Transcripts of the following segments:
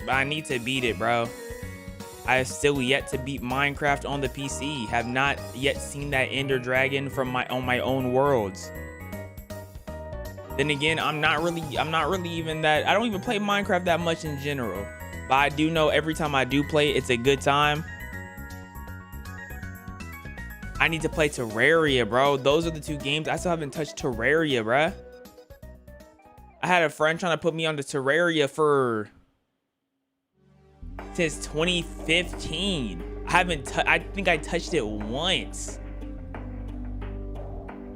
I need to beat it, bro. I have still yet to beat Minecraft on the PC. Have not yet seen that Ender Dragon from my own worlds. Then again, I'm not really even that. I don't even play Minecraft that much in general. But I do know every time I do play it, it's a good time. I need to play Terraria, bro. Those are the two games. I still haven't touched Terraria, bro. I had a friend trying to put me on the Terraria since 2015. I think I touched it once.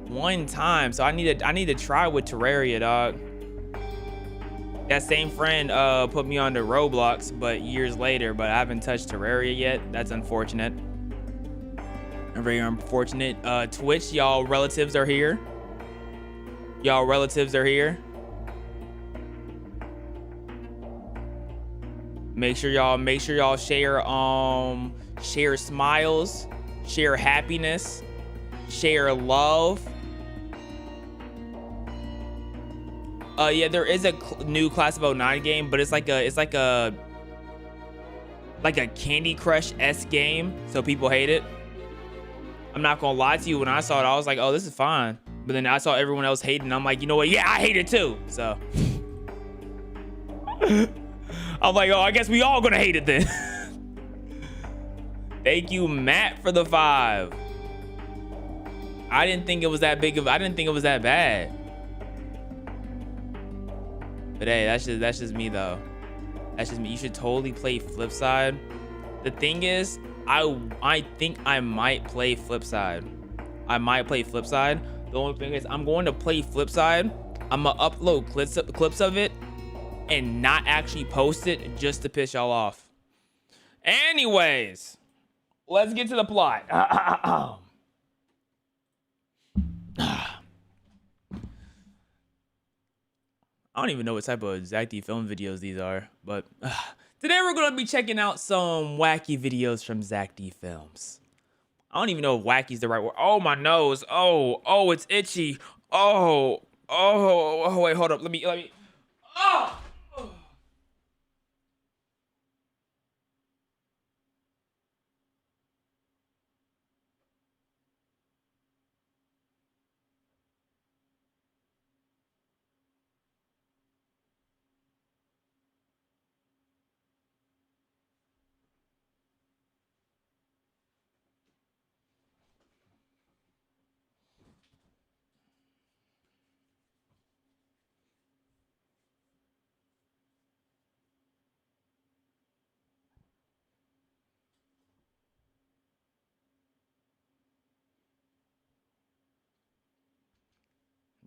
One time. So I need to try with Terraria, dog. That same friend put me on to Roblox, but years later, but I haven't touched Terraria yet. That's unfortunate. Very unfortunate. Twitch, y'all relatives are here. Y'all relatives are here. Make sure y'all share smiles, share happiness, share love. Yeah, there is a new Class of 09 game, but it's like a Candy Crush-esque game, so people hate it. I'm not gonna lie to you, when I saw it, I was like, oh, this is fine. But then I saw everyone else hating, and I'm like, you know what? Yeah, I hate it too. So I'm like, oh, I guess we all gonna hate it then. Thank you, Matt, for the 5. I didn't think it was that bad. But hey, that's just me though. That's just me. You should totally play Flipside. The thing is, I think I might play Flipside. The only thing is, I'm going to play Flipside. I'm gonna upload clips of it and not actually post it just to piss y'all off. Anyways, let's get to the plot. I don't even know what type of Zach film videos these are, but today we're gonna be checking out some wacky videos from Zach D Films. I don't even know if wacky is the right word. Oh, my nose. Oh, it's itchy. Oh, wait, hold up. Let me. Oh!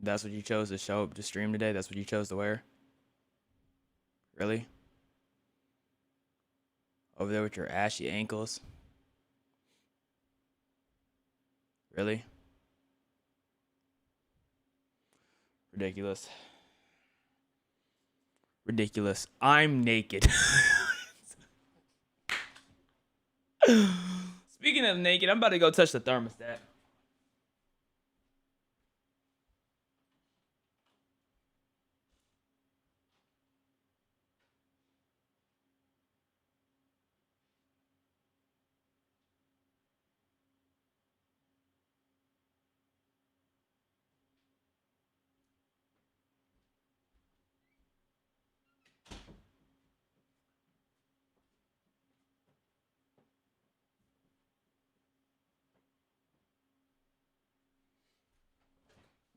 That's what you chose to show up to stream today? That's what you chose to wear? Really? Over there with your ashy ankles? Really? Ridiculous. I'm naked. Speaking of naked, I'm about to go touch the thermostat.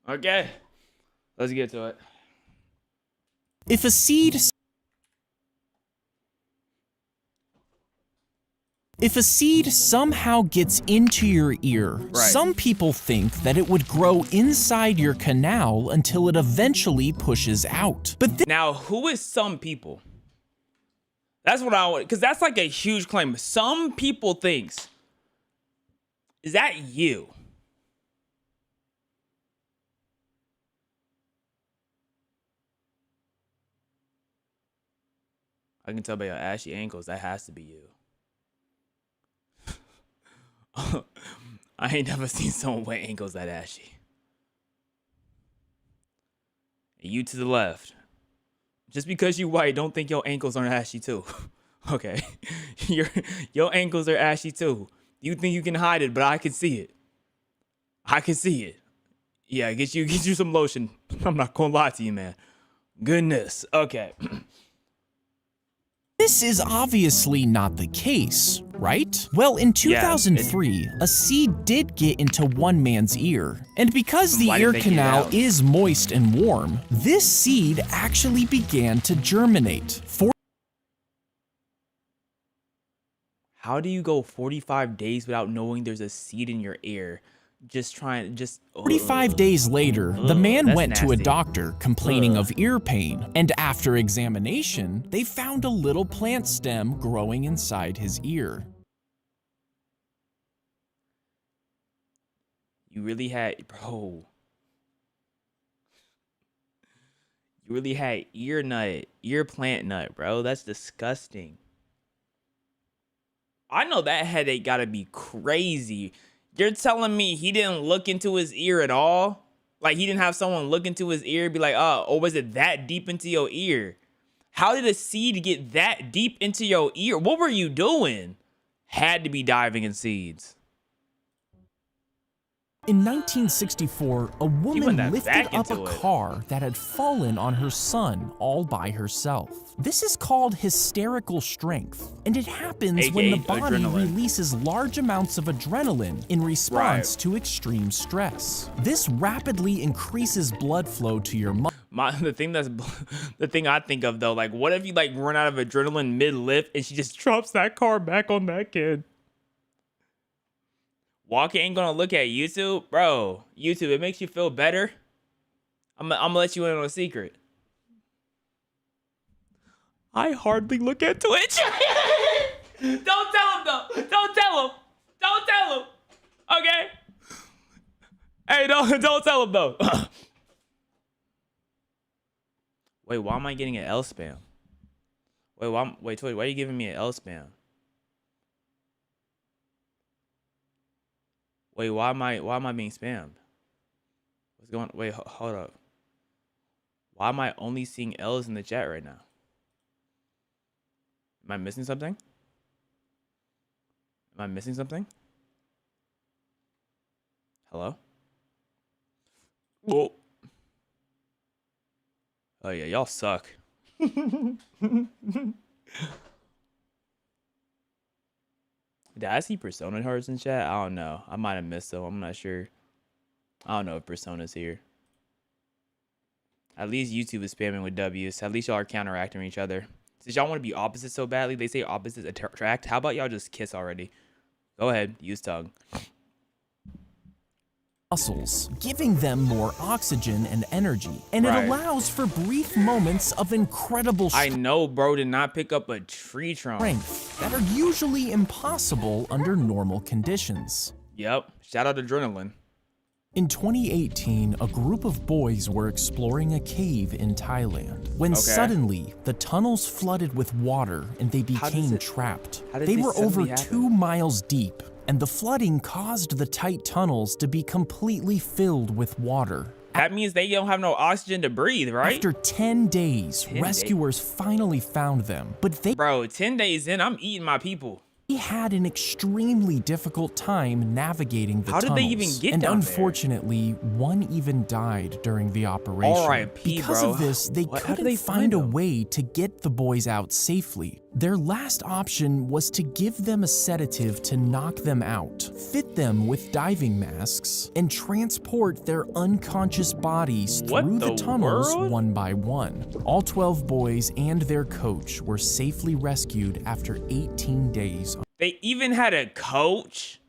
Okay, let's get to it. If a seed somehow gets into your ear, some people think that it would grow inside your canal until it eventually pushes out. But now, who is some people? That's what I want, because that's like a huge claim. Some people thinks. Is that you? I can tell by your ashy ankles, that has to be you. I ain't never seen someone with ankles that ashy. And you to the left. Just because you white, don't think your ankles aren't ashy too. Okay, your your ankles are ashy too. You think you can hide it, but I can see it. I can see it. Yeah, get you some lotion. I'm not gonna lie to you, man. Goodness. Okay. This is obviously not the case, right? Well, in 2003, a seed did get into one man's ear. And because the Why ear didn't they get it canal out? is moist and warm, this seed actually began to germinate. How do you go 45 days without knowing there's a seed in your ear? Just 45 days later, the man that's went to a nasty. doctor complaining of ear pain, and after examination, they found a little plant stem growing inside his ear. You really had, bro. You really had ear plant nut, bro. That's disgusting. I know that headache gotta be crazy. You're telling me he didn't look into his ear at all? Like he didn't have someone look into his ear and be like, oh, or was it that deep into your ear? How did a seed get that deep into your ear? What were you doing? Had to be diving in seeds. In 1964, a woman went that lifted back up a into it. car that had fallen on her son all by herself. This is called hysterical strength, and it happens when the AKA body adrenaline. releases large amounts of adrenaline in response Right. to extreme stress. This rapidly increases blood flow to your muscles. The thing I think of though, like what if you like run out of adrenaline mid lift and she just drops that car back on that kid? Walker ain't gonna look at YouTube, bro. YouTube, it makes you feel better. I'm gonna let you in on a secret. I hardly look at Twitch. Don't tell him though. Don't tell him. Don't tell him. Okay. Hey, don't tell him though. Wait, why am I getting an L spam? Wait, Twitch, why are you giving me an L spam? Wait, why am I being spammed? What's going on? Wait, hold up. Why am I only seeing L's in the chat right now? Am I missing something? Am I missing something? Hello? Whoa. Oh yeah, y'all suck. Did I see Persona hearts in chat? I don't know. I might have missed them. I'm not sure. I don't know if Persona's here. At least YouTube is spamming with W's. At least y'all are counteracting each other. Since y'all want to be opposites so badly, they say opposites attract. How about y'all just kiss already? Go ahead. Use tongue. Giving them more oxygen and energy, and Right. it allows for brief moments of incredible I know bro did not pick up a tree trunk. strength that are usually impossible under normal conditions. Yep. Shout out adrenaline. In 2018, a group of boys were exploring a cave in Thailand when Okay. suddenly the tunnels flooded with water and they became trapped. how did They this were over suddenly happen? 2 miles deep, and the flooding caused the tight tunnels to be completely filled with water. That means they don't have no oxygen to breathe, right? After 10 days, 10 rescuers finally found them, but they Bro, 10 days in, I'm eating my people. had an extremely difficult time navigating the How tunnels. did they even get and down there? unfortunately, one even died during the operation. R.I.P., Because bro. of this, they How did couldn't they find find a them? way to get the boys out safely. Their last option was to give them a sedative to knock them out, fit them with diving masks, and transport their unconscious bodies What through the the tunnels world? one by one. All 12 boys and their coach were safely rescued after 18 days. They even had a coach?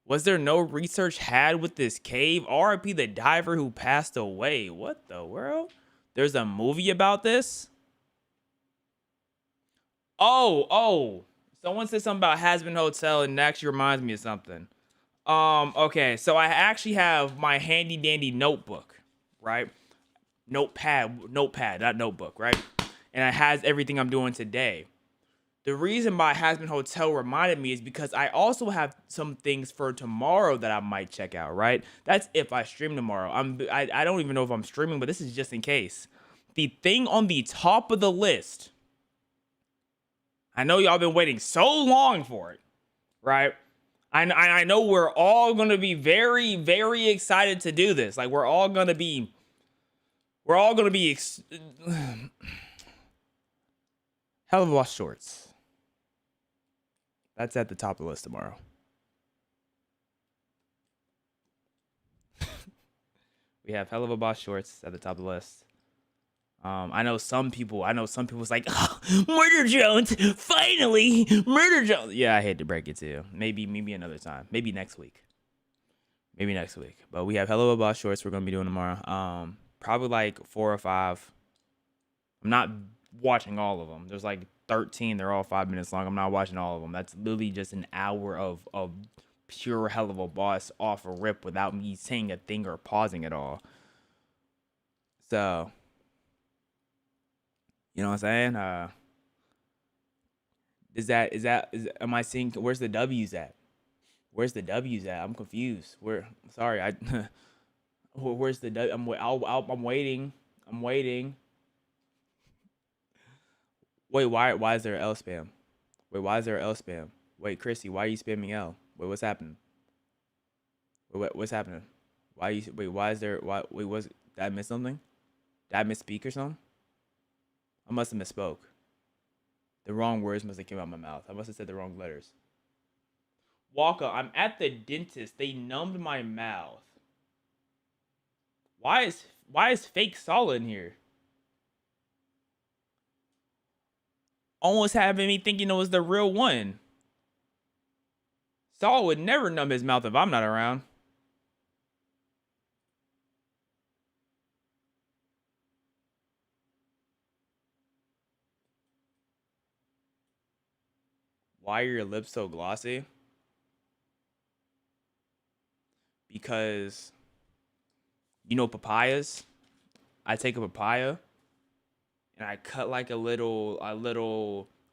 Was there no research had with this cave? RIP the diver who passed away. What the world? There's a movie about this? Oh. Someone said something about Hazbin Hotel and it actually reminds me of something. Okay, so I actually have my handy dandy notebook, right? Notepad, not notebook, right? And it has everything I'm doing today. The reason why Hazbin Hotel reminded me is because I also have some things for tomorrow that I might check out, right? That's if I stream tomorrow. I don't even know if I'm streaming, but this is just in case. the thing on the top of the list. I know y'all been waiting so long for it, right? I know we're all gonna be very, very excited to do this. Like we're all gonna be Hell of a Boss shorts. That's at the top of the list tomorrow. We have Hell of a Boss shorts at the top of the list. I know some people was like, oh, Murder Jones, finally, Murder Jones. Yeah, I hate to break it to you. Maybe another time. Maybe next week. But we have Hell of a Boss shorts we're gonna be doing tomorrow. Probably like 4 or 5. I'm not watching all of them. There's like 13. They're all 5 minutes long. I'm not watching all of them. That's literally just an hour of pure Hell of a Boss off a rip without me saying a thing or pausing at all. So, you know what I'm saying? Am I seeing, where's the W's at? I'm confused. Where's the W? I'm waiting. Wait, why is there L spam? Wait, Chrissy, why are you spamming L? Wait, what's happening? What's happening? Did I miss something? Did I misspeak or something? I must have misspoke. The wrong words must have came out of my mouth. I must have said the wrong letters. Walker, I'm at the dentist. They numbed my mouth. Why is fake Saul in here? Almost having me thinking it was the real one. Saul would never numb his mouth if I'm not around. Why are your lips so glossy? Because, you know papayas? I take a papaya and I cut like a little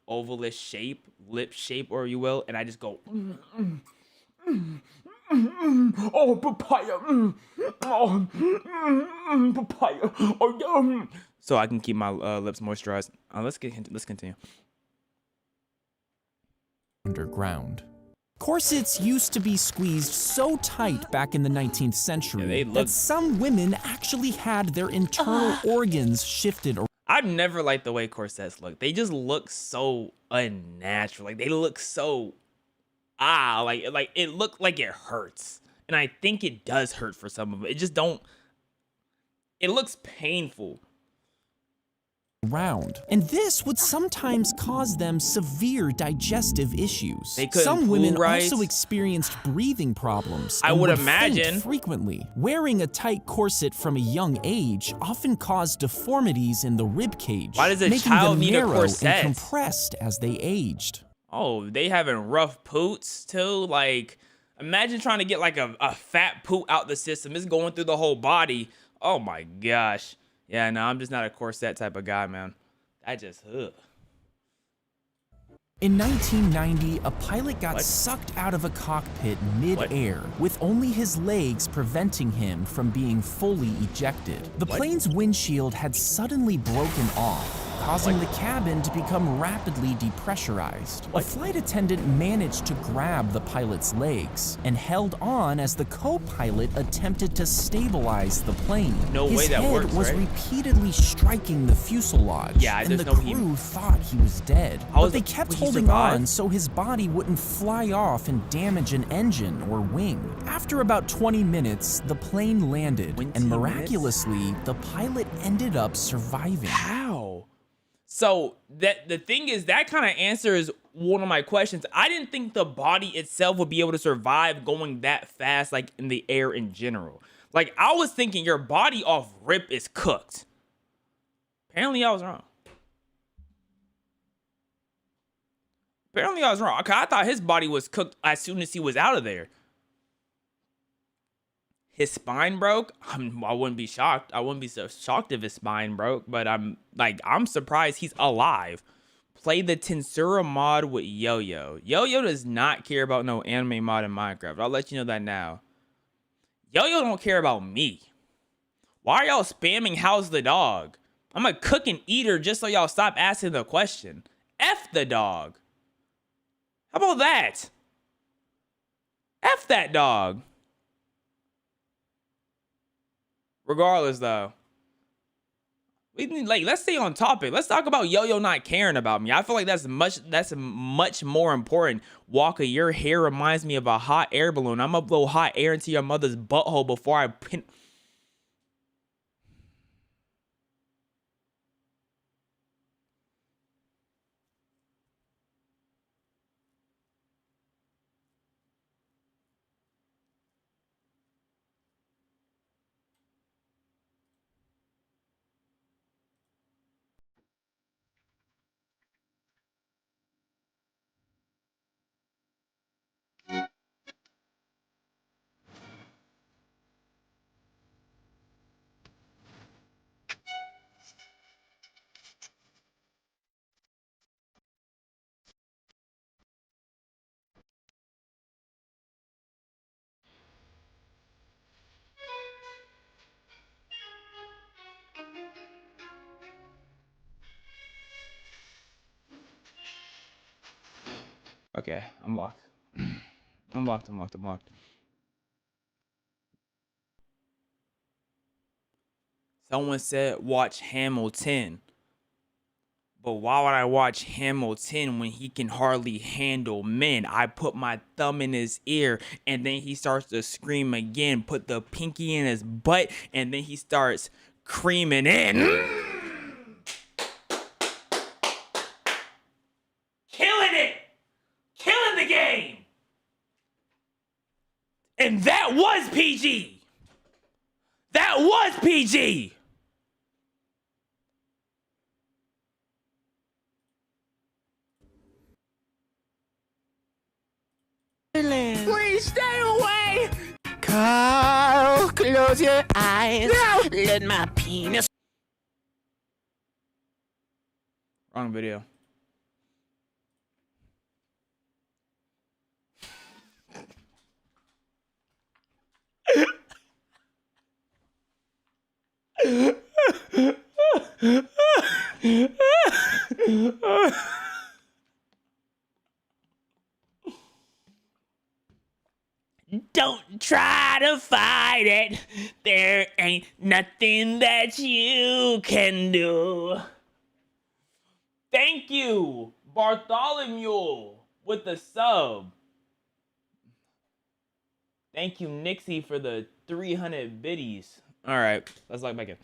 ovalish shape, lip shape, or you will, and I just go, oh, papaya, papaya, oh, so I can keep my lips moisturized. Let's continue. Underground. Corsets used to be squeezed so tight back in the 19th century that some women actually had their internal organs shifted. I've never liked the way corsets look. They just look so unnatural. Like they look so like it looked like it hurts. And I think it does hurt for some of it. It looks painful. And this would sometimes cause them severe digestive issues. Some women also experienced breathing problems. I would imagine frequently. Wearing a tight corset from a young age often caused deformities in the rib cage. Why does a child need a corset? And compressed as they aged. Oh, they having rough poots too. Like, imagine trying to get like a fat poot out the system. It's going through the whole body. Oh my gosh. Yeah, no, I'm just not a corset type of guy, man. In 1990, a pilot got sucked out of a cockpit mid-air, with only his legs preventing him from being fully ejected. The plane's windshield had suddenly broken off, causing the cabin to become rapidly depressurized. A flight attendant managed to grab the pilot's legs and held on as the co-pilot attempted to stabilize the plane. His head was repeatedly striking the fuselage, and the crew thought he was dead. But they kept holding on so his body wouldn't fly off and damage an engine or wing. After about 20 minutes, the plane landed, and miraculously, the pilot ended up surviving. How? So the thing is, that kind of answers one of my questions. I didn't think the body itself would be able to survive going that fast, like in the air in general. Like I was thinking your body off rip is cooked. Apparently I was wrong. I thought his body was cooked as soon as he was out of there. His spine broke. I wouldn't be shocked. I wouldn't be so shocked if his spine broke, but I'm surprised he's alive. Play the Tensura mod with Yo-Yo. Yo-Yo does not care about no anime mod in Minecraft. I'll let you know that now. Yo-Yo don't care about me. Why are y'all spamming how's the dog? I'm a cook and eater just so y'all stop asking the question. F the dog. How about that? F that dog. Regardless, though, we need, like, let's stay on topic. Let's talk about Yo-Yo not caring about me. I feel like that's much more important. Walker, your hair reminds me of a hot air balloon. I'm gonna blow hot air into your mother's butthole before I pin. Okay, I'm locked. I'm locked. Someone said watch Hamilton. But why would I watch Hamilton when he can hardly handle men? I put my thumb in his ear and then he starts to scream again. Put the pinky in his butt and then he starts creaming in. Killing it! Killing the game! And that was PG! That was PG! Please stay away! Carl, close your eyes. No! Let my penis. Wrong video. Don't try to fight it. There ain't nothing that you can do. Thank you, Bartholomew, with the sub. Thank you, Nixie, for the 300 biddies. All right, let's log back in.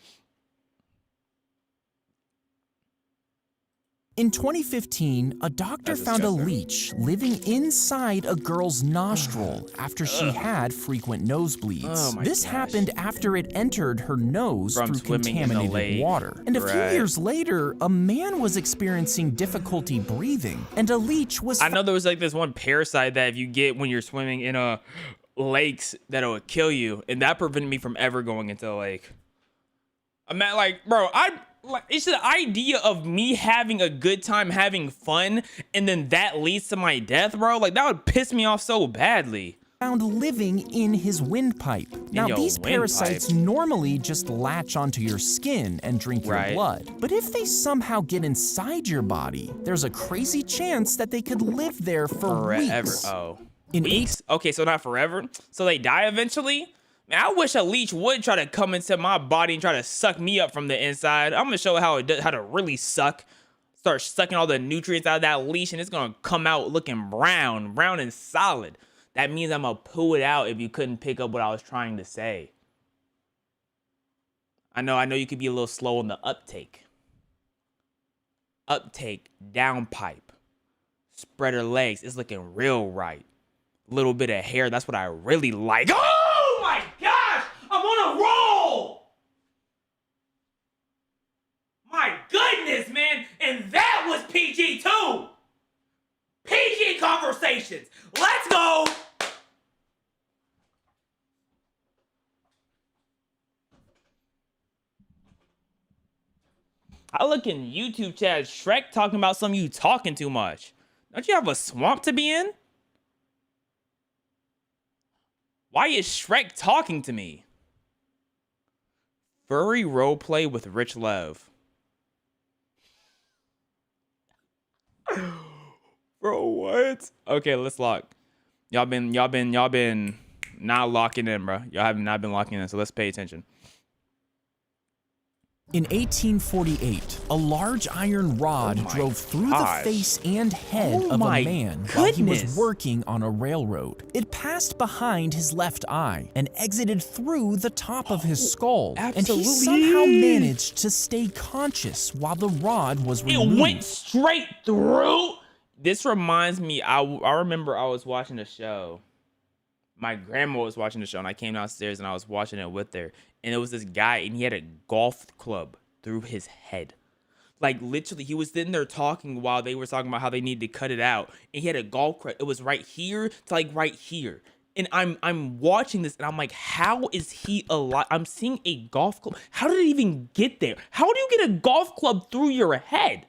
In 2015, a doctor found a leech living inside a girl's nostril after she had frequent nosebleeds. Oh This happened after it entered her nose From through swimming in the contaminated lake. water. And a few Right. years later, a man was experiencing difficulty breathing, and a leech was I know there was like this one parasite that if you get when you're swimming in lakes that'll kill you, and that prevented me from ever going into the lake. I'm at like, bro, it's the idea of me having a good time, having fun, and then that leads to my death, bro. Like that would piss me off so badly. found living in his windpipe. Now, your these parasites windpipe. normally just latch onto your skin and drink your Right. blood. But if they somehow get inside your body, there's a crazy chance that they could live there for Forever. weeks. Oh. In Weeks? Okay, so not forever. So they die eventually? Man, I wish a leech would try to come into my body and try to suck me up from the inside. I'm gonna show how it does, how to really suck. Start sucking all the nutrients out of that leech, and it's gonna come out looking brown and solid. That means I'm gonna poo it out if you couldn't pick up what I was trying to say. I know you could be a little slow on the uptake. Uptake, downpipe. Spread her legs. It's looking real right. Little bit of hair. That's what I really like. Oh my gosh! I'm on a roll! My goodness, man! And that was PG too! PG conversations! Let's go! I look in YouTube chat, Shrek talking about some of you talking too much. Don't you have a swamp to be in? Why is Shrek talking to me? Furry roleplay with Rich Love. Bro, what? Okay, let's lock. Y'all been not locking in, bro. Y'all have not been locking in, so let's pay attention. In 1848, a large iron rod drove through the face and head of a man while he was working on a railroad. It passed behind his left eye and exited through the top of his skull. And he somehow managed to stay conscious while the rod was removed. It went straight through. This reminds me, I remember I was watching a show. My grandma was watching the show, and I came downstairs and I was watching it with her. And it was this guy, and he had a golf club through his head. Like, literally, he was sitting there talking while they were talking about how they needed to cut it out. And he had a golf club. It was right here to, like, right here. And I'm watching this, and I'm like, how is he alive? I'm seeing a golf club. How did it even get there? How do you get a golf club through your head?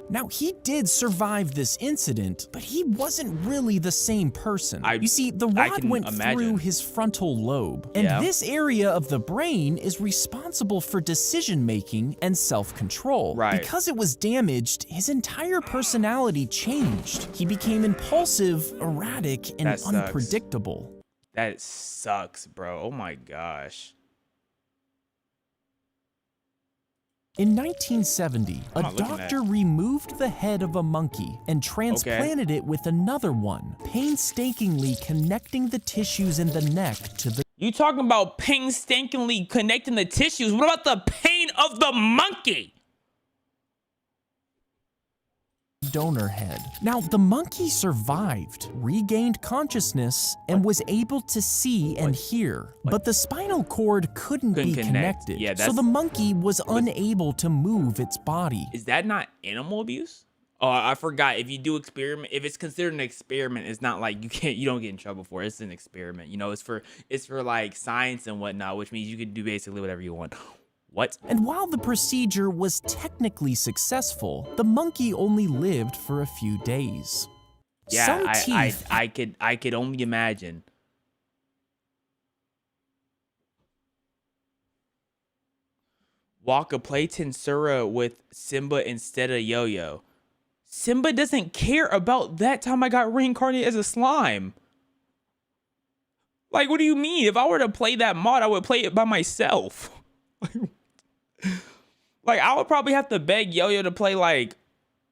Now, he did survive this incident, but he wasn't really the same person. You see, the rod went through his frontal lobe, and this area of the brain is responsible for decision-making and self-control. Because it was damaged, his entire personality changed. He became impulsive, erratic, and unpredictable. That sucks, bro. Oh my gosh. In 1970, a doctor removed the head of a monkey and transplanted it with another one, painstakingly connecting the tissues in the neck to the... You talking about painstakingly connecting the tissues? What about the pain of the monkey? Donor head. Now, the monkey survived, regained consciousness, and was able to see and hear, but the spinal cord couldn't be connected, so the monkey was unable to move its body. Is that not animal abuse? Oh, I forgot. If you do experiment, if it's considered an experiment, it's not like you don't get in trouble for it. It's an experiment. You know, it's for like science and whatnot, which means you can do basically whatever you want. What? And while the procedure was technically successful, the monkey only lived for a few days. Yeah, I could only imagine. Waka, play Tensura with Simba instead of Yo-Yo. Simba doesn't care about that time I got reincarnated as a slime. Like, what do you mean? If I were to play that mod, I would play it by myself. Like, I would probably have to beg Yo-Yo to play like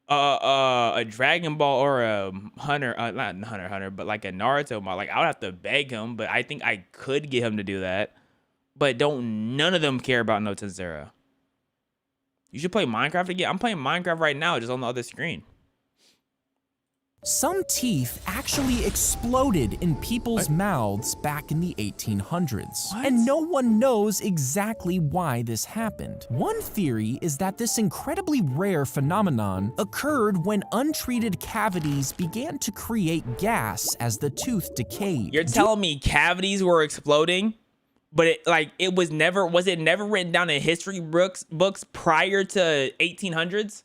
a Dragon Ball or a Hunter, not Hunter, but like a Naruto mod. Like, I would have to beg him, but I think I could get him to do that. But none of them care about no Tensura. You should play Minecraft again. I'm playing Minecraft right now, just on the other screen. Some teeth actually exploded in people's mouths back in the 1800s. And no one knows exactly why this happened. One theory is that this incredibly rare phenomenon occurred when untreated cavities began to create gas as the tooth decayed. You're telling me cavities were exploding? But was it never written down in history books prior to 1800s?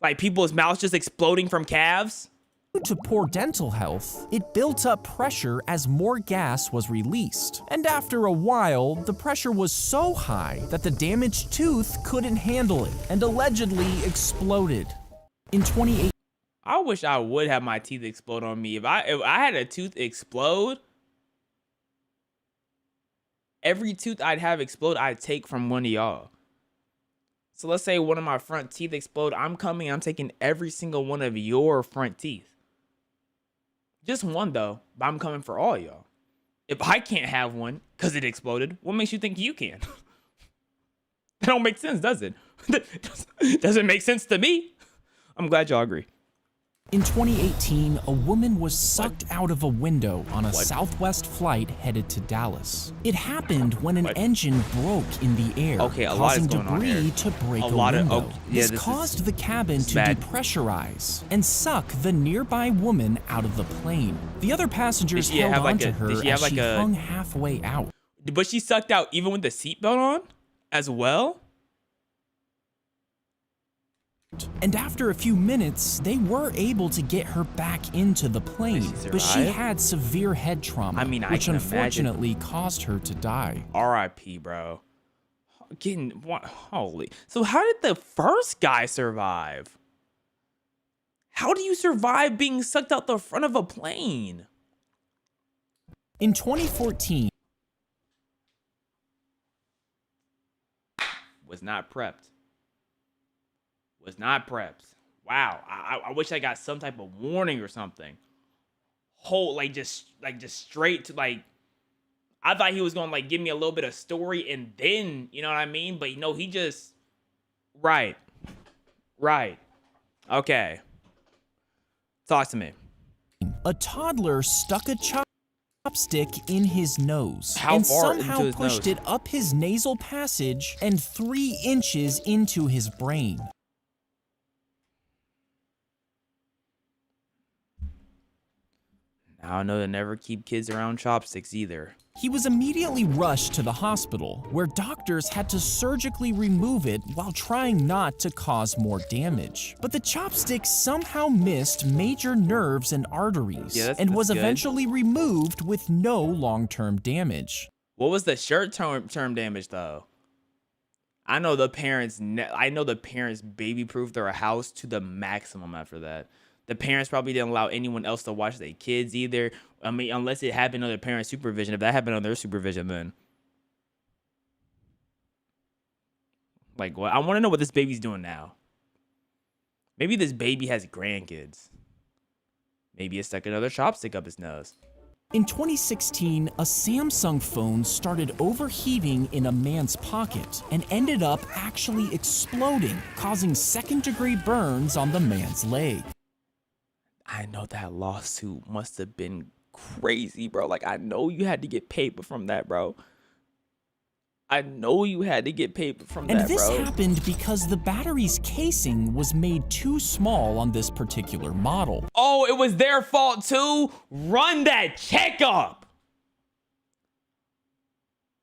Like people's mouths just exploding from calves? Due to poor dental health, it built up pressure as more gas was released. And after a while, the pressure was so high that the damaged tooth couldn't handle it and allegedly exploded. In 2018, I wish I would have my teeth explode on me. If I had a tooth explode, every tooth I'd have explode, I'd take from one of y'all. So let's say one of my front teeth explode. I'm taking every single one of your front teeth. Just one though, but I'm coming for all y'all. If I can't have one because it exploded, what makes you think you can? That don't make sense, does it? Doesn't make sense to me. I'm glad y'all agree. In 2018, a woman was sucked out of a window on a Southwest flight headed to Dallas. It happened when an engine broke in the air, causing debris to break a window. This caused the cabin to depressurize and suck the nearby woman out of the plane. The other passengers held onto her as she hung halfway out. But she sucked out even with the seatbelt on as well? And after a few minutes, they were able to get her back into the plane, but she had severe head trauma, which unfortunately caused her to die. R.I.P., bro. Holy. So how did the first guy survive? How do you survive being sucked out the front of a plane? In 2014, Was not prepped. Was not prepped. Wow. I wish I got some type of warning or something. Just straight to like. I thought he was gonna like give me a little bit of story and then, you know what I mean? But he just. Right. Okay. Talk to me. a toddler stuck a chopstick in his nose How and far into somehow his pushed nose? it up his nasal passage and 3 inches into his brain. Now I know to never keep kids around chopsticks either. He was immediately rushed to the hospital, where doctors had to surgically remove it while trying not to cause more damage. But the chopstick somehow missed major nerves and arteries, Yeah, and was that's good. eventually removed with no long-term damage. What was the short-term damage though? I know the parents baby-proofed their house to the maximum after that. The parents probably didn't allow anyone else to watch their kids either. I mean, unless it happened under parent supervision. If that happened under their supervision, then. Like, what? I want to know what this baby's doing now. Maybe this baby has grandkids. Maybe it stuck another chopstick up his nose. In 2016, a Samsung phone started overheating in a man's pocket and ended up actually exploding, causing second-degree burns on the man's leg. I know that lawsuit must have been crazy, bro. Like, I know you had to get paper from that, bro. I know you had to get paper from And that, this bro. happened because the battery's casing was made too small on this particular model. Oh, it was their fault too? Run that checkup!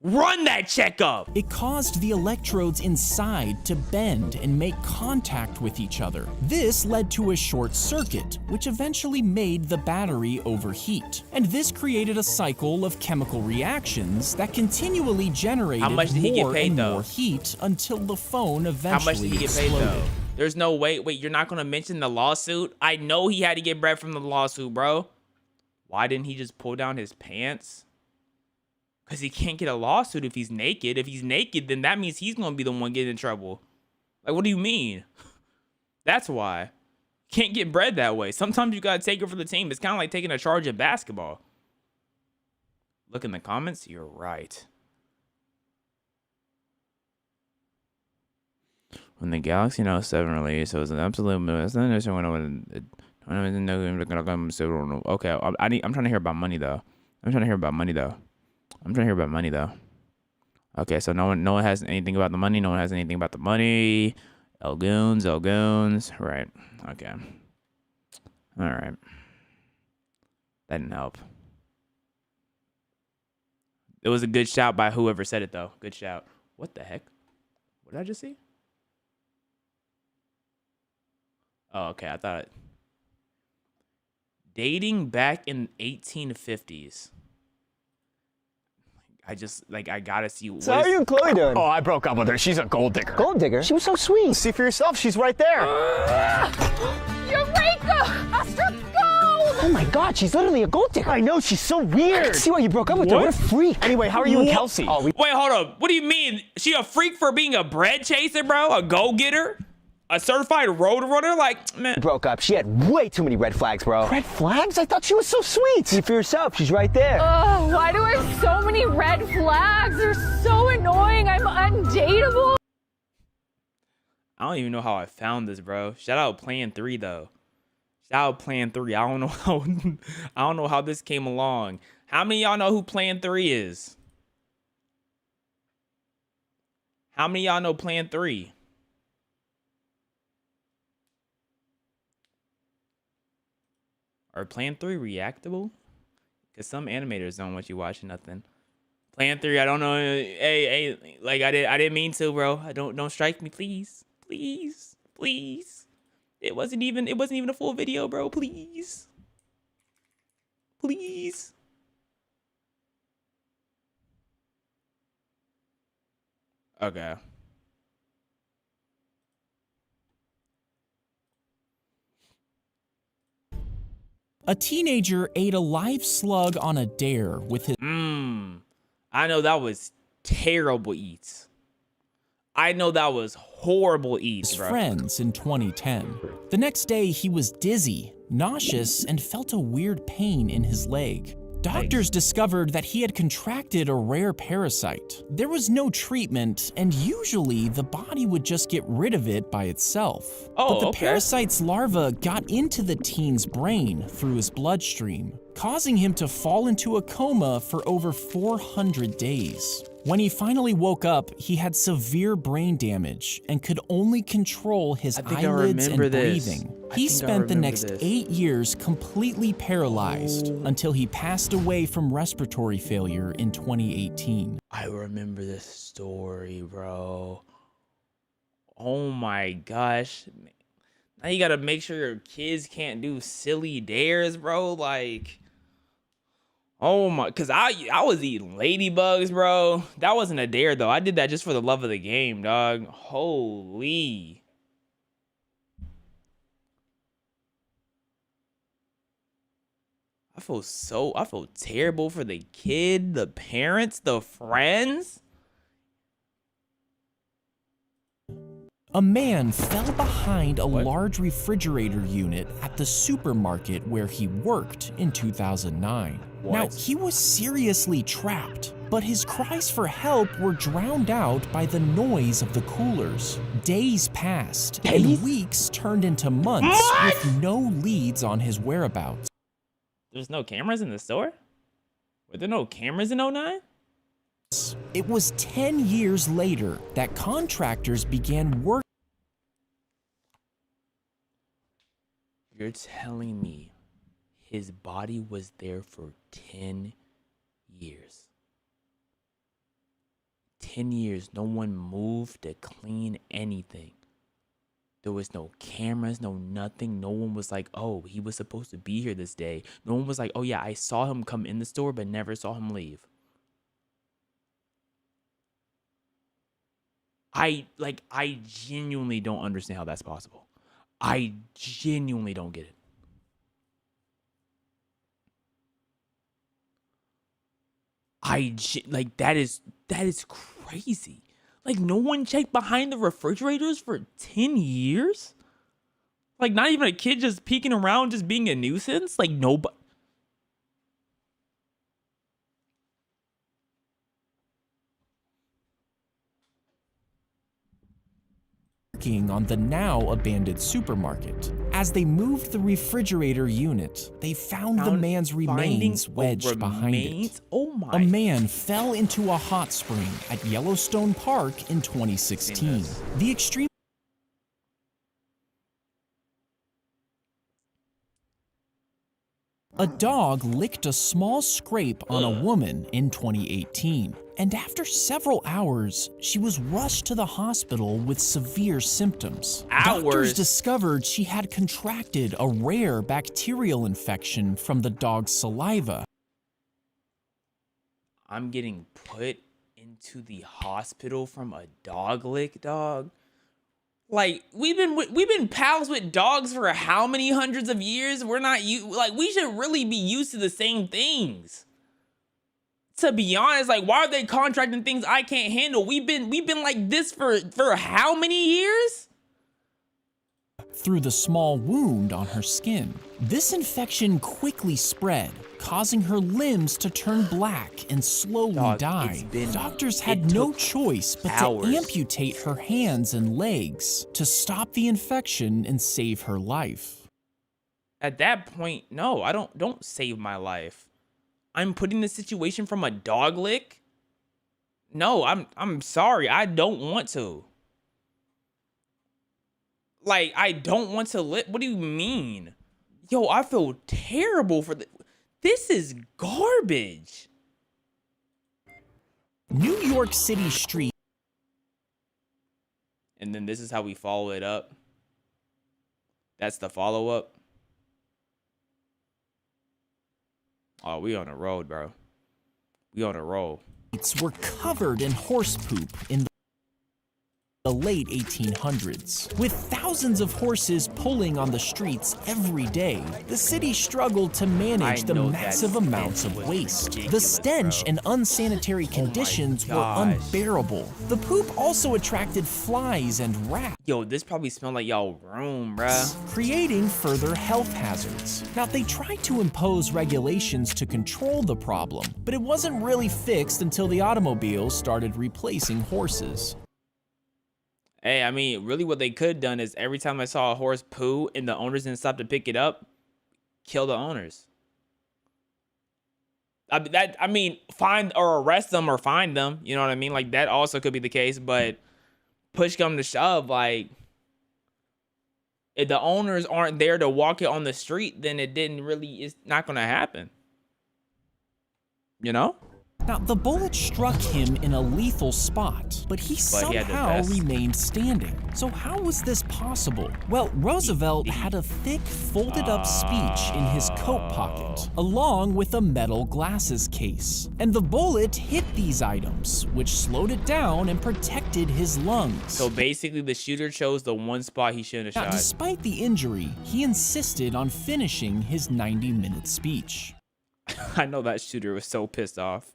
Run that checkup! It caused the electrodes inside to bend and make contact with each other. This led to a short circuit, which eventually made the battery overheat. And this created a cycle of chemical reactions that continually generated How much did he get more paid, and though? more heat until the phone eventually How much did he get paid exploded. though? There's no way. Wait, you're not gonna mention the lawsuit? I know he had to get bread from the lawsuit, bro. Why didn't he just pull down his pants? Because he can't get a lawsuit if he's naked. If he's naked, then that means he's gonna be the one getting in trouble. Like, what do you mean? That's why. Can't get bread that way. Sometimes you gotta take it for the team. It's kind of like taking a charge in basketball. Look in the comments. You're right. When the Galaxy Note 7 released, it was an absolute mess. Okay, I'm trying to hear about money though. Okay, so no one has anything about the money. No one has anything about the money. Elgoons. Right. Okay. All right. That didn't help. It was a good shout by whoever said it though. Good shout. What the heck? What did I just see? Oh, okay. I thought dating back in 1850s. I gotta see. So how are you and Chloe doing? Oh, I broke up with her. She's a gold digger. Gold digger? She was so sweet. See for yourself. She's right there. Eureka! I struck gold! Oh my God, she's literally a gold digger. I know. She's so weird. See why you broke up with her? What a freak. Anyway, how are you and Kelsey? Oh, we Wait, hold up. What do you mean? She a freak for being a bread chaser, bro? A go-getter? A certified road runner? Like, man. broke up. She had way too many red flags, bro. Red flags? I thought she was so sweet. See for yourself. She's right there. Oh, why do I have so many red flags? They're so annoying. I'm undateable. I don't even know how I found this, bro. Shout out Plan 3 though. Shout out Plan 3. I don't know how this came along. How many of y'all know who Plan 3 is? How many of y'all know Plan 3? Are Plan 3 reactable? Because some animators don't want you watching nothing. Plan 3, I don't know. Hey, like I didn't mean to, bro. Don't strike me, please. Please. It wasn't even a full video, bro. Please. Okay. A teenager ate a live slug on a dare with his I know that was terrible eats. I know that was horrible eats, bro. friends in 2010. The next day, he was dizzy, nauseous, and felt a weird pain in his leg. Doctors discovered that he had contracted a rare parasite. There was no treatment, and usually the body would just get rid of it by itself. But the parasite's larva got into the teen's brain through his bloodstream, causing him to fall into a coma for over 400 days. When he finally woke up, he had severe brain damage and could only control his eyelids and breathing. He spent the next 8 years completely paralyzed until he passed away from respiratory failure in 2018. I remember this story, bro. Oh my gosh. Now you gotta make sure your kids can't do silly dares, bro. Like, oh my, cause I was eating ladybugs, bro. That wasn't a dare though. I did that just for the love of the game, dog. Holy. I feel terrible for the kid, the parents, the friends. A man fell behind a large refrigerator unit at the supermarket where he worked in 2009. Now, he was seriously trapped, but his cries for help were drowned out by the noise of the coolers. Days passed, and weeks turned into months with no leads on his whereabouts. There's no cameras in the store? Were there no cameras in 09? It was 10 years later that contractors began working. You're telling me his body was there for 10 years. 10 years, no one moved to clean anything. There was no cameras, no nothing. No one was like, oh, he was supposed to be here this day. No one was like, oh yeah, I saw him come in the store, but never saw him leave. I genuinely don't understand how that's possible. I genuinely don't get it. That is crazy. Like, no one checked behind the refrigerators for 10 years? Like, not even a kid just peeking around, just being a nuisance? Like, nobody. On the now abandoned supermarket. As they moved the refrigerator unit, they found the man's remains wedged behind it. Oh my. A man fell into a hot spring at Yellowstone Park in 2016. The extreme A dog licked a small scrape on a woman in 2018, and after several hours, she was rushed to the hospital with severe symptoms. Doctors discovered she had contracted a rare bacterial infection from the dog's saliva. I'm getting put into the hospital from a dog lick, dog. Like, we've been pals with dogs for how many hundreds of years? We're not we should really be used to the same things. To be honest, like, why are they contracting things I can't handle? We've been like this for how many years? Through the small wound on her skin. This infection quickly spread, causing her limbs to turn black and slowly die. Doctors had no choice but to amputate her hands and legs to stop the infection and save her life. At that point, no, don't save my life. I'm putting the situation from a dog lick? No, I'm sorry, I don't want to. Like, I don't want to what do you mean? Yo, I feel terrible for this is garbage. New York City street. And then this is how we follow it up. That's the follow-up. Oh, we on a road, bro. We on a roll. Were covered in horse poop in the late 1800s. With thousands of horses pulling on the streets every day, the city struggled to manage the massive amounts of waste. The stench and unsanitary conditions were unbearable. The poop also attracted flies and rats. Yo, this probably smelled like y'all room, bruh. Creating further health hazards. Now, they tried to impose regulations to control the problem, but it wasn't really fixed until the automobiles started replacing horses. Hey, I mean, really what they could have done is every time I saw a horse poo and the owners didn't stop to pick it up, kill the owners. I mean, find or arrest them or fine them. You know what I mean? Like, that also could be the case, but push come to shove, like, if the owners aren't there to walk it on the street, then it's not going to happen. You know? Now, the bullet struck him in a lethal spot, but he somehow remained standing. So how was this possible? Well, Roosevelt had a thick, folded-up speech in his coat pocket, along with a metal glasses case. And the bullet hit these items, which slowed it down and protected his lungs. So basically, the shooter chose the one spot he shouldn't have Now, shot. despite the injury, he insisted on finishing his 90-minute speech. I know that shooter was so pissed off.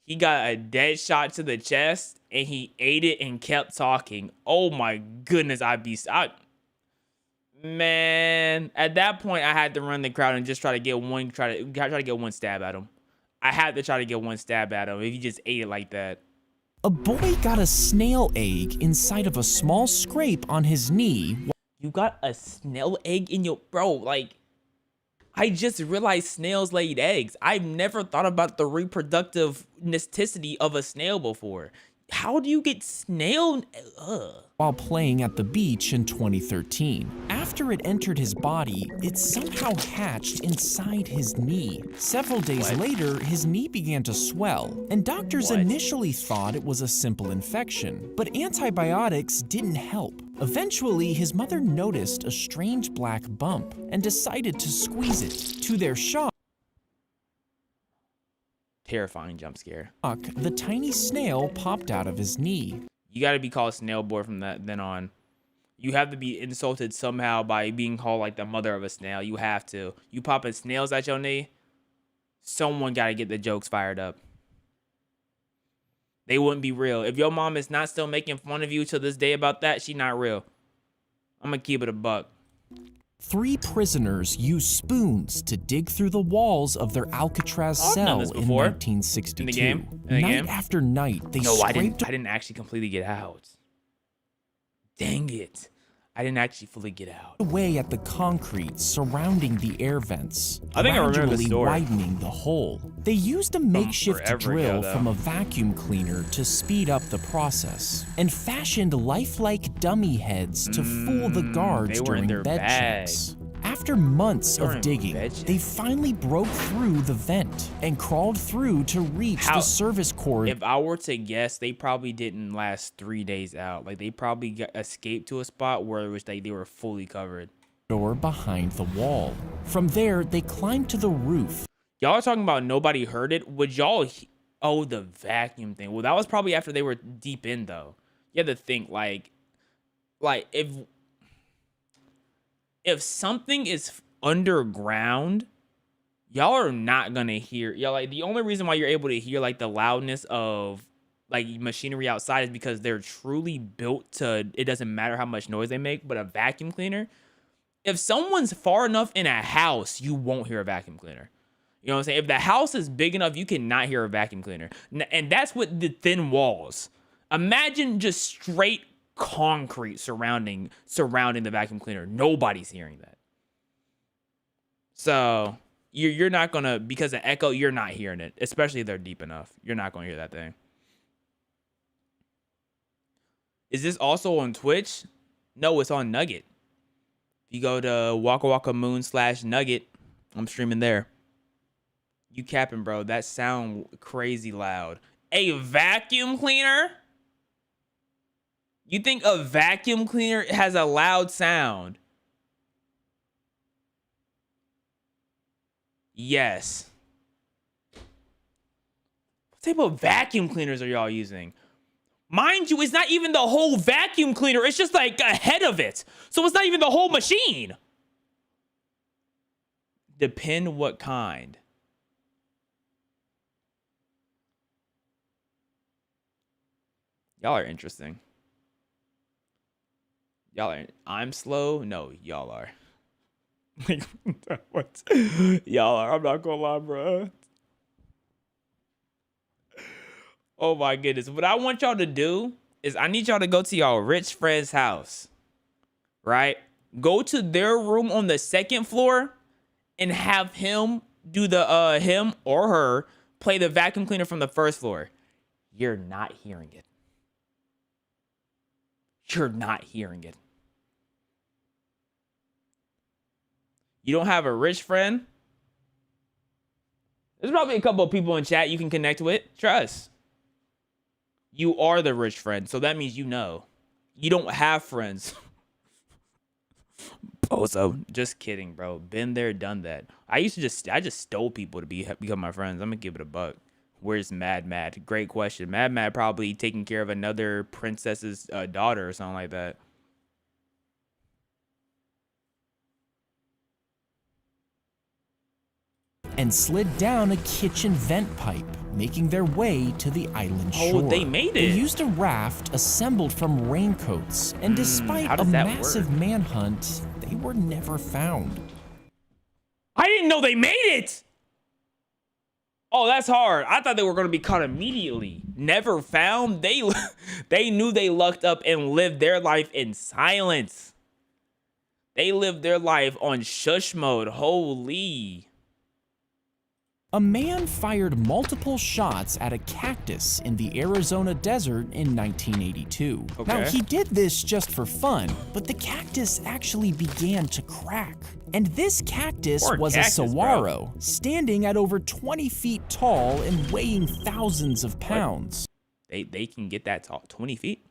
He got a dead shot to the chest, and he ate it and kept talking. Oh my goodness, man. At that point, I had to run the crowd and just try to get one stab at him. I had to try to get one stab at him if he just ate it like that. A boy got a snail egg inside of a small scrape on his knee. You got a snail egg in your... Bro, like... I just realized snails laid eggs. I've never thought about the reproductive necessity of a snail before. How do you get snail? While playing at the beach in 2013. After it entered his body, it somehow hatched inside his knee. Several days later, his knee began to swell, and doctors initially thought it was a simple infection, but antibiotics didn't help. Eventually, his mother noticed a strange black bump and decided to squeeze it. To their shock, Terrifying jump scare. the tiny snail popped out of his knee. You got to be called snail boy from then on. You have to be insulted somehow by being called like the mother of a snail. You have to. You popping snails at your knee, someone got to get the jokes fired up. They wouldn't be real. If your mom is not still making fun of you to this day about that, she not real. I'm going to keep it a buck. 3 prisoners used spoons to dig through the walls of their Alcatraz cell in 1962. In the game? Night after night, they scraped... I didn't actually completely get out. Dang it. I didn't actually fully get out. ...away at the concrete surrounding the air vents, I think I remember the gradually story. widening the hole. They used a makeshift drill from a vacuum cleaner to speed up the process, and fashioned lifelike dummy heads to fool the guards during bed checks. After months of digging, they finally broke through the vent and crawled through to reach the service corridor. If I were to guess, they probably didn't last 3 days out. Like, they probably escaped to a spot where it was like they were fully covered. Door behind the wall. From there, they climbed to the roof. Y'all are talking about nobody heard it. Would y'all... Oh, the vacuum thing. Well, that was probably after they were deep in, though. You have to think, like if something is underground, y'all are not gonna hear. Y'all, like, the only reason why you're able to hear like the loudness of like machinery outside is because they're truly built to, it doesn't matter how much noise they make. But a vacuum cleaner, if someone's far enough in a house, you won't hear a vacuum cleaner. You know what I'm saying? If the house is big enough, you cannot hear a vacuum cleaner. And that's with the thin walls. Imagine just straight concrete surrounding the vacuum cleaner. Nobody's hearing that. So you're not gonna, because of echo, you're not hearing it, especially if they're deep enough. You're not gonna hear that thing. Is this also on Twitch? No, it's on Nugget. If you go to Waka Waka Moon /Nugget, I'm streaming there. You capping, bro. That sound crazy loud. A vacuum cleaner? You think a vacuum cleaner has a loud sound? Yes. What type of vacuum cleaners are y'all using? Mind you, it's not even the whole vacuum cleaner. It's just like a head of it. So it's not even the whole machine. Depend what kind. Y'all are interesting. Y'all are. I'm slow? No, y'all are. Like, what? Y'all are. I'm not gonna lie, bro. Oh my goodness. What I want y'all to do is I need y'all to go to y'all rich friend's house, right? Go to their room on the second floor and have him do the, him or her play the vacuum cleaner from the first floor. You're not hearing it. You're not hearing it. You don't have a rich friend? There's probably a couple of people in chat you can connect with. Trust. You are the rich friend, so that means you know. You don't have friends. Bozo. Just kidding, bro. Been there, done that. I just stole people to become my friends. I'm gonna give it a buck. Where's Mad Mad? Great question. Mad Mad probably taking care of another princess's daughter or something like that. And slid down a kitchen vent pipe, making their way to the island shore. Oh, they made They it. used a raft assembled from raincoats, and despite how a does that massive work? manhunt, they were never found. I didn't know they made it. Oh, that's hard. I thought they were going to be caught immediately. Never found. They knew they lucked up and lived their life in silence. They lived their life on shush mode. Holy. A man fired multiple shots at a cactus in the Arizona desert in 1982. Now, Okay. he did this just for fun, but the cactus actually began to crack. And this cactus Poor was cactus, a bro. saguaro, standing at over 20 feet tall and weighing thousands of pounds. They can get that tall. 20 feet?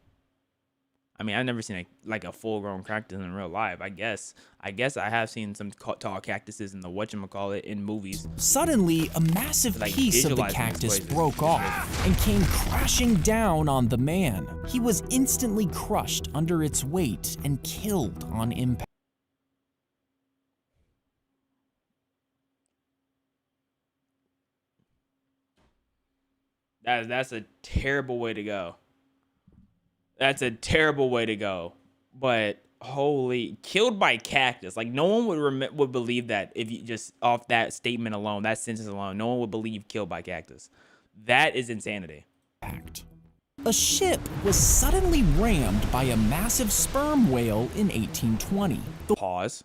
I mean, I've never seen a full-grown cactus in real life. I guess I have seen some tall cactuses in the whatchamacallit in movies. Suddenly, a massive Like, piece of the visualizing these cactus places. broke off and came crashing down on the man. He was instantly crushed under its weight and killed on impact. That's a terrible way to go. That's a terrible way to go. But holy, killed by cactus. Like, no one would believe that if you just off that statement alone, that sentence alone, no one would believe killed by cactus. That is insanity. A ship was suddenly rammed by a massive sperm whale in 1820. Pause.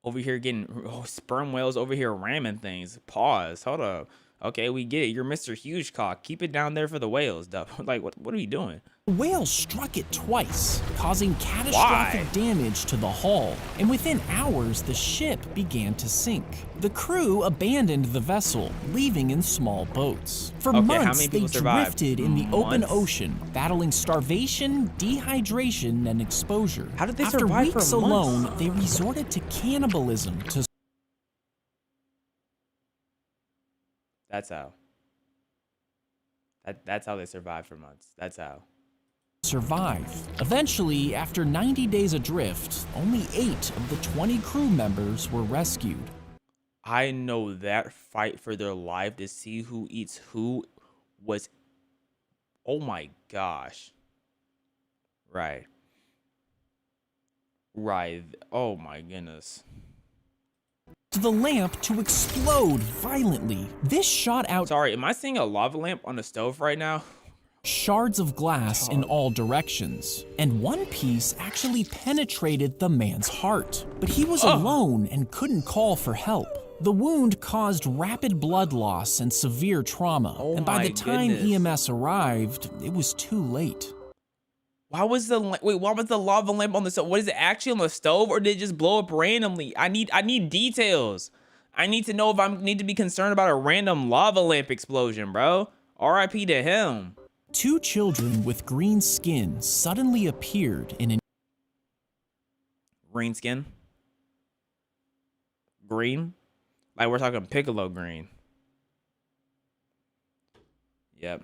Over here getting sperm whales over here ramming things. Pause. Hold up. Okay, we get it. You're Mr. Huge Cock. Keep it down there for the whales, duh. Like, what are you doing? The whale struck it twice, causing catastrophic Why? damage to the hull, and within hours the ship began to sink. The crew abandoned the vessel, leaving in small boats. For Okay, how months many they people survived? drifted in the open Months? ocean, battling starvation, dehydration, and exposure. How did they After survive for weeks months? alone, they resorted to cannibalism to That's how. That's how they survived for months. That's how. survive. Eventually, after 90 days adrift, only 8 of the 20 crew members were rescued. I know that fight for their life to see who eats who was, oh my gosh. Right. Oh my goodness. The lamp to explode violently. This shot out Sorry, am I seeing a lava lamp on the stove right now? shards of glass in all directions, and one piece actually penetrated the man's heart. But he was alone and couldn't call for help. The wound caused rapid blood loss and severe trauma, Oh and by my the time goodness. EMS arrived, it was too late. Why was the lava lamp on the stove? What is it actually on the stove, or did it just blow up randomly? I need details. I need to know if I need to be concerned about a random lava lamp explosion, bro. RIP to him. 2 children with green skin suddenly appeared in an Green skin. Green? Like we're talking Piccolo green. Yep.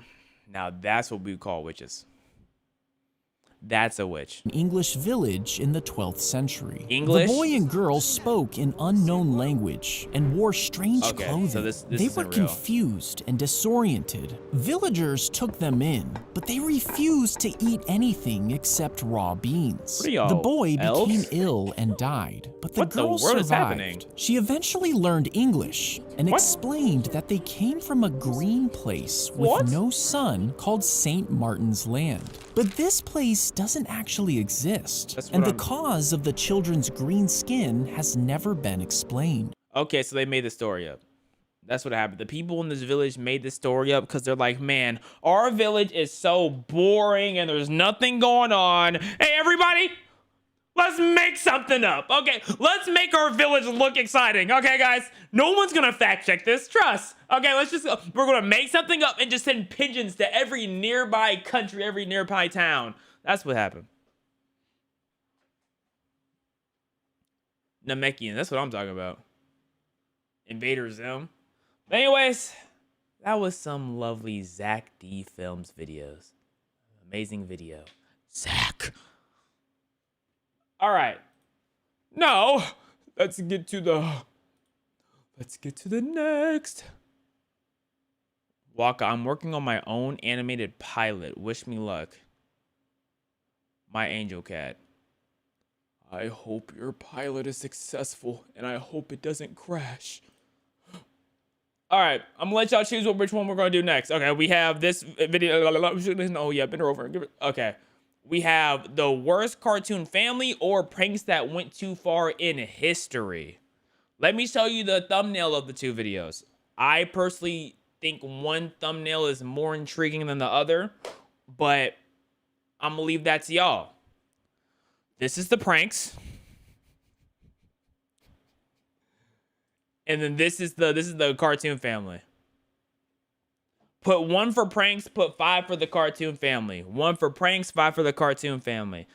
Now that's what we call witches. That's a witch. English village in the 12th century. English? The boy and girl spoke an unknown language and wore strange Okay, so clothing. this They were isn't real. confused and disoriented. Villagers took them in, but they refused to eat anything except raw beans. What are y'all, The boy became elves? ill and died, but the What the girl world survived. is happening? She eventually learned English and What? explained that they came from a green place with What? no sun called St. Martin's Land. But this place doesn't actually exist, That's and what the I'm- cause of the children's green skin has never been explained. Okay, so they made the story up. That's what happened. The people in this village made this story up because they're like, man, our village is so boring and there's nothing going on. Hey, everybody, let's make something up. Okay, let's make our village look exciting. Okay, guys, no one's gonna fact check this. Trust. Okay, we're gonna make something up and just send pigeons to every nearby country, every nearby town. That's what happened. Namekian, that's what I'm talking about. Invader Zim. But anyways, that was some lovely Zach D Films videos. Amazing video. Zach. All right. No. Let's get to the next. Waka, I'm working on my own animated pilot. Wish me luck. My angel cat. I hope your pilot is successful and I hope it doesn't crash. All right, I'm gonna let y'all choose which one we're gonna do next. Okay, we have this video. Oh yeah, bend her over. Okay, we have the worst cartoon family or pranks that went too far in history. Let me show you the thumbnail of the two videos. I personally think one thumbnail is more intriguing than the other, but I'm gonna leave that to y'all. This is the pranks. And then this is the cartoon family. Put 1 for pranks, put 5 for the cartoon family. 1 for pranks, 5 for the cartoon family.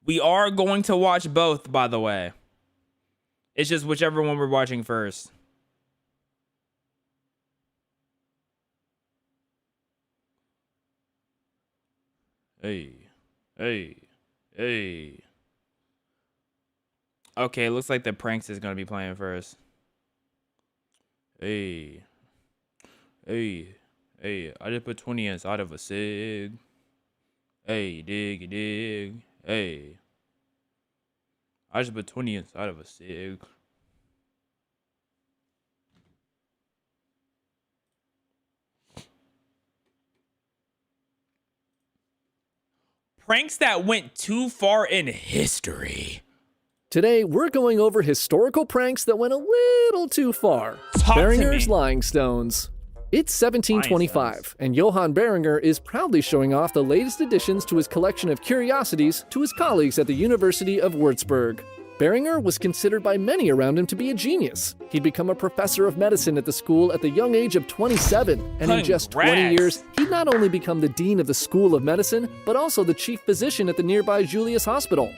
We are going to watch both, by the way. It's just whichever one we're watching first. Hey. Okay, looks like the pranks is gonna be playing first. Hey. I just put 20 inside of a cig. Hey, dig. Hey. I just put 20 inside of a cig. Pranks that went too far in history. Today, we're going over historical pranks that went a little too far. Talk to Beringer's me. Lying Stones. It's 1725, Lying Stones. and Johann Beringer is proudly showing off the latest additions to his collection of curiosities to his colleagues at the University of Würzburg. Beringer was considered by many around him to be a genius. He'd become a professor of medicine at the school at the young age of 27, and in just 20 Congrats. years, he'd not only become the dean of the School of Medicine, but also the chief physician at the nearby Julius Hospital.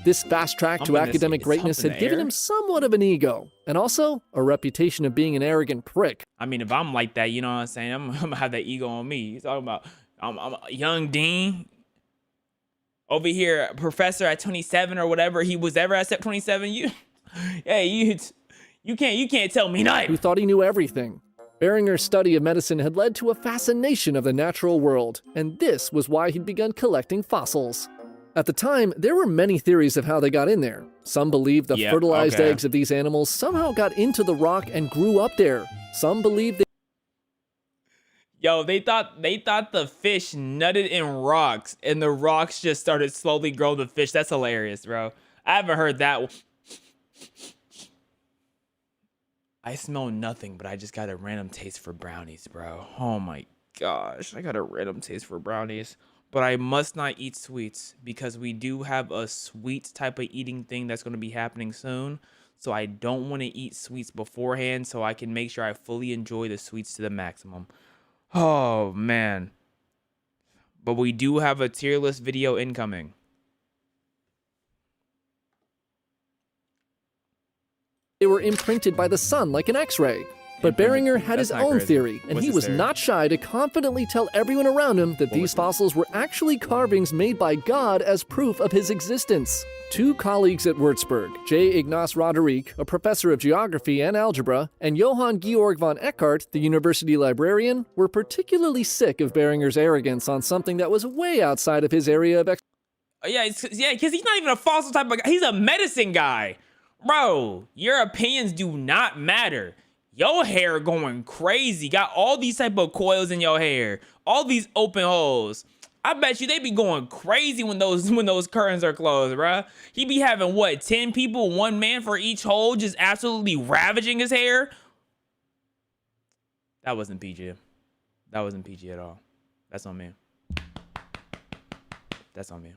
This fast track to I'm gonna academic see greatness something had given there. him somewhat of an ego, and also a reputation of being an arrogant prick. I mean, if I'm like that, you know what I'm saying? I'm gonna have that ego on me. He's talking about I'm a young dean over here, professor at 27 or whatever he was ever at 27. You can't tell me Who nothing. thought he knew everything. Beringer's study of medicine had led to a fascination of the natural world, and this was why he'd begun collecting fossils. At the time, there were many theories of how they got in there. Some believed the Yep, fertilized okay. eggs of these animals somehow got into the rock and grew up there. Some believed Yo, they thought the fish nutted in rocks and the rocks just started slowly growing the fish. That's hilarious, bro. I haven't heard that. I smell nothing, but I just got a random taste for brownies, bro. Oh my gosh, I got a random taste for brownies. But I must not eat sweets because we do have a sweet type of eating thing that's going to be happening soon. So I don't want to eat sweets beforehand so I can make sure I fully enjoy the sweets to the maximum. Oh, man. But we do have a tier list video incoming. They were imprinted by the sun like an X-ray. But Beringer had his That's not own crazy. theory, and What's he his was theory? not shy to confidently tell everyone around him that these fossils were actually carvings made by God as proof of his existence. Two colleagues at Würzburg, J. Ignaz Roderick, a professor of geography and algebra, and Johann Georg von Eckart, the university librarian, were particularly sick of Beringer's arrogance on something that was way outside of his area of Yeah, because he's not even a fossil type of guy. He's a medicine guy. Bro, your opinions do not matter. Your hair going crazy. Got all these type of coils in your hair. All these open holes. I bet you they be going crazy when those curtains are closed, bruh. He be having, what, 10 people, one man for each hole, just absolutely ravaging his hair? That wasn't PG. That wasn't PG at all. That's on me. That's on me.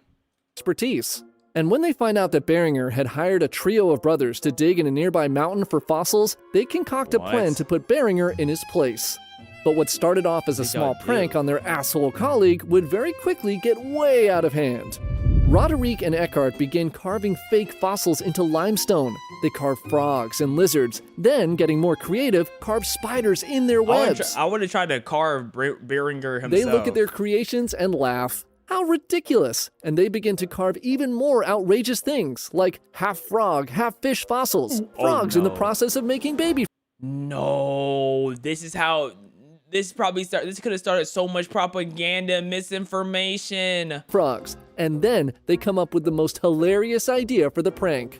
expertise. And when they find out that Beringer had hired a trio of brothers to dig in a nearby mountain for fossils, they concoct a What? plan to put Beringer in his place. But what started off as a What did small y'all prank do? on their asshole colleague would very quickly get way out of hand. Roderick and Eckart begin carving fake fossils into limestone. They carve frogs and lizards, then, getting more creative, carve spiders in their webs. I would have tried to carve Beringer himself. They look at their creations and laugh. How ridiculous! And they begin to carve even more outrageous things, like half frog, half fish fossils. Frogs in the no. process of making baby No, this is how. This could have started so much propaganda and misinformation. frogs. And then they come up with the most hilarious idea for the prank.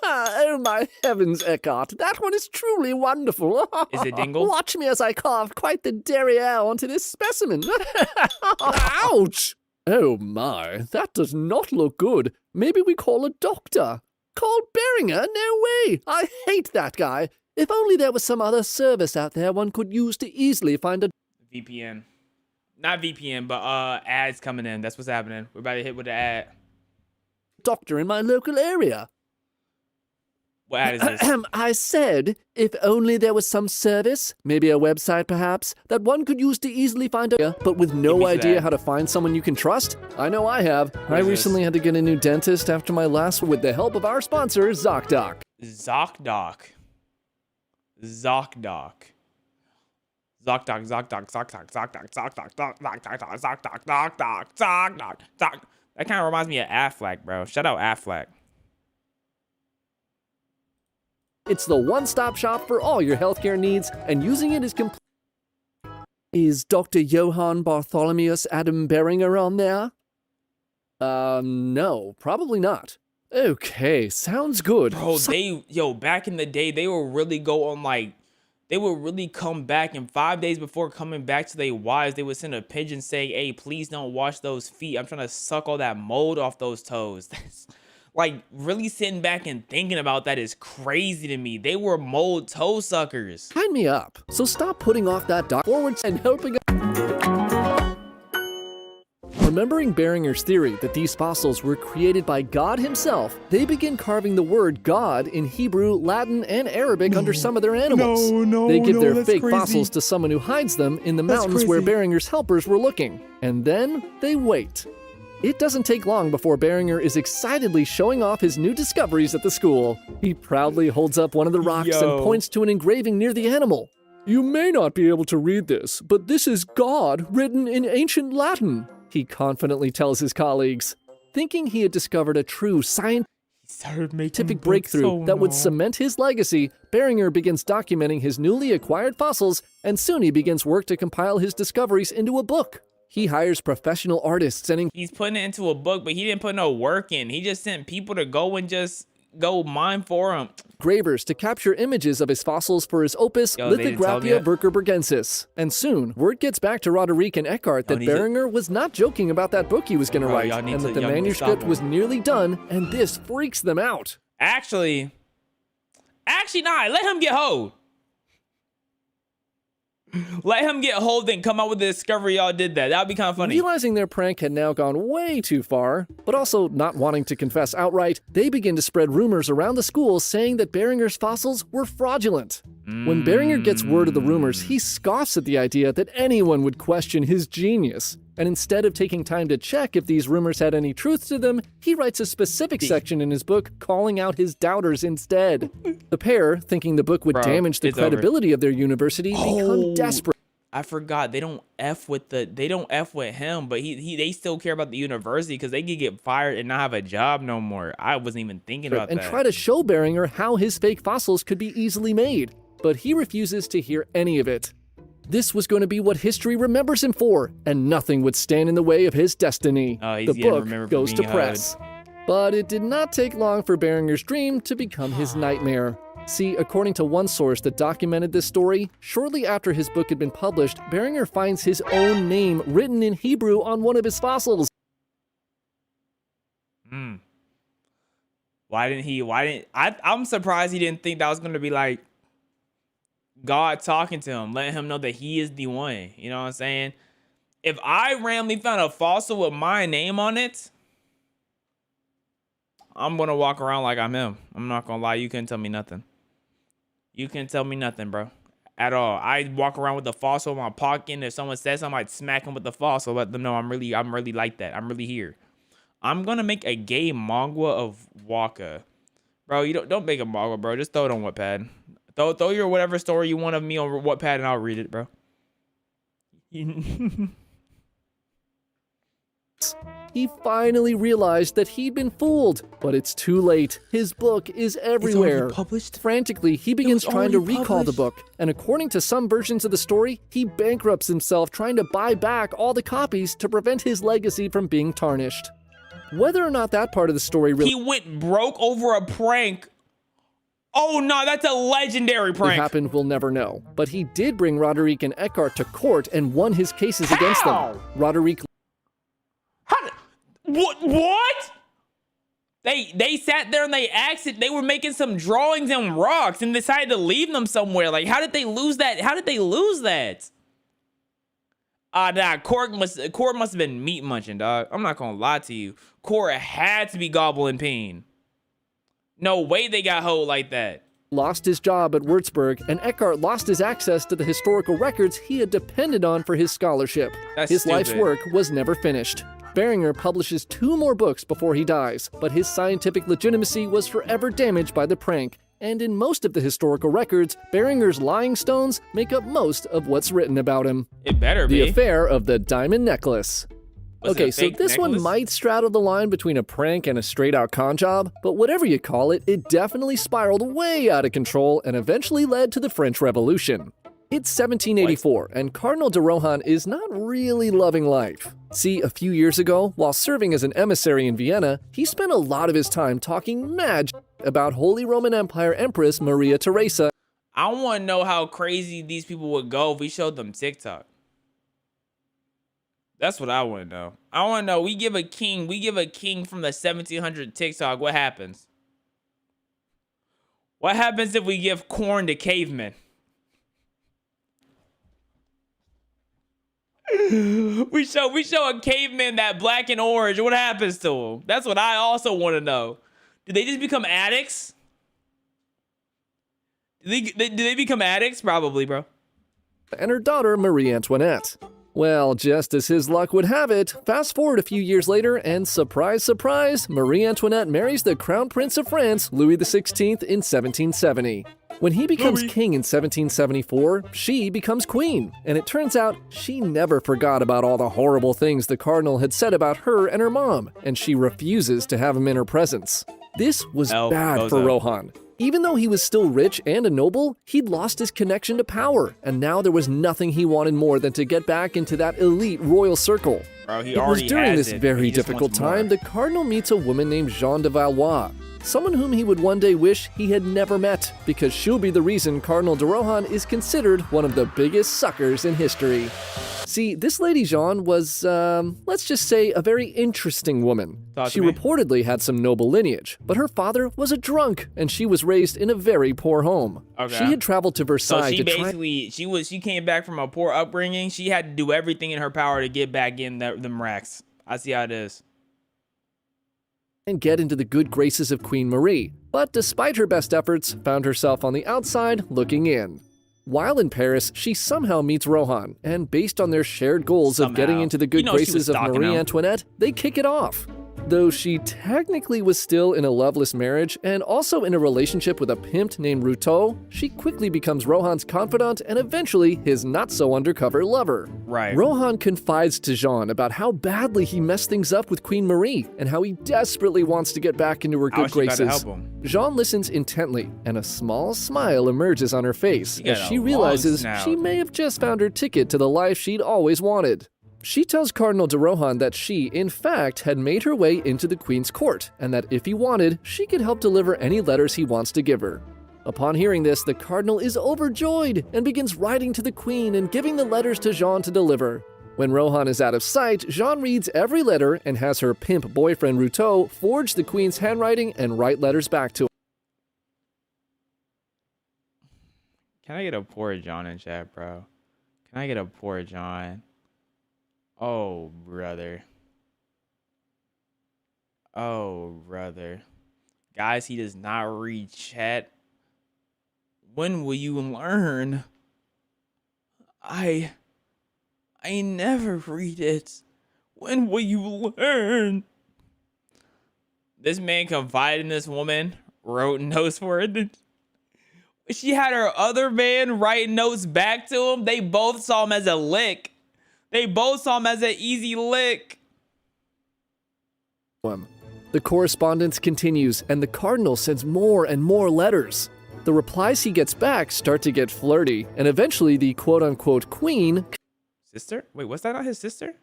Oh my heavens, Eckart, that one is truly wonderful. Is it Dingle? Watch me as I carve quite the derriere onto this specimen. Ouch! Oh my, that does not look good. Maybe we call a doctor. Call Beringer? No way! I hate that guy. If only there was some other service out there one could use to easily find a VPN. Not VPN, but ads coming in. That's what's happening. We're about to hit with the ad. doctor in my local area. What ad is this? I said, if only there was some service, maybe a website perhaps, that one could use to easily find a, but with Give no me idea that. how to find someone you can trust? I know I have. I is this? recently had to get a new dentist after my last with the help of our sponsor, ZocDoc. ZocDoc. ZocDoc. ZocDoc, ZocDoc, ZocDoc, ZocDoc, ZocDoc, ZocDoc, ZocDoc, ZocDoc. That kind of reminds me of Affleck, bro. Shout out Affleck. It's the one-stop shop for all your healthcare needs, and using it is complete. Is Dr. Johann Bartholomeus Adam Beringer on there? No, probably not. Okay, sounds good. Bro, back in the day, they would really go on they would really come back, and 5 days before coming back to their wives, they would send a pigeon saying, hey, please don't wash those feet. I'm trying to suck all that mold off those toes. That's, really sitting back and thinking about that is crazy to me. They were mold toe suckers. Sign me up. So stop putting off that doc forwards and helping. Remembering Beringer's theory that these fossils were created by God himself, they begin carving the word God in Hebrew, Latin, and Arabic under some of their animals. They give their that's fake crazy. fossils to someone who hides them in the mountains where Beringer's helpers were looking. And then they wait. It doesn't take long before Beringer is excitedly showing off his new discoveries at the school. He proudly holds up one of the rocks and Yo. points to an engraving near the animal. You may not be able to read this, but this is God written in ancient Latin, he confidently tells his colleagues. Thinking he had discovered a true scientific Started making breakthrough that would cement his legacy, Beringer begins documenting his newly acquired fossils, and soon he begins work to compile his discoveries into a book. He hires professional artists and He's putting it into a book, but he didn't put no work in. He just sent people to go and just go mine for him. engravers to capture images of his fossils for his opus Yo, they didn't tell me Lithographia that. Würzburgensis. And soon, word gets back to Roderick and Eckart that need to- Beringer was not joking about that book he was going to Bro, write, y'all need and to- that the y'all need to manuscript stop was him. nearly done, and this freaks them out. Actually, nah, let him get hold. Let him get hold and come out with the discovery y'all did that. That would be kind of funny. Realizing their prank had now gone way too far, but also not wanting to confess outright, they begin to spread rumors around the school saying that Beringer's fossils were fraudulent. When Beringer gets word of the rumors, he scoffs at the idea that anyone would question his genius. And instead of taking time to check if these rumors had any truth to them, he writes a specific section in his book calling out his doubters instead. The pair, thinking the book would damage the credibility of their university, become desperate. I forgot they don't F with him, but they still care about the university because they could get fired and not have a job no more. I wasn't even thinking about that. And try to show Beringer how his fake fossils could be easily made, but he refuses to hear any of it. This was going to be what history remembers him for, and nothing would stand in the way of his destiny. The book goes to press. But it did not take long for Beringer's dream to become his nightmare. See, according to one source that documented this story, shortly after his book had been published, Beringer finds his own name written in Hebrew on one of his fossils. I'm surprised he didn't think that was going to be like God talking to him, letting him know that he is the one. You know what I'm saying? If I randomly found a fossil with my name on it, I'm going to walk around like I'm him. I'm not going to lie. You couldn't tell me nothing. You couldn't tell me nothing, bro. At all. I walk around with the fossil in my pocket, and if someone says something, I'd smack them with the fossil, let them know I'm really like that. I'm really here. I'm gonna make a gay manga of Waka. Bro, you don't make a manga, bro. Just throw it on Wattpad. Throw your whatever story you want of me on Wattpad and I'll read it, bro. He finally realized that he'd been fooled, but it's too late. His book is everywhere. It's already published? Frantically, he begins trying to recall the book, and according to some versions of the story, he bankrupts himself trying to buy back all the copies to prevent his legacy from being tarnished. Whether or not that part of the story really He went broke over a prank. Oh no, that's a legendary prank. happened, we'll never know. But he did bring Roderick and Eckhart to court and won his cases against them. Roderick What? They sat there and they asked it. They were making some drawings on rocks and decided to leave them somewhere. Like, how did they lose that? How did they lose that? Court must have been meat munching, dog. I'm not gonna lie to you. Court had to be gobbling pain. No way they got hold like that. lost his job at Würzburg, and Eckhart lost his access to the historical records he had depended on for his scholarship. His life's work was never finished. Beringer publishes 2 more books before he dies, but his scientific legitimacy was forever damaged by the prank. And in most of the historical records, Beringer's lying stones make up most of what's written about him. It better be. The affair of the diamond necklace. Okay, so this one might straddle the line between a prank and a straight-out con job, but whatever you call it, it definitely spiraled way out of control and eventually led to the French Revolution. It's 1784, and Cardinal de Rohan is not really loving life. See, a few years ago, while serving as an emissary in Vienna, he spent a lot of his time talking mad about Holy Roman Empire Empress Maria Theresa. I want to know how crazy these people would go if we showed them TikTok. That's what I want to know. I want to know, we give a king from the 1700 TikTok, what happens? What happens if we give corn to cavemen? we show a caveman that black and orange. What happens to him? That's what I also want to know. Do they just become addicts? Do they become addicts? Probably, bro. And her daughter, Marie Antoinette. Well, just as his luck would have it, fast forward a few years later, and surprise, surprise, Marie Antoinette marries the Crown Prince of France, Louis XVI, in 1770. When he becomes king in 1774, she becomes queen, and it turns out she never forgot about all the horrible things the cardinal had said about her and her mom, and she refuses to have him in her presence. This was bad for Rohan. Even though he was still rich and a noble, he'd lost his connection to power, and now there was nothing he wanted more than to get back into that elite royal circle. Bro, it was during this very difficult time the cardinal meets a woman named Jeanne de Valois, someone whom he would one day wish he had never met, because she'll be the reason Cardinal de Rohan is considered one of the biggest suckers in history. See, this lady Jeanne was, let's just say, a very interesting woman. She reportedly had some noble lineage, but her father was a drunk, and she was raised in a very poor home. Okay. She had traveled to Versailles so she came back from a poor upbringing. She had to do everything in her power to get back in them racks. I see how it is. And get into the good graces of Queen Marie, but despite her best efforts, found herself on the outside looking in. While in Paris, she somehow meets Rohan, and based on their shared goals of getting Somehow. into the good You know she was graces of stalking Marie him. Antoinette, they kick it off. Though she technically was still in a loveless marriage and also in a relationship with a pimp named Ruteau, she quickly becomes Rohan's confidant and eventually his not-so-undercover lover. Right. Rohan confides to Jean about how badly he messed things up with Queen Marie and how he desperately wants to get back into her How good is she about to graces. help him? Jean listens intently, and a small smile emerges on her face She got as a she long realizes snout. she may have just found her ticket to the life she'd always wanted. She tells Cardinal de Rohan that she, in fact, had made her way into the Queen's court, and that if he wanted, she could help deliver any letters he wants to give her. Upon hearing this, the Cardinal is overjoyed and begins writing to the Queen and giving the letters to Jean to deliver. When Rohan is out of sight, Jean reads every letter and has her pimp boyfriend Ruteau forge the Queen's handwriting and write letters back to her. Can I get a poor John in chat, bro? Can I get a poor John? Oh, brother. Oh, brother. Guys, he does not read chat. When will you learn? I never read it. When will you learn? This man confided in this woman, wrote notes for her. She had her other man write notes back to him. They both saw him as a lick. They both saw him as an easy lick. The correspondence continues, and the Cardinal sends more and more letters. The replies he gets back start to get flirty, and eventually the quote-unquote Queen Sister? Wait, was that not his sister?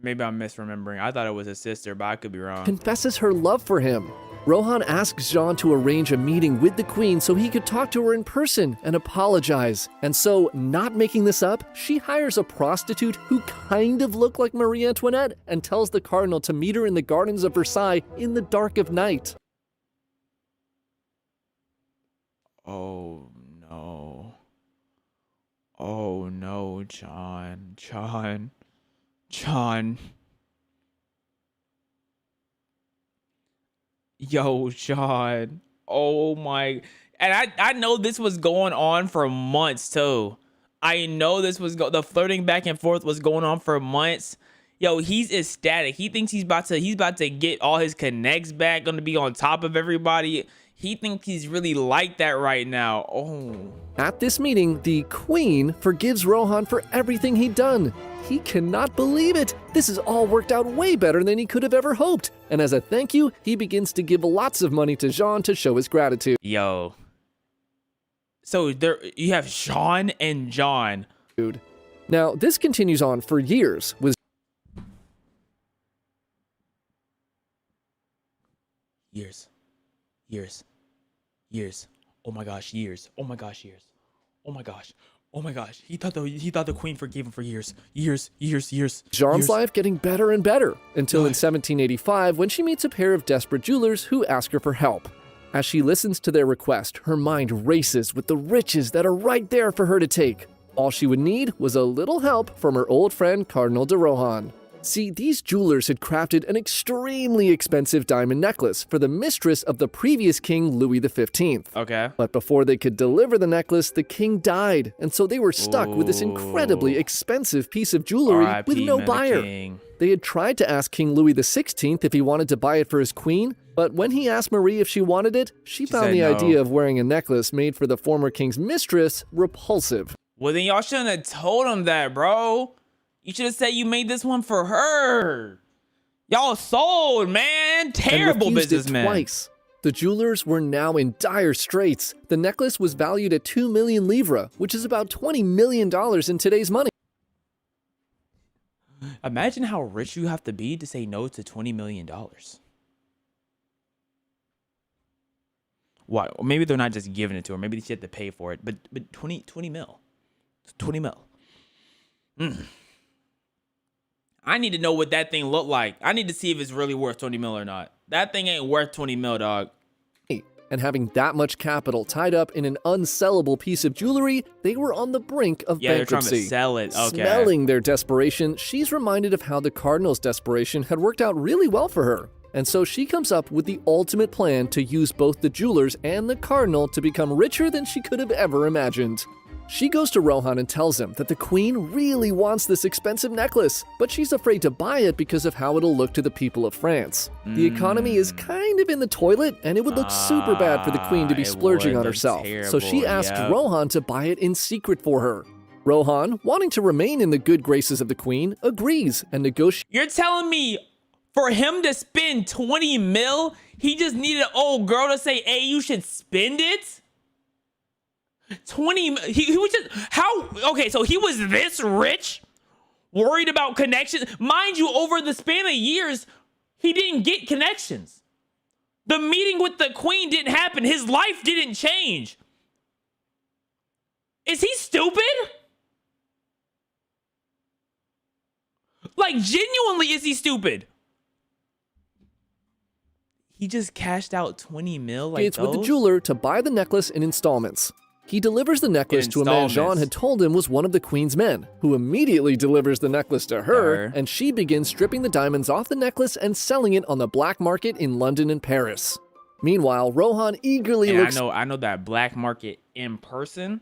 Maybe I'm misremembering. I thought it was his sister, but I could be wrong. confesses her love for him. Rohan asks Jean to arrange a meeting with the Queen so he could talk to her in person and apologize. And so, not making this up, she hires a prostitute who kind of looked like Marie Antoinette and tells the Cardinal to meet her in the gardens of Versailles in the dark of night. Oh, no. Oh, no, John. John. Yo, John. Oh my. And I know this was going on for months too. I know this was the flirting back and forth was going on for months. Yo, he's ecstatic. He thinks he's about to get all his connects back, gonna be on top of everybody. He thinks he's really like that right now. Oh. At this meeting, the Queen forgives Rohan for everything he'd done. He cannot believe it. This has all worked out way better than he could have ever hoped. And as a thank you, he begins to give lots of money to Jean to show his gratitude. Yo. So there you have Sean and John. Now, this continues on for years, with Years. Oh my gosh, years. Oh my gosh, years. Oh my gosh. Oh my gosh. He thought the Queen forgave him for years. Years. Jean's life getting better and better, until in 1785 when she meets a pair of desperate jewelers who ask her for help. As she listens to their request, her mind races with the riches that are right there for her to take. All she would need was a little help from her old friend Cardinal de Rohan. See, these jewelers had crafted an extremely expensive diamond necklace for the mistress of the previous king, Louis XV. Okay. But before they could deliver the necklace, the king died, and so they were stuck with this incredibly expensive piece of jewelry with no buyer. They had tried to ask King Louis XVI if he wanted to buy it for his queen, but when he asked Marie if she wanted it, she found said the no. idea of wearing a necklace made for the former king's mistress repulsive. Well, then y'all shouldn't have told him that, bro. You should have said you made this one for her. Y'all sold, man. Terrible and refused it businessman. twice. The jewelers were now in dire straits. The necklace was valued at 2 million livres, which is about $20 million in today's money. Imagine how rich you have to be to say no to $20 million. Why? Maybe they're not just giving it to her. Maybe she had to pay for it. But 20 mil. 20 mil. I need to know what that thing looked like. I need to see if it's really worth 20 mil or not. That thing ain't worth 20 mil, dog. And having that much capital tied up in an unsellable piece of jewelry, they were on the brink of Yeah, bankruptcy. they're trying to sell it. Okay. Smelling their desperation, she's reminded of how the Cardinal's desperation had worked out really well for her. and so she comes up with the ultimate plan to use both the jewelers and the cardinal to become richer than she could have ever imagined. She goes to Rohan and tells him that the queen really wants this expensive necklace, but she's afraid to buy it because of how it'll look to the people of France. The economy is kind of in the toilet, and it would look super bad for the queen to be it splurging would on look herself, so she terrible, asked yep. Rohan to buy it in secret for her. Rohan, wanting to remain in the good graces of the queen, agrees and negotiates. You're telling me for him to spend 20 mil, he just needed an old girl to say, hey, you should spend it? 20, he was just, how, okay, so he was this rich, worried about connections. Mind you, over the span of years, he didn't get connections. The meeting with the queen didn't happen. His life didn't change. Is he stupid? Like, genuinely, is he stupid? He just cashed out 20 mil like with the those? jeweler to buy the necklace in installments. He delivers the necklace to a man Jean installments. had told him was one of the queen's men, who immediately delivers the necklace to her, and she begins stripping the diamonds off the necklace and selling it on the black market in London and Paris. Meanwhile, Rohan eagerly And looks. I know that black market in person.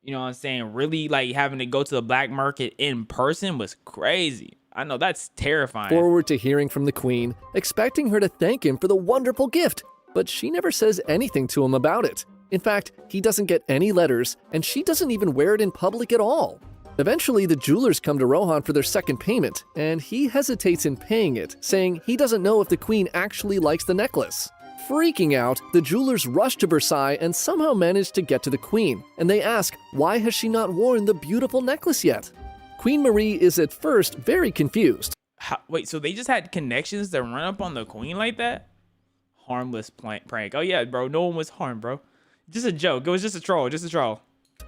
You know what I'm saying? Really, like, having to go to the black market in person was crazy. I know that's terrifying. Forward to hearing from the queen, expecting her to thank him for the wonderful gift, but she never says anything to him about it. In fact, he doesn't get any letters, and she doesn't even wear it in public at all. Eventually, the jewelers come to Rohan for their second payment, and he hesitates in paying it, saying he doesn't know if the queen actually likes the necklace. Freaking out, the jewelers rush to Versailles and somehow manage to get to the queen, and they ask, why has she not worn the beautiful necklace yet? Queen Marie is at first very confused. Wait, so they just had connections that run up on the queen like that? Harmless prank. Oh yeah, bro, no one was harmed, bro. Just a joke. It was just a troll, just a troll.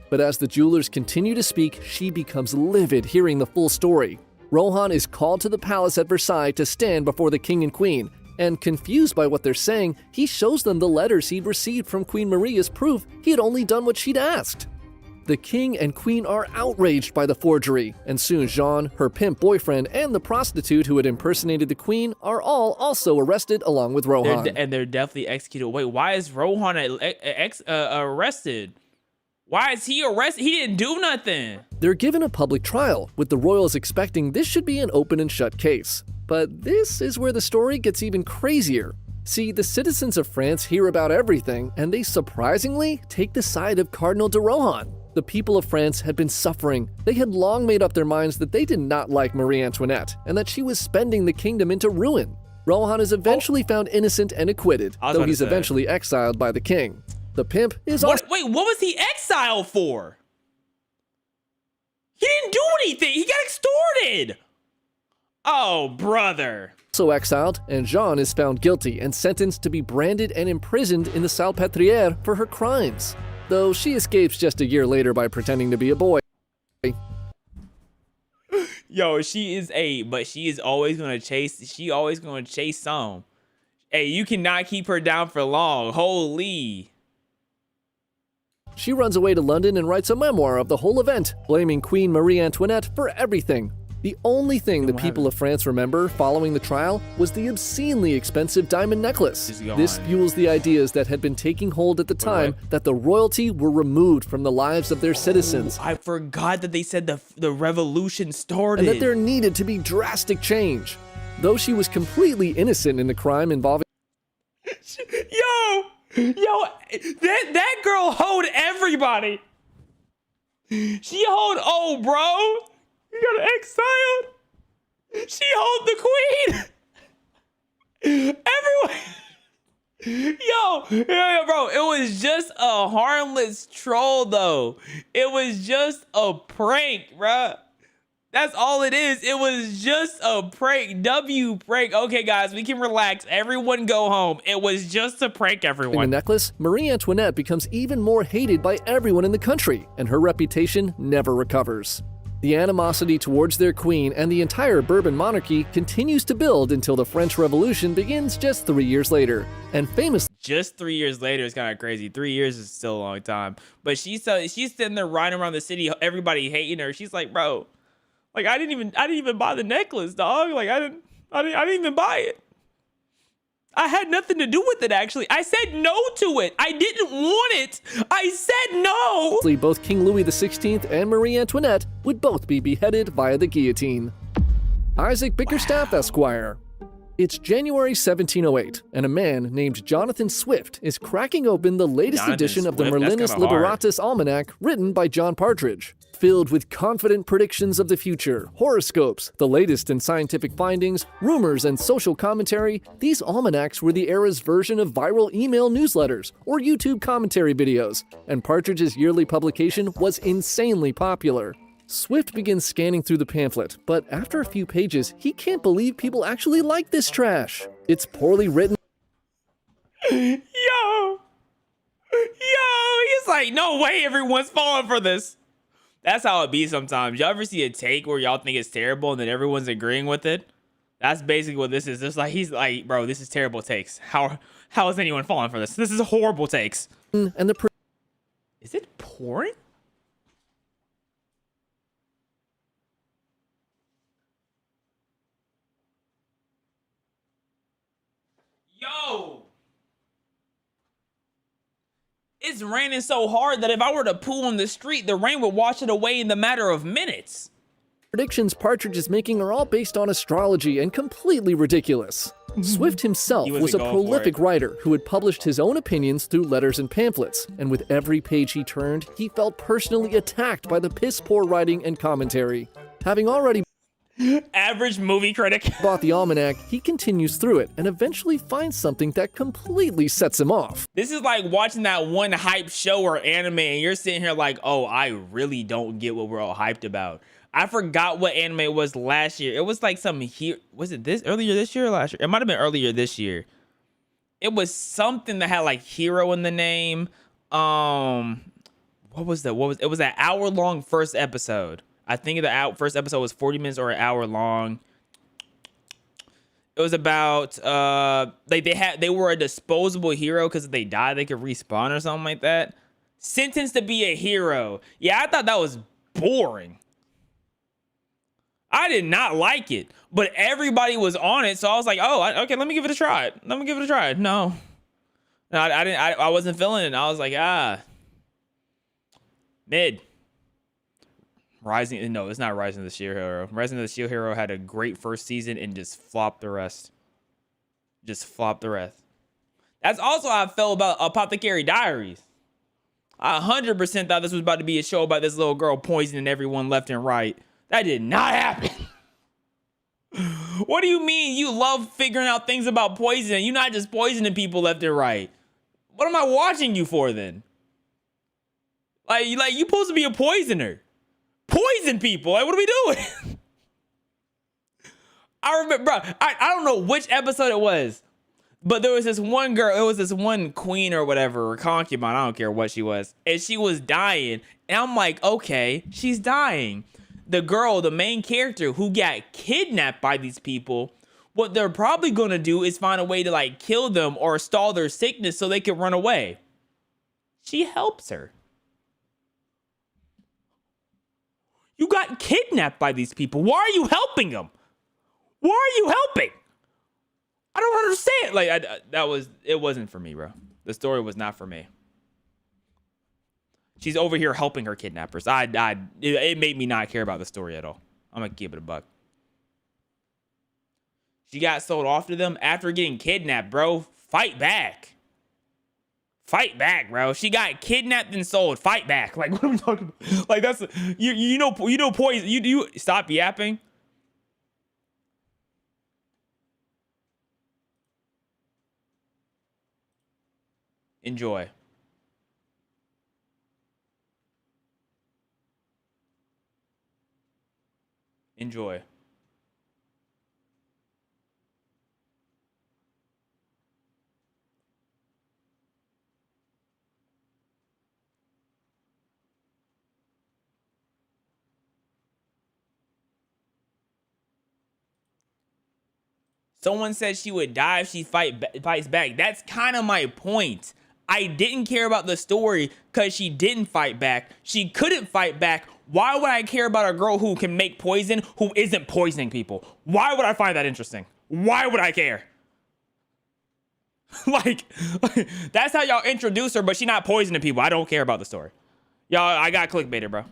But as the jewelers continue to speak, she becomes livid hearing the full story. Rohan is called to the palace at Versailles to stand before the king and queen, and confused by what they're saying, he shows them the letters he'd received from Queen Marie as proof he had only done what she'd asked. The king and queen are outraged by the forgery, and soon Jean, her pimp boyfriend, and the prostitute who had impersonated the queen are all also arrested along with Rohan. They're definitely executed. Wait, why is Rohan arrested? Why is he arrested? He didn't do nothing. They're given a public trial, with the royals expecting this should be an open and shut case. But this is where the story gets even crazier. See, the citizens of France hear about everything, and they surprisingly take the side of Cardinal de Rohan. The people of France had been suffering. They had long made up their minds that they did not like Marie Antoinette, and that she was spending the kingdom into ruin. Rohan is eventually found innocent and acquitted, though he's eventually exiled by the king. The pimp is Wait, what was he exiled for? He didn't do anything. He got extorted. Oh, brother. also exiled, and Jean is found guilty and sentenced to be branded and imprisoned in the Salpêtrière for her crimes, though she escapes just a year later by pretending to be a boy. Yo, she is always gonna chase some. Hey, you cannot keep her down for long. Holy. She runs away to London and writes a memoir of the whole event, blaming Queen Marie Antoinette for everything. The only thing the people of France remember following the trial was the obscenely expensive diamond necklace. This fuels the ideas that had been taking hold at the time that the royalty were removed from the lives of their citizens. I forgot that they said the revolution started. And that there needed to be drastic change. Though she was completely innocent in the crime involving... Yo, that girl hoed everybody. She hoed, oh, bro. You got exiled. She hoed the queen. Everyone. Yo, bro, it was just a harmless troll, though. It was just a prank, bro. That's all it is. It was just a prank. Prank. Okay, guys, we can relax. Everyone go home. It was just a prank, everyone. The necklace, Marie Antoinette becomes even more hated by everyone in the country, and her reputation never recovers. The animosity towards their queen and the entire Bourbon monarchy continues to build until the French Revolution begins just 3 years later, and famously... Just 3 years later is kind of crazy. 3 years is still a long time. But she's sitting there riding around the city, everybody hating her. She's like, bro, like I didn't even buy the necklace, dog. Like I didn't even buy it. I had nothing to do with it, actually. I said no to it. I didn't want it. I said no. Both King Louis XVI and Marie Antoinette would both be beheaded via the guillotine. Isaac Bickerstaff, Esquire. It's January 1708, and a man named Jonathan Swift is cracking open the latest Jonathan edition of the Swift? That's Merlinus kinda hard. Liberatus Almanac written by John Partridge. Filled with confident predictions of the future, horoscopes, the latest in scientific findings, rumors, and social commentary, these almanacs were the era's version of viral email newsletters or YouTube commentary videos, and Partridge's yearly publication was insanely popular. Swift begins scanning through the pamphlet, but after a few pages, he can't believe people actually like this trash. It's poorly written. Yo, he's like, no way everyone's falling for this. That's how it be sometimes. Y'all ever see a take where y'all think it's terrible and then everyone's agreeing with it? That's basically what this is. It's like, he's like, bro, this is terrible takes. How is anyone falling for this? This is horrible takes. And the Is it pouring? Yo! It's raining so hard that if I were to poo on the street, the rain would wash it away in the matter of minutes. predictions Partridge is making are all based on astrology and completely ridiculous. Swift himself He was wasn't a going for prolific it. writer who had published his own opinions through letters and pamphlets, and with every page he turned, he felt personally attacked by the piss-poor writing and commentary. Having already Average movie critic. bought the almanac, he continues through it and eventually finds something that completely sets him off. This is like watching that one hype show or anime and you're sitting here like, oh, I really don't get what we're all hyped about. I forgot what anime it was last year. It was like some here. Was it this earlier this year or last year? It might have been earlier this year. It was something that had like hero in the name. What was that? It was an hour-long first episode. I think the first episode was 40 minutes or an hour long. It was about they were a disposable hero because if they die they could respawn or something like that. Sentenced to be a hero. Yeah, I thought that was boring. I did not like it, but everybody was on it, so I was like, oh, okay, let me give it a try. No, I didn't. I wasn't feeling it. I was like, mid. Rising, no, it's not Rising of the Shield Hero. Rising of the Shield Hero had a great first season and just flopped the rest. That's also how I felt about Apothecary Diaries. I 100% thought this was about to be a show about this little girl poisoning everyone left and right. That did not happen. What do you mean you love figuring out things about poisoning? You're not just poisoning people left and right. What am I watching you for then? Like you supposed to be a poisoner. Poison people. Like, what are we doing? I remember, bro, I don't know which episode it was, but there was this one girl, it was this one queen or whatever, or concubine, I don't care what she was, and she was dying, and I'm like, okay, she's dying. The girl, the main character who got kidnapped by these people, what they're probably gonna do is find a way to like kill them or stall their sickness so they can run away. She helps her. You got kidnapped by these people. Why are you helping them? Why are you helping? I don't understand. Like it wasn't for me, bro. The story was not for me. She's over here helping her kidnappers. It made me not care about the story at all. I'm gonna keep it a buck. She got sold off to them after getting kidnapped, bro. Fight back. Fight back, bro. She got kidnapped and sold. Fight back. Like, what are we talking about? Like, that's you know poison. You stop yapping. Enjoy. Enjoy. Someone said she would die if she fights back. That's kind of my point. I didn't care about the story because she didn't fight back. She couldn't fight back. Why would I care about a girl who can make poison who isn't poisoning people? Why would I find that interesting? Why would I care? like, that's how y'all introduce her, but she not poisoning people. I don't care about the story. Y'all, I got clickbaited, bro.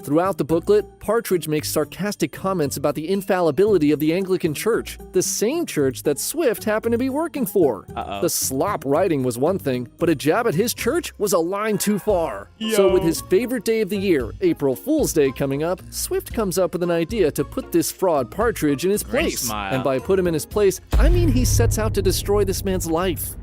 Throughout the booklet, Partridge makes sarcastic comments about the infallibility of the Anglican Church, the same church that Swift happened to be working for. The slop writing was one thing, but a jab at his church was a line too far. So with his favorite day of the year, April Fool's Day, coming up, Swift comes up with an idea to put this fraud Partridge in his place. smile. And by put him in his place, I mean he sets out to destroy this man's life.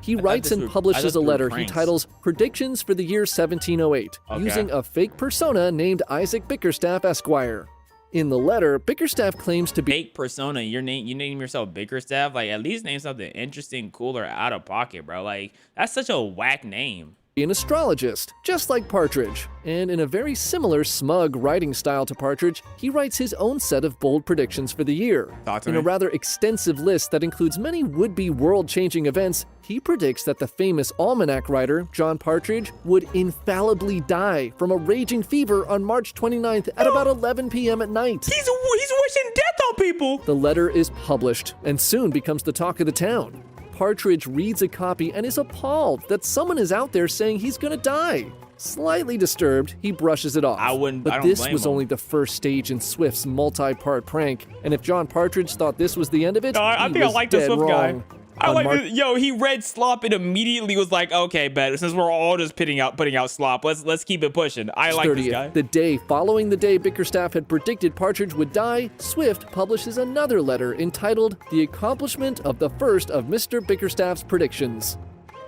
He writes and publishes a letter he titles Predictions for the Year 1708, using a fake persona named Isaac Bickerstaff, Esquire. In the letter, Bickerstaff claims to be Fake persona. You name yourself Bickerstaff. Like, at least name something interesting, cool, or out of pocket, bro. Like, that's such a whack name. an astrologist, just like Partridge. And in a very similar smug writing style to Partridge, he writes his own set of bold predictions for the year. In a rather extensive list that includes many would-be world-changing events, he predicts that the famous almanac writer, John Partridge, would infallibly die from a raging fever on March 29th at about 11 p.m. at night. He's wishing death on people. The letter is published and soon becomes the talk of the town. Partridge reads a copy and is appalled that someone is out there saying he's gonna die. Slightly disturbed, he brushes it off. But this was only the first stage in Swift's multi-part prank, and if John Partridge thought this was the end of it, I think I like the Swift guy. I like this. Yo, he read slop and immediately was like, okay, bet, since we're all just putting out slop, let's keep it pushing. I like this guy. The day following the day Bickerstaff had predicted Partridge would die, Swift publishes another letter entitled The Accomplishment of the First of Mr. Bickerstaff's Predictions.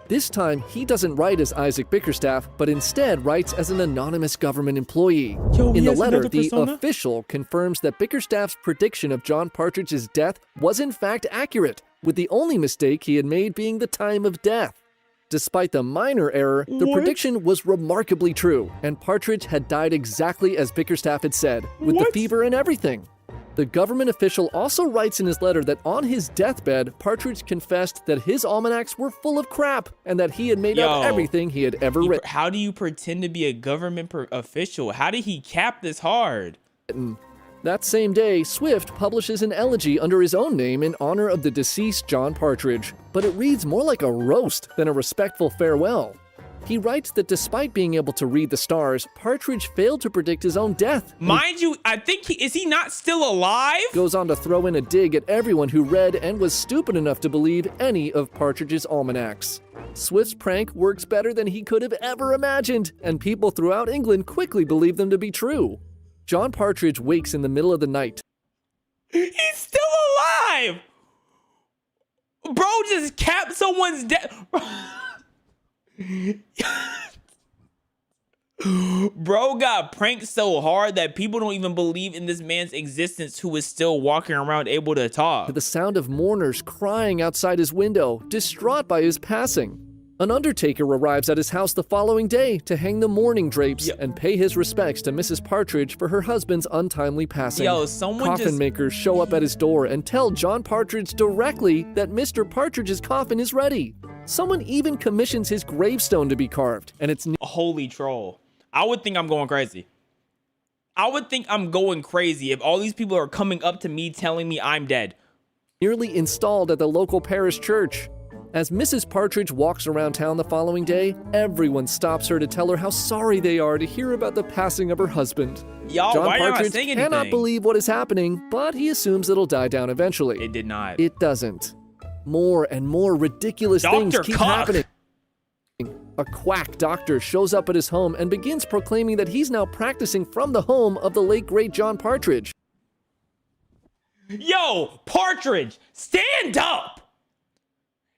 This time, he doesn't write as Isaac Bickerstaff, but instead writes as an anonymous government employee. In the letter, the official confirms that Bickerstaff's prediction of John Partridge's death was in fact accurate, with the only mistake he had made being the time of death. Despite the minor error, the prediction was remarkably true, and Partridge had died exactly as Bickerstaff had said, with the fever and everything. The government official also writes in his letter that on his deathbed, Partridge confessed that his almanacs were full of crap and that he had made up everything he had ever written. How do you pretend to be a government official? How did he cap this hard? That same day, Swift publishes an elegy under his own name in honor of the deceased John Partridge, but it reads more like a roast than a respectful farewell. He writes that despite being able to read the stars, Partridge failed to predict his own death. Mind you, I think is he not still alive? Goes on to throw in a dig at everyone who read and was stupid enough to believe any of Partridge's almanacs. Swift's prank works better than he could have ever imagined, and people throughout England quickly believe them to be true. John Partridge wakes in the middle of the night. He's still alive! Bro just capped someone's death. Bro got pranked so hard that people don't even believe in this man's existence, who is still walking around able to talk. To the sound of mourners crying outside his window, distraught by his passing. An undertaker arrives at his house the following day to hang the mourning drapes and pay his respects to Mrs. Partridge for her husband's untimely passing. Coffin makers show up at his door and tell John Partridge directly that Mr. Partridge's coffin is ready. Someone even commissions his gravestone to be carved, and it's holy troll. I would think I'm going crazy. I would think I'm going crazy if all these people are coming up to me telling me I'm dead. Nearly installed at the local parish church. As Mrs. Partridge walks around town the following day, everyone stops her to tell her how sorry they are to hear about the passing of her husband. John Partridge cannot believe what is happening, but he assumes it'll die down eventually. It did not. It doesn't. More and more ridiculous things keep happening. A quack doctor shows up at his home and begins proclaiming that he's now practicing from the home of the late great John Partridge. Yo, Partridge, stand up!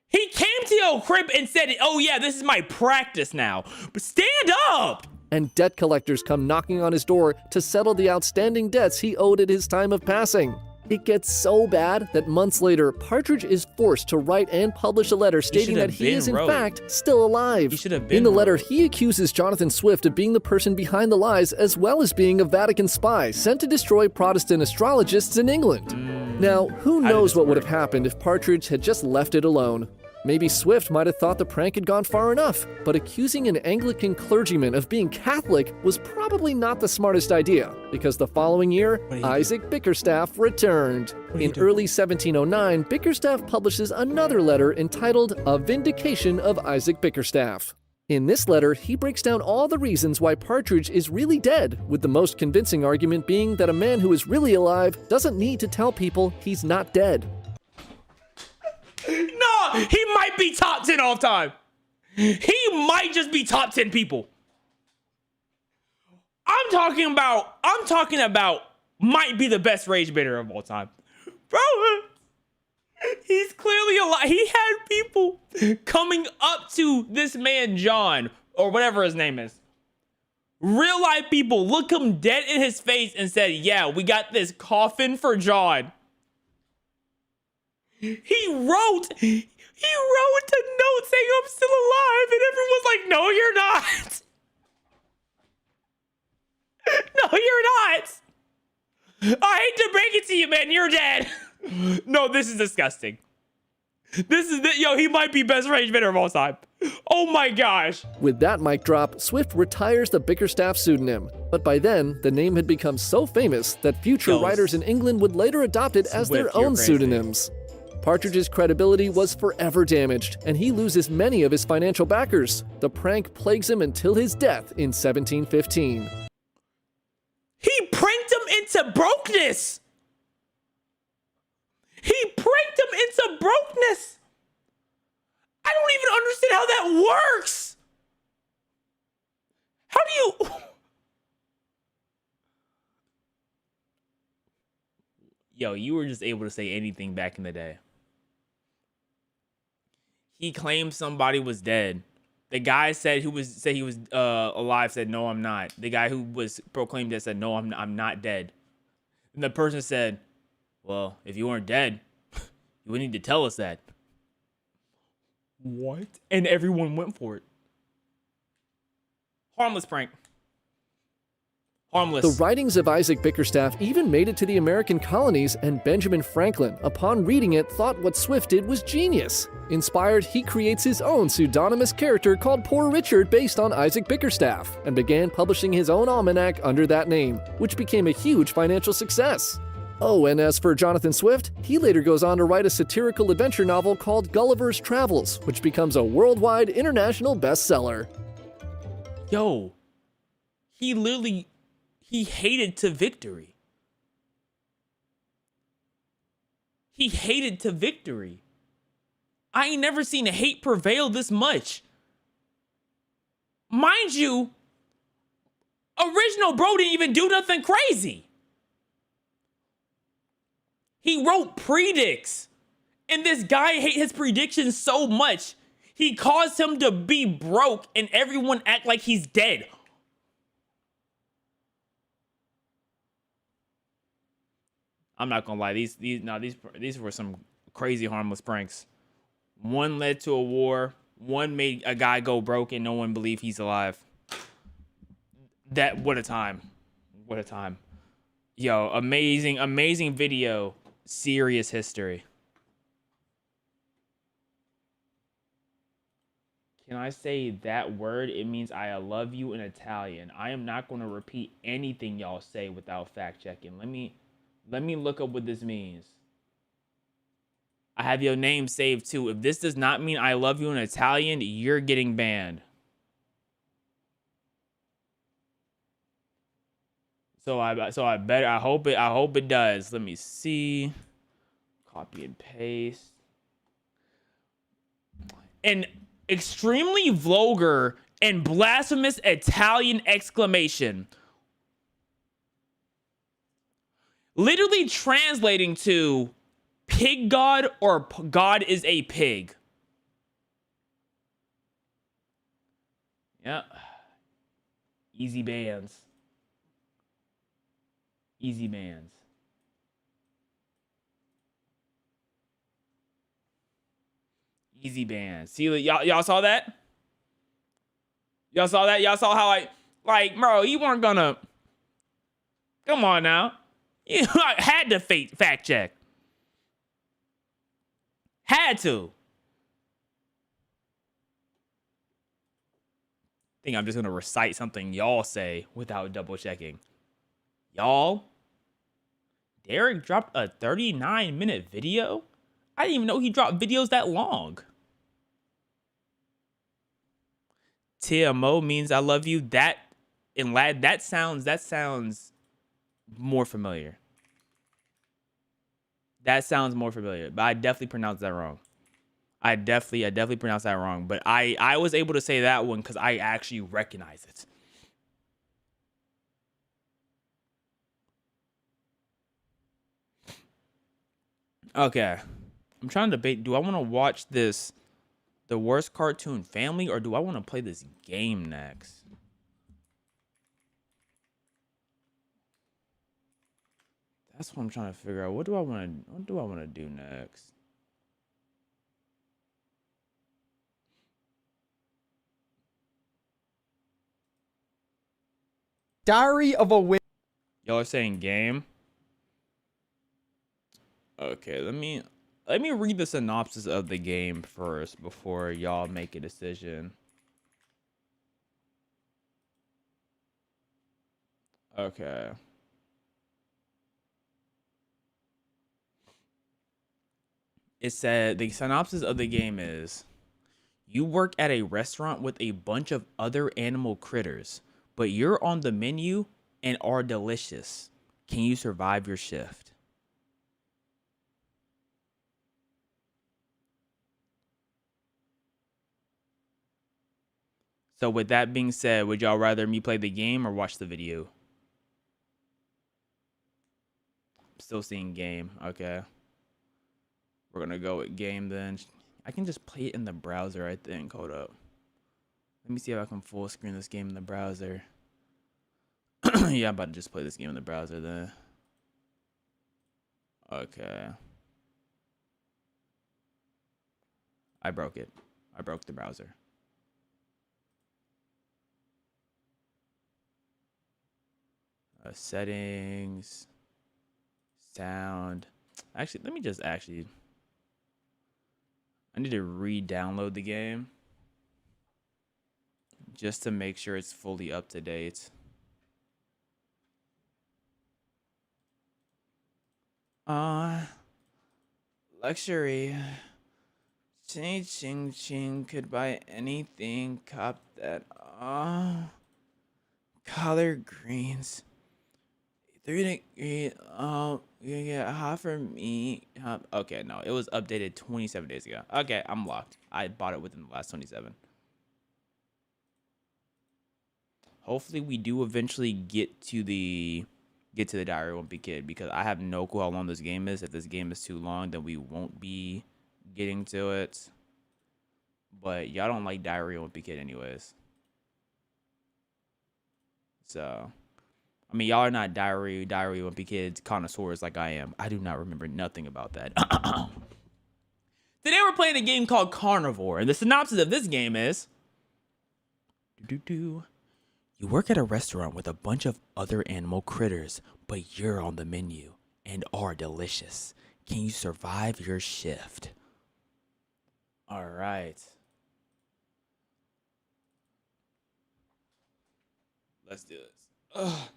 He came to your crib and said, oh yeah, this is my practice now. But stand up! And debt collectors come knocking on his door to settle the outstanding debts he owed at his time of passing. It gets so bad that months later, Partridge is forced to write and publish a letter stating that he is in fact still alive. In the letter, he accuses Jonathan Swift of being the person behind the lies, as well as being a Vatican spy sent to destroy Protestant astrologists in England. Now, who knows what would have happened if Partridge had just left it alone? Maybe Swift might have thought the prank had gone far enough, but accusing an Anglican clergyman of being Catholic was probably not the smartest idea, because the following year, Isaac Bickerstaff returned. In early 1709, Bickerstaff publishes another letter entitled A Vindication of Isaac Bickerstaff. In this letter, he breaks down all the reasons why Partridge is really dead, with the most convincing argument being that a man who is really alive doesn't need to tell people he's not dead. No, he might be top 10 all time. He might just be top 10 people. I'm talking about might be the best rage baiter of all time. Bro, he's clearly alive. He had people coming up to this man, John, or whatever his name is. Real life people look him dead in his face and said, yeah, we got this coffin for John. He wrote a note saying I'm still alive, and everyone's like, no, you're not. No, you're not. I hate to break it to you, man, you're dead. No, this is disgusting. Yo, he might be best rage baiter of all time. Oh my gosh. With that mic drop, Swift retires the Bickerstaff pseudonym, but by then, the name had become so famous that future writers in England would later adopt it as their own pseudonyms. Partridge's credibility was forever damaged, and he loses many of his financial backers. The prank plagues him until his death in 1715. He pranked him into brokenness. He pranked him into brokenness. I don't even understand how that works. How do you... Yo, you were just able to say anything back in the day. He claimed somebody was dead. The guy said he was alive said, no, I'm not. The guy who was proclaimed that said, no, I'm not dead. And the person said, well, if you weren't dead, you would need to tell us that. What? And everyone went for it. Harmless prank. Harmless. The writings of Isaac Bickerstaff even made it to the American colonies, and Benjamin Franklin, upon reading it, thought what Swift did was genius. Inspired, he creates his own pseudonymous character called Poor Richard based on Isaac Bickerstaff, and began publishing his own almanac under that name, which became a huge financial success. Oh, and as for Jonathan Swift, he later goes on to write a satirical adventure novel called Gulliver's Travels, which becomes a worldwide international bestseller. Yo, he hated to victory. He hated to victory. I ain't never seen hate prevail this much. Mind you, original bro didn't even do nothing crazy. He wrote predicts, and this guy hate his predictions so much, he caused him to be broke and everyone act like he's dead. I'm not gonna lie, these were some crazy harmless pranks. One led to a war, one made a guy go broke and no one believed he's alive. What a time. What a time. Yo, amazing video. Serious history. Can I say that word? It means I love you in Italian. I am not going to repeat anything y'all say without fact checking. Let me look up what this means. I have your name saved too. If this does not mean I love you in Italian, you're getting banned. I hope it does. Let me see. Copy and paste. An extremely vulgar and blasphemous Italian exclamation. Literally translating to pig god or God is a pig. Yeah. Easy bans. Easy bans. Easy bans. See, y'all saw that? Y'all saw that? Y'all saw how bro, you weren't gonna. Come on now. You had to fact check. Had to. think I'm just gonna recite something y'all say without double checking. Y'all, Derek dropped a 39-minute video? I didn't even know he dropped videos that long. TMO means I love you. That in lad, that sounds more familiar. That sounds more familiar, but I definitely pronounced that wrong. I definitely pronounced that wrong, but I was able to say that one because I actually recognize it. Okay, I'm trying to debate. Do I want to watch this, The Worst Cartoon Family, or do I want to play this game next? That's what I'm trying to figure out. What do I want to do next? Diary of a Win. Y'all are saying game? Okay, let me read the synopsis of the game first before y'all make a decision. Okay. It said the synopsis of the game is: you work at a restaurant with a bunch of other animal critters, but you're on the menu and are delicious. Can you survive your shift? So with that being said, would y'all rather me play the game or watch the video? I'm still seeing game. Okay. We're going to go with game then. I can just play it in the browser, I think. Hold up. Let me see if I can full screen this game in the browser. Yeah, I'm about to just play this game in the browser then. Okay. I broke it. I broke the browser. Settings. Sound. Actually, let me just actually... I need to re-download the game just to make sure it's fully up to date. Luxury. Ching ching ching could buy anything. Cop that. Collard greens. 3 degree. You get hot for me. Okay, no, it was updated 27 days ago. Okay, I'm locked. I bought it within the last 27. Hopefully, we do eventually get to the Diary of a Wimpy Kid, because I have no clue how long this game is. If this game is too long, then we won't be getting to it. But y'all don't like Diary of a Wimpy Kid anyways. So, I mean, y'all are not Diary of Wimpy Kids connoisseurs like I am. I do not remember nothing about that. Today we're playing a game called Carnivore, and the synopsis of this game is... You work at a restaurant with a bunch of other animal critters, but you're on the menu and are delicious. Can you survive your shift? All right. Let's do this. Ugh.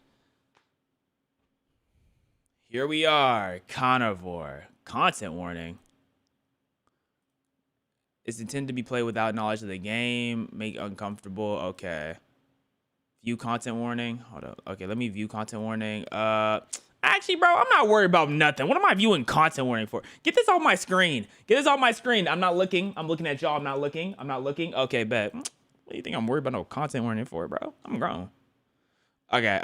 Here we are, Carnivore. Content warning. It's intended to be played without knowledge of the game. Make uncomfortable. Okay. View content warning. Hold up. Okay, let me view content warning. Actually, bro, I'm not worried about nothing. What am I viewing content warning for? Get this off my screen. Get this off my screen. I'm not looking. I'm looking at y'all. I'm not looking. Okay, bet. What do you think I'm worried about no content warning for, bro? I'm grown. Okay,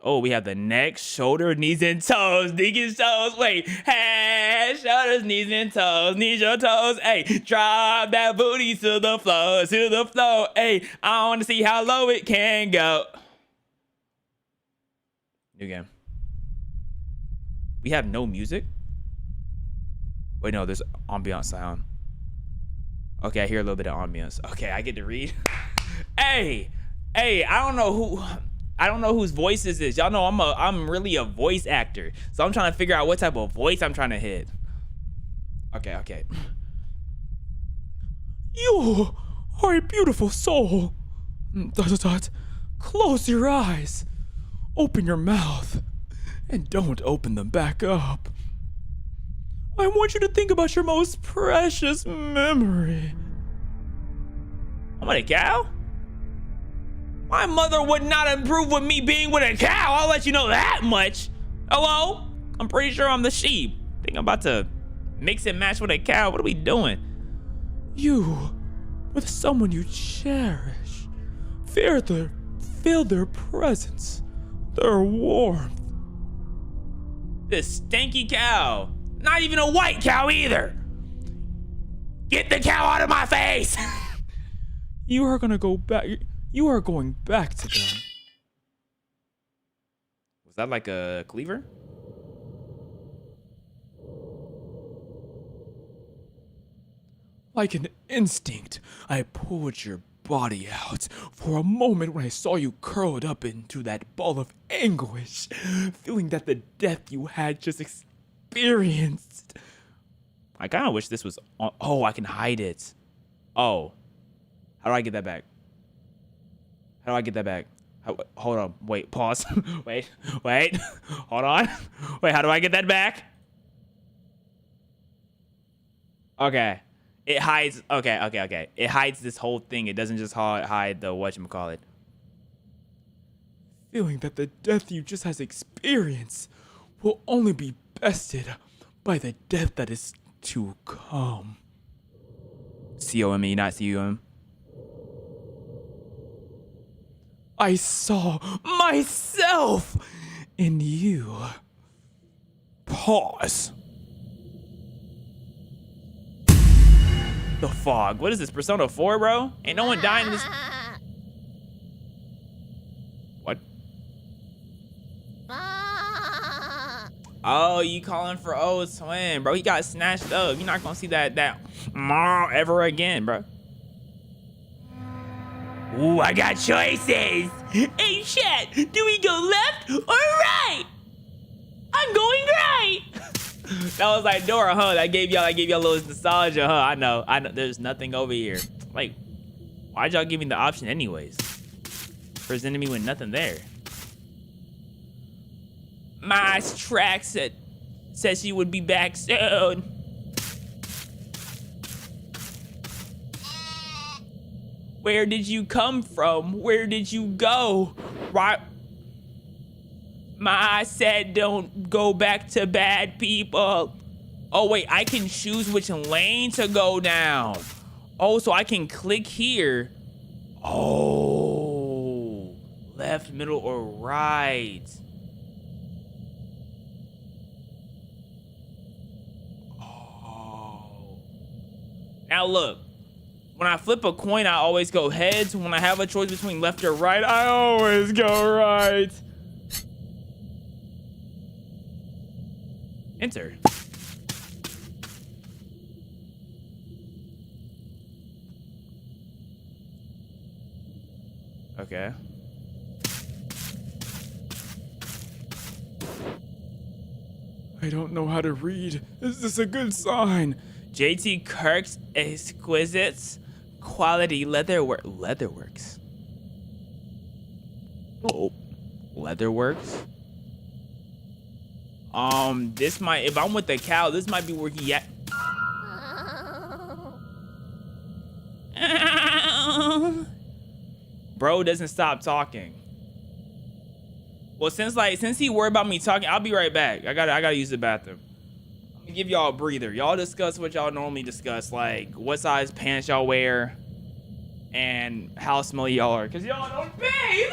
oh, we have the neck, shoulder, knees, and toes. Knees, toes, wait. Head, shoulders, knees, and toes. Knees, your toes, hey. Drop that booty to the floor, hey. I want to see how low it can go. New game. We have no music? Wait, no, there's ambient sound. Okay, I hear a little bit of ambience. Okay, I get to read. Hey, I don't know whose voice this is. Y'all know I'm really a voice actor. So I'm trying to figure out what type of voice I'm trying to hit. Okay. You are a beautiful soul. Dot, dot, dot. Close your eyes. Open your mouth. And don't open them back up. I want you to think about your most precious memory. I'm with a cow? My mother would not improve with me being with a cow. I'll let you know that much. Hello? I'm pretty sure I'm the sheep. Think I'm about to mix and match with a cow. What are we doing? You, with someone you cherish, feel their presence, their warmth. This stanky cow. Not even a white cow either. Get the cow out of my face. You are gonna go back. You are going back to them. Was that like a cleaver? Like an instinct, I pulled your body out for a moment when I saw you curled up into that ball of anguish, feeling that the death you had just experienced. I kind of wish this was on. Oh, I can hide it. Oh. How do I get that back? How do I get that back? Hold on. Wait. Pause. Wait. Hold on. Wait. How do I get that back? Okay. It hides. Okay. It hides this whole thing. It doesn't just hide the whatchamacallit. Feeling that the death you just has experienced will only be bested by the death that is to come. C-O-M-E, not C-U-M. I saw myself in you. Pause. The fog. What is this, Persona 4, bro? Ain't no one dying in this. What? Oh, you calling for old twin, bro? He got snatched up. You're not gonna see that ever again, bro. Ooh, I got choices. Hey, chat, do we go left or right? I'm going right. That was like Dora, huh? I gave y'all a little nostalgia, huh? I know. There's nothing over here. Like, why'd y'all give me the option anyways? Presenting me with nothing there. My track said she would be back soon. Where did you come from? Where did you go? Right. Ma said don't go back to bad people. Oh wait, I can choose which lane to go down. Oh, so I can click here. Oh, left, middle, or right. Oh. Now look. When I flip a coin, I always go heads. When I have a choice between left or right, I always go right. Enter. Okay. I don't know how to read. Is this a good sign? JT Kirk's Exquisites Quality Leatherworks. Oh, Leatherworks. This might, if I'm with the cow, this might be where he at. Bro doesn't stop talking. Well, since he worried about me talking, I'll be right back. I gotta use the bathroom. Let me give y'all a breather. Y'all discuss what y'all normally discuss, like what size pants y'all wear and how smelly y'all are, cause y'all don't bathe.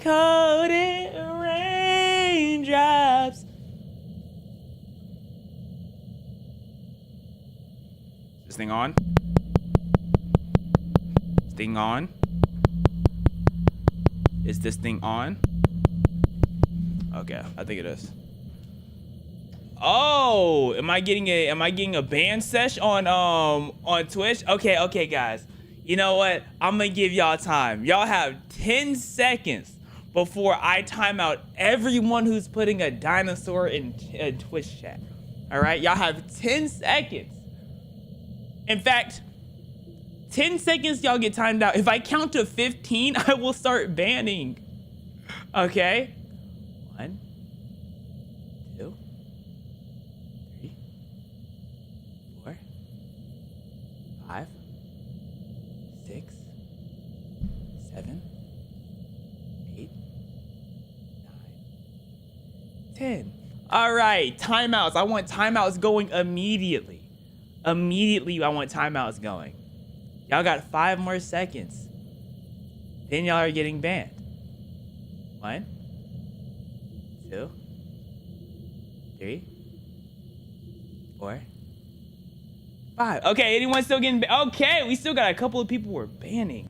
coated raindrops. This thing on? This thing on? Is this thing on? Okay, I think it is. Oh, am I getting a band sesh on Twitch? Okay, guys. You know what? I'm gonna give y'all time. Y'all have 10 seconds before I time out everyone who's putting a dinosaur in Twitch chat. All right, y'all have 10 seconds. In fact, 10 seconds y'all get timed out. If I count to 15, I will start banning. Okay? 1, 2, 3, 4, 5, 6, 7, 8, 9, 10. All right, timeouts. I want timeouts going immediately. Immediately, I want timeouts going. Y'all got 5 more seconds. Then y'all are getting banned. 1, 2, 3, 4, 5. Okay, anyone still getting okay, we still got a couple of people we're banning.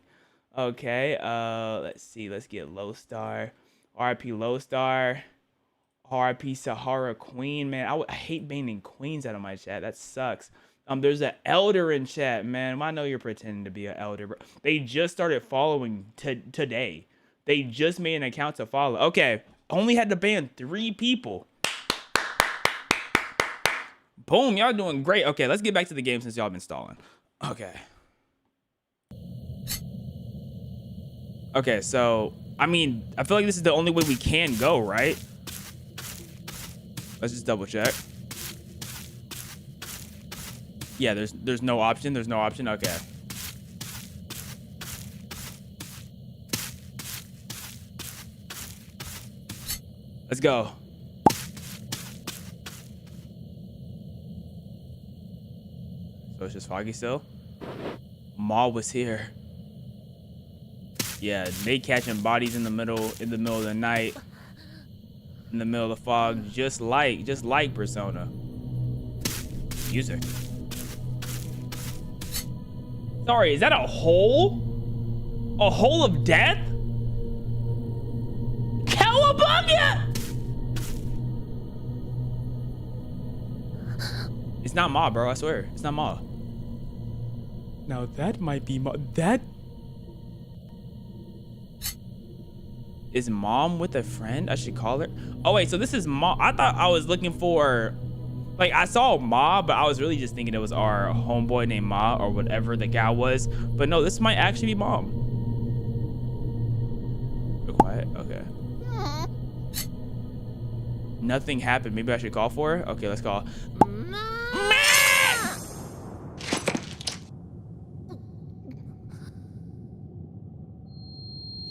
Okay, let's see. Let's get Low Star. RIP Low Star. RIP Sahara Queen, man. I hate banning queens out of my chat. That sucks. There's an elder in chat, man. I know you're pretending to be an elder, bro. They just started following today. They just made an account to follow. Okay, only had to ban 3 people. Boom, y'all doing great. Okay, let's get back to the game since y'all been stalling. Okay. Okay, so, I mean, I feel like this is the only way we can go, right? Let's just double check. Yeah, there's no option. There's no option. Okay. Let's go. So it's just foggy still. Ma was here. Yeah, they catching bodies in the middle of the night, in the middle of the fog, just like Persona. Music. Sorry, is that a hole? A hole of death? Cowabunga! It's not Ma, bro. I swear, it's not Ma. Now that might be that. Is Mom with a friend? I should call her. Oh wait, so this is Mom. I thought I was looking for, like, I saw Ma, but I was really just thinking it was our homeboy named Ma or whatever the guy was. But no, this might actually be Mom. Real quiet. Okay. Nothing happened. Maybe I should call for her. Okay, let's call.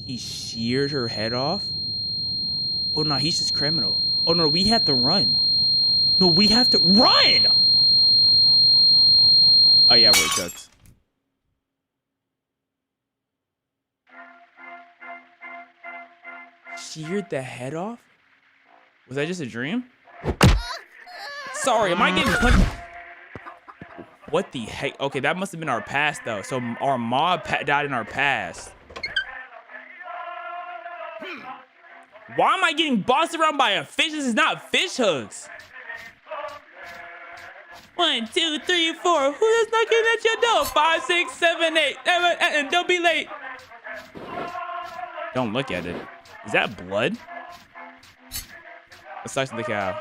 He sheared her head off? Oh no, he's just criminal. Oh no, we have to run. No, we have to run! Oh yeah, wait, Chucks. Sheared the head off? Was that just a dream? Sorry, am I getting punched? What the heck? Okay, that must have been our past though. So our mob died in our past. Why am I getting bossed around by a fish? This is not fish hooks. 1, 2, 3, 4. Who is knocking at your door? 5, 6, 7, 8. And don't be late. Don't look at it. Is that blood? Let's talk to the cow.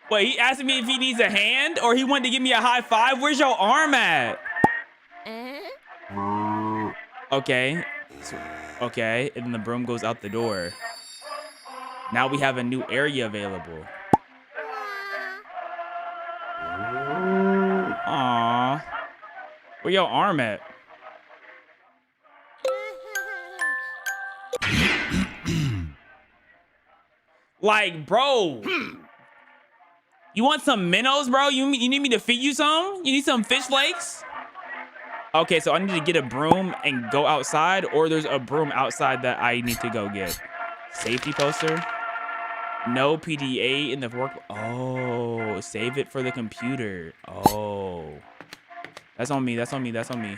Wait, he asked me if he needs a hand or he wanted to give me a high five? Where's your arm at? Okay. Okay, and then the broom goes out the door. Now we have a new area available. Aww. Where your arm at? Like, bro. You want some minnows, bro? You need me to feed you some? You need some fish flakes? Okay, so I need to get a broom and go outside, or there's a broom outside that I need to go get. Safety poster. No PDA in the work. Oh, save it for the computer. Oh. That's on me. That's on me. That's on me.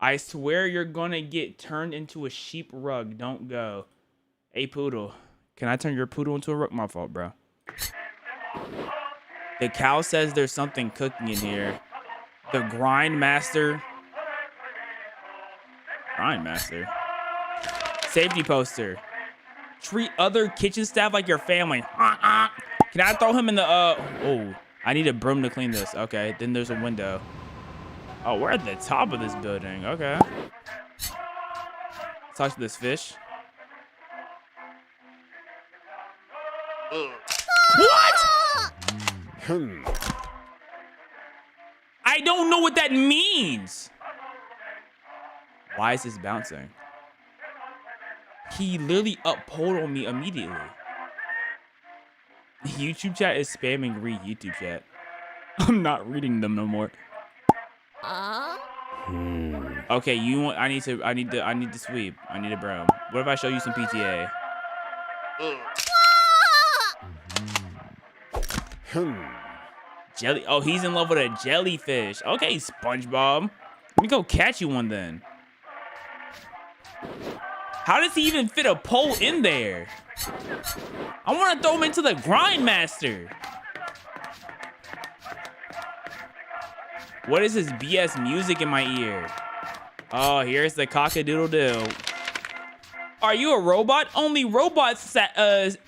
I swear you're gonna get turned into a sheep rug. Don't go. Hey, poodle. Can I turn your poodle into a rug? My fault, bro. The cow says there's something cooking in here. The grind master. Grind master. Safety poster. Treat other kitchen staff like your family. Can I throw him in the oh, I need a broom to clean this. Okay, then there's a window. Oh, we're at the top of this building. Okay. Let's talk to this fish. What? I don't know what that means. Why is this bouncing? He literally uppulled on me immediately. YouTube chat is spamming read YouTube chat. I'm not reading them no more. Okay, you want? I need to sweep. I need a broom. What if I show you some PTA? Jelly. Oh, he's in love with a jellyfish. Okay, SpongeBob. Let me go catch you one then. How does he even fit a pole in there? I want to throw him into the grind master. What is this BS music in my ear? Oh, here's the cock-a-doodle-doo. Are you a robot? Only robots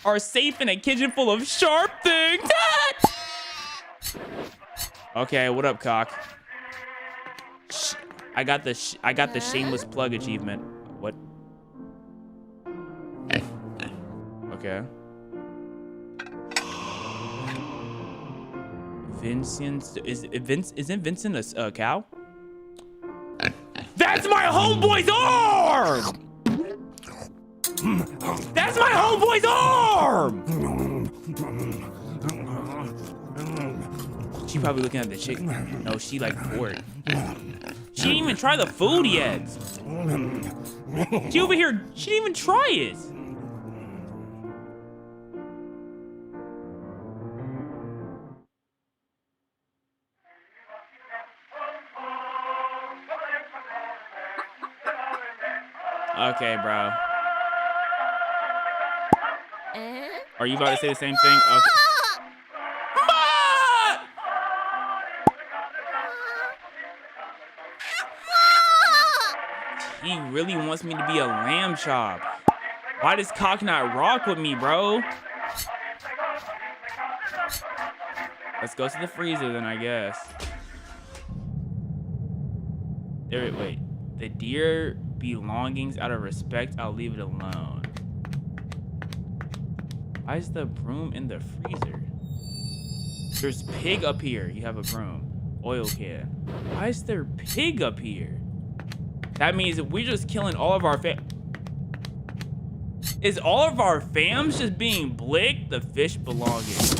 are safe in a kitchen full of sharp things. Okay, what up, cock? I got the shameless plug achievement. What? Okay. Vincent isn't Vincent a cow? That's my homeboy's arm! That's my homeboy's arm! She probably looking at the chicken. No, she like bored. She didn't even try the food yet. She over here, she didn't even try it. Okay, bro. Are you about to say the same thing? Okay. He really wants me to be a lamb chop. Why does cock not rock with me, bro? Let's go to the freezer then, I guess. There, wait. The deer belongings, out of respect, I'll leave it alone. Why is the broom in the freezer? There's pig up here. You have a broom. Oil can. Why is there pig up here? That means if we're just killing all of our is all of our fams just being blicked? The fish belongings.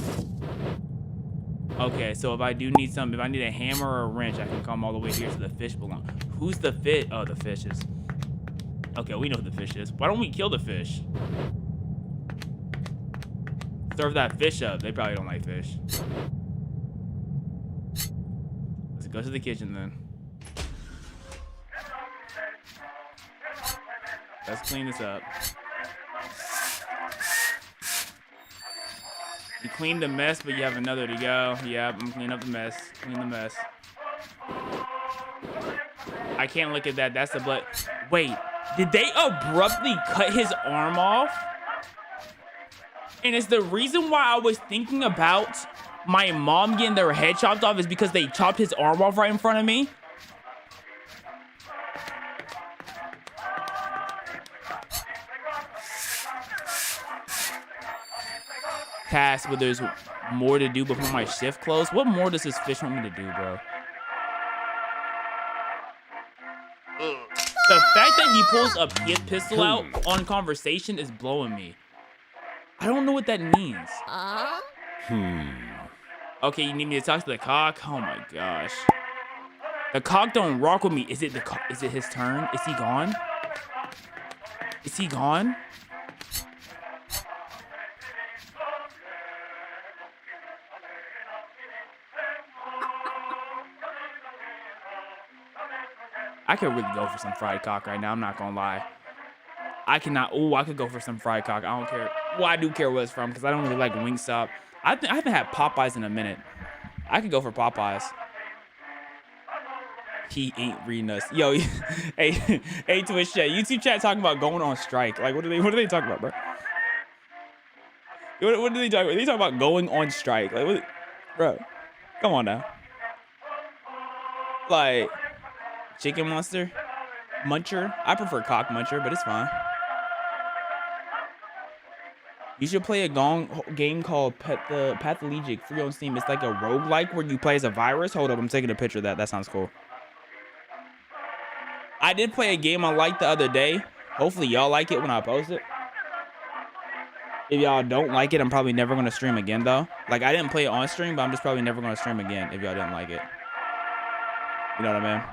Okay, so if I do need something, if I need a hammer or a wrench, I can come all the way here to the fish belong. Who's the fish? Oh, the fishes. Okay, we know who the fish is. Why don't we kill the fish? Serve that fish up. They probably don't like fish. Let's go to the kitchen then. Let's clean this up. You cleaned the mess, but you have another to go. Yeah, I'm cleaning up the mess. Clean the mess. I can't look at that. That's the blood. Wait, did they abruptly cut his arm off? And it's the reason why I was thinking about my mom getting their head chopped off is because they chopped his arm off right in front of me. Task, but there's more to do before my shift closes. What more does this fish want me to do, bro? The fact that he pulls a pistol out on conversation is blowing me. I don't know what that means. Okay, you need me to talk to the cock? Oh my gosh. The cock don't rock with me. Is it is it his turn? Is he gone? Is he gone? I could really go for some fried cock right now. I'm not gonna lie. I cannot. Oh, I could go for some fried cock. I don't care. Well, I do care where it's from because I don't really like Wingstop. I haven't had Popeyes in a minute. I could go for Popeyes. He ain't reading us. Yo, hey, Twitch chat, YouTube chat talking about going on strike. Like, what are they talking about, bro? What are they talking about? They talking about going on strike. Like, what, bro? Come on now. Like, Chicken Monster, Muncher. I prefer Cock Muncher, but it's fine. You should play a game called Pathologic free on Steam. It's like a roguelike where you play as a virus. Hold up, I'm taking a picture of that. That sounds cool. I did play a game I liked the other day. Hopefully y'all like it when I post it. If y'all don't like it, I'm probably never going to stream again though. Like, I didn't play it on stream, but I'm just probably never going to stream again if y'all didn't like it. You know what I mean?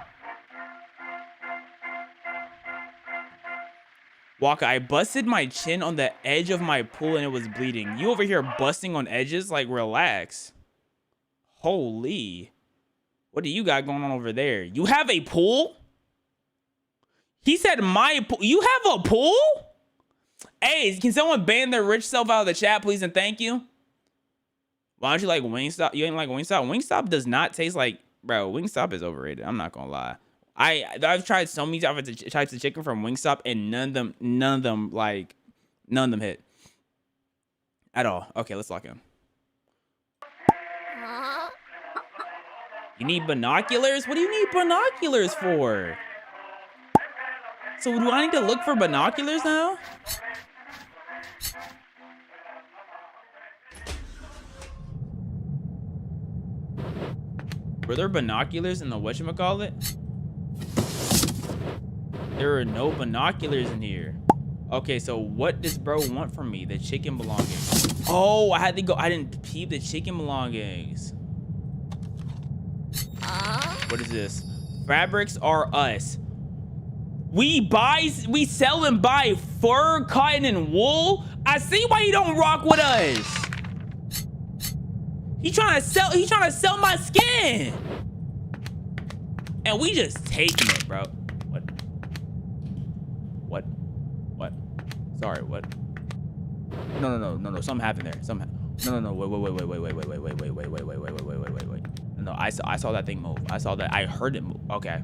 Waka, I busted my chin on the edge of my pool and it was bleeding. You over here busting on edges? Like, relax. Holy. What do you got going on over there? You have a pool? He said my pool. You have a pool? Hey, can someone ban their rich self out of the chat, please, and thank you? Why don't you like Wingstop? You ain't like Wingstop? Wingstop does not taste like... Bro, Wingstop is overrated. I'm not gonna lie. I've tried so many types of chicken from Wingstop, and none of them hit at all. Okay, let's lock in. You need binoculars? What do you need binoculars for? So do I need to look for binoculars now? Were there binoculars in the whatchamacallit? There are no binoculars in here. Okay, so what does bro want from me? The chicken belongings. Oh, I had to go. I didn't peep the chicken belongings. What is this? Fabrics are us. We sell and buy fur, cotton, and wool. I see why you don't rock with us. He trying to sell my skin. And we just taking it, bro. What? Sorry, what? No. Something happened there. No. Wait. No, I saw that thing move. I saw that. I heard it move. Okay.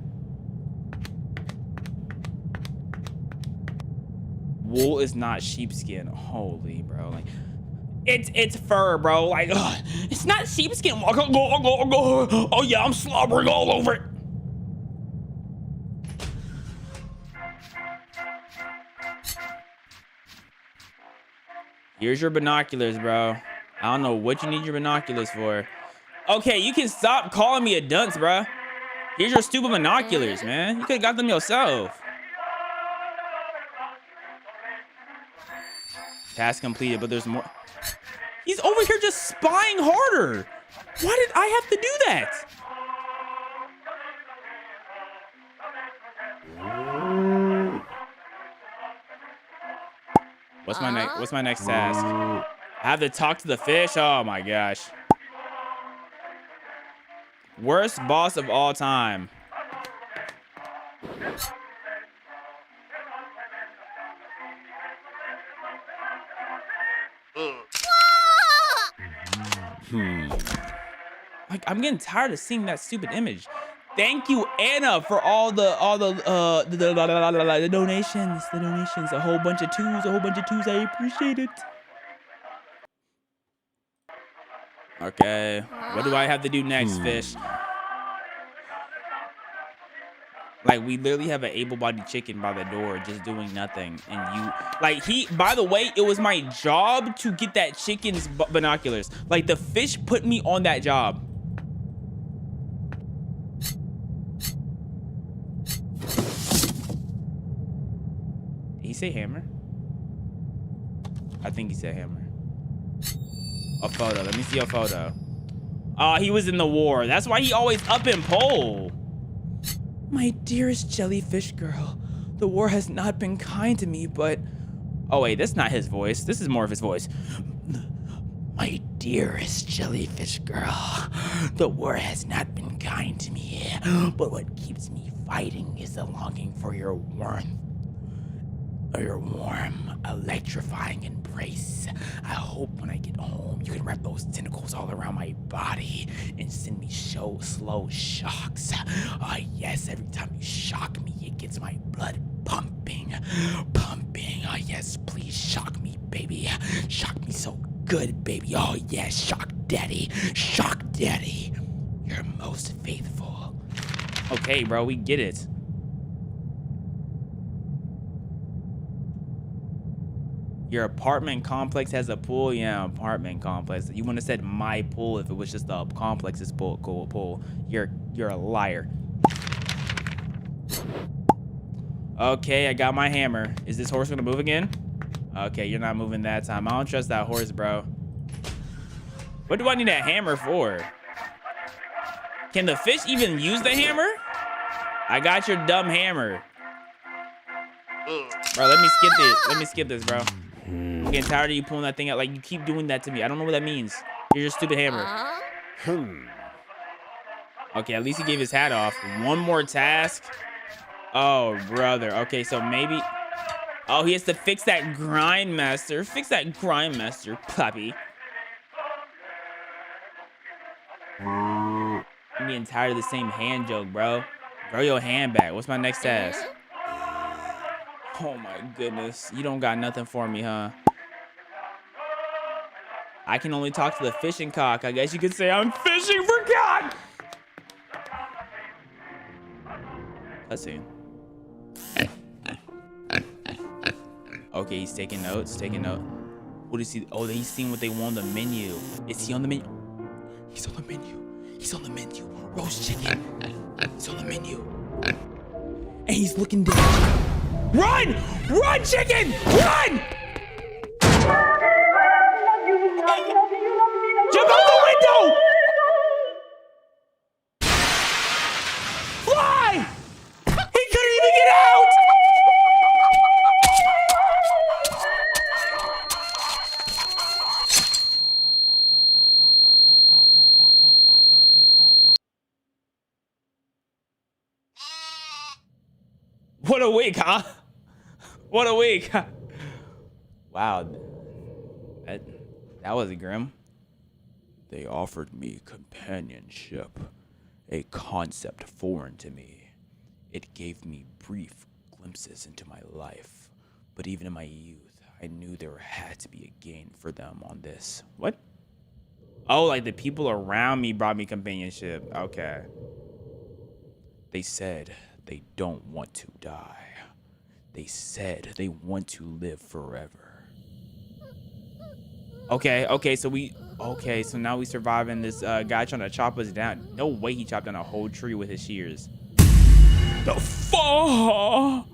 Wool is not sheepskin. Holy, bro. Like, it's fur, bro. Like, it's not sheepskin. Oh yeah, I'm slobbering all over it. Here's your binoculars, bro. I don't know what you need your binoculars for. Okay, you can stop calling me a dunce, bro. Here's your stupid binoculars, man. You could have got them yourself. Task completed, but there's more. He's over here just spying harder. Why did I have to do that? What's my next task? I have to talk to the fish. Oh my gosh. Worst boss of all time. Like, I'm getting tired of seeing that stupid image. Thank you, Anna, for all the donations. The donations. A whole bunch of twos. I appreciate it. Okay. What do I have to do next, fish? Like, we literally have an able-bodied chicken by the door just doing nothing. And you... Like, by the way, it was my job to get that chicken's binoculars. Like, the fish put me on that job. Did he say hammer? I think he said hammer. A photo. Let me see a photo. Oh, he was in the war. That's why he always up in pole. My dearest jellyfish girl, the war has not been kind to me, but... Oh, wait, that's not his voice. This is more of his voice. My dearest jellyfish girl, the war has not been kind to me, but what keeps me fighting is the longing for your warmth. Your warm, electrifying embrace. I hope when I get home, you can wrap those tentacles all around my body and send me slow shocks. Oh yes, every time you shock me, it gets my blood pumping. Oh yes, please shock me, baby. Shock me so good, baby. Oh yes, shock daddy. You're most faithful. Okay, bro, we get it. Your apartment complex has a pool? Yeah, apartment complex. You wouldn't have said my pool if it was just the complex's pool. You're a liar. Okay, I got my hammer. Is this horse gonna move again? Okay, you're not moving that time. I don't trust that horse, bro. What do I need a hammer for? Can the fish even use the hammer? I got your dumb hammer. Bro, let me skip this, bro. I'm getting tired of you pulling that thing out. Like, you keep doing that to me. I don't know what that means. You're just stupid hammer. Okay, at least he gave his hat off. One more task. Oh, brother. Okay, so maybe... Oh, he has to fix that grindmaster. Fix that grindmaster, puppy. I'm getting tired of the same hand joke, bro. Grow your hand back. What's my next task? Oh my goodness. You don't got nothing for me, huh? I can only talk to the fishing cock. I guess you could say I'm fishing for God. Let's see. Okay, he's taking notes. What is he? Oh, he's seeing what they want on the menu. Is he on the menu? He's on the menu. Roast chicken. He's on the menu. And he's looking down. Run! Run, chicken! Run! Jump out the window! Fly! He couldn't even get out! What a week, huh? What a week. Wow. That was grim. They offered me companionship, a concept foreign to me. It gave me brief glimpses into my life, but even in my youth, I knew there had to be a gain for them on this. What? Oh, like the people around me brought me companionship. Okay. They said they don't want to die. They said they want to live forever. Okay, so now we surviving this guy trying to chop us down. No way he chopped down a whole tree with his shears. The fuck?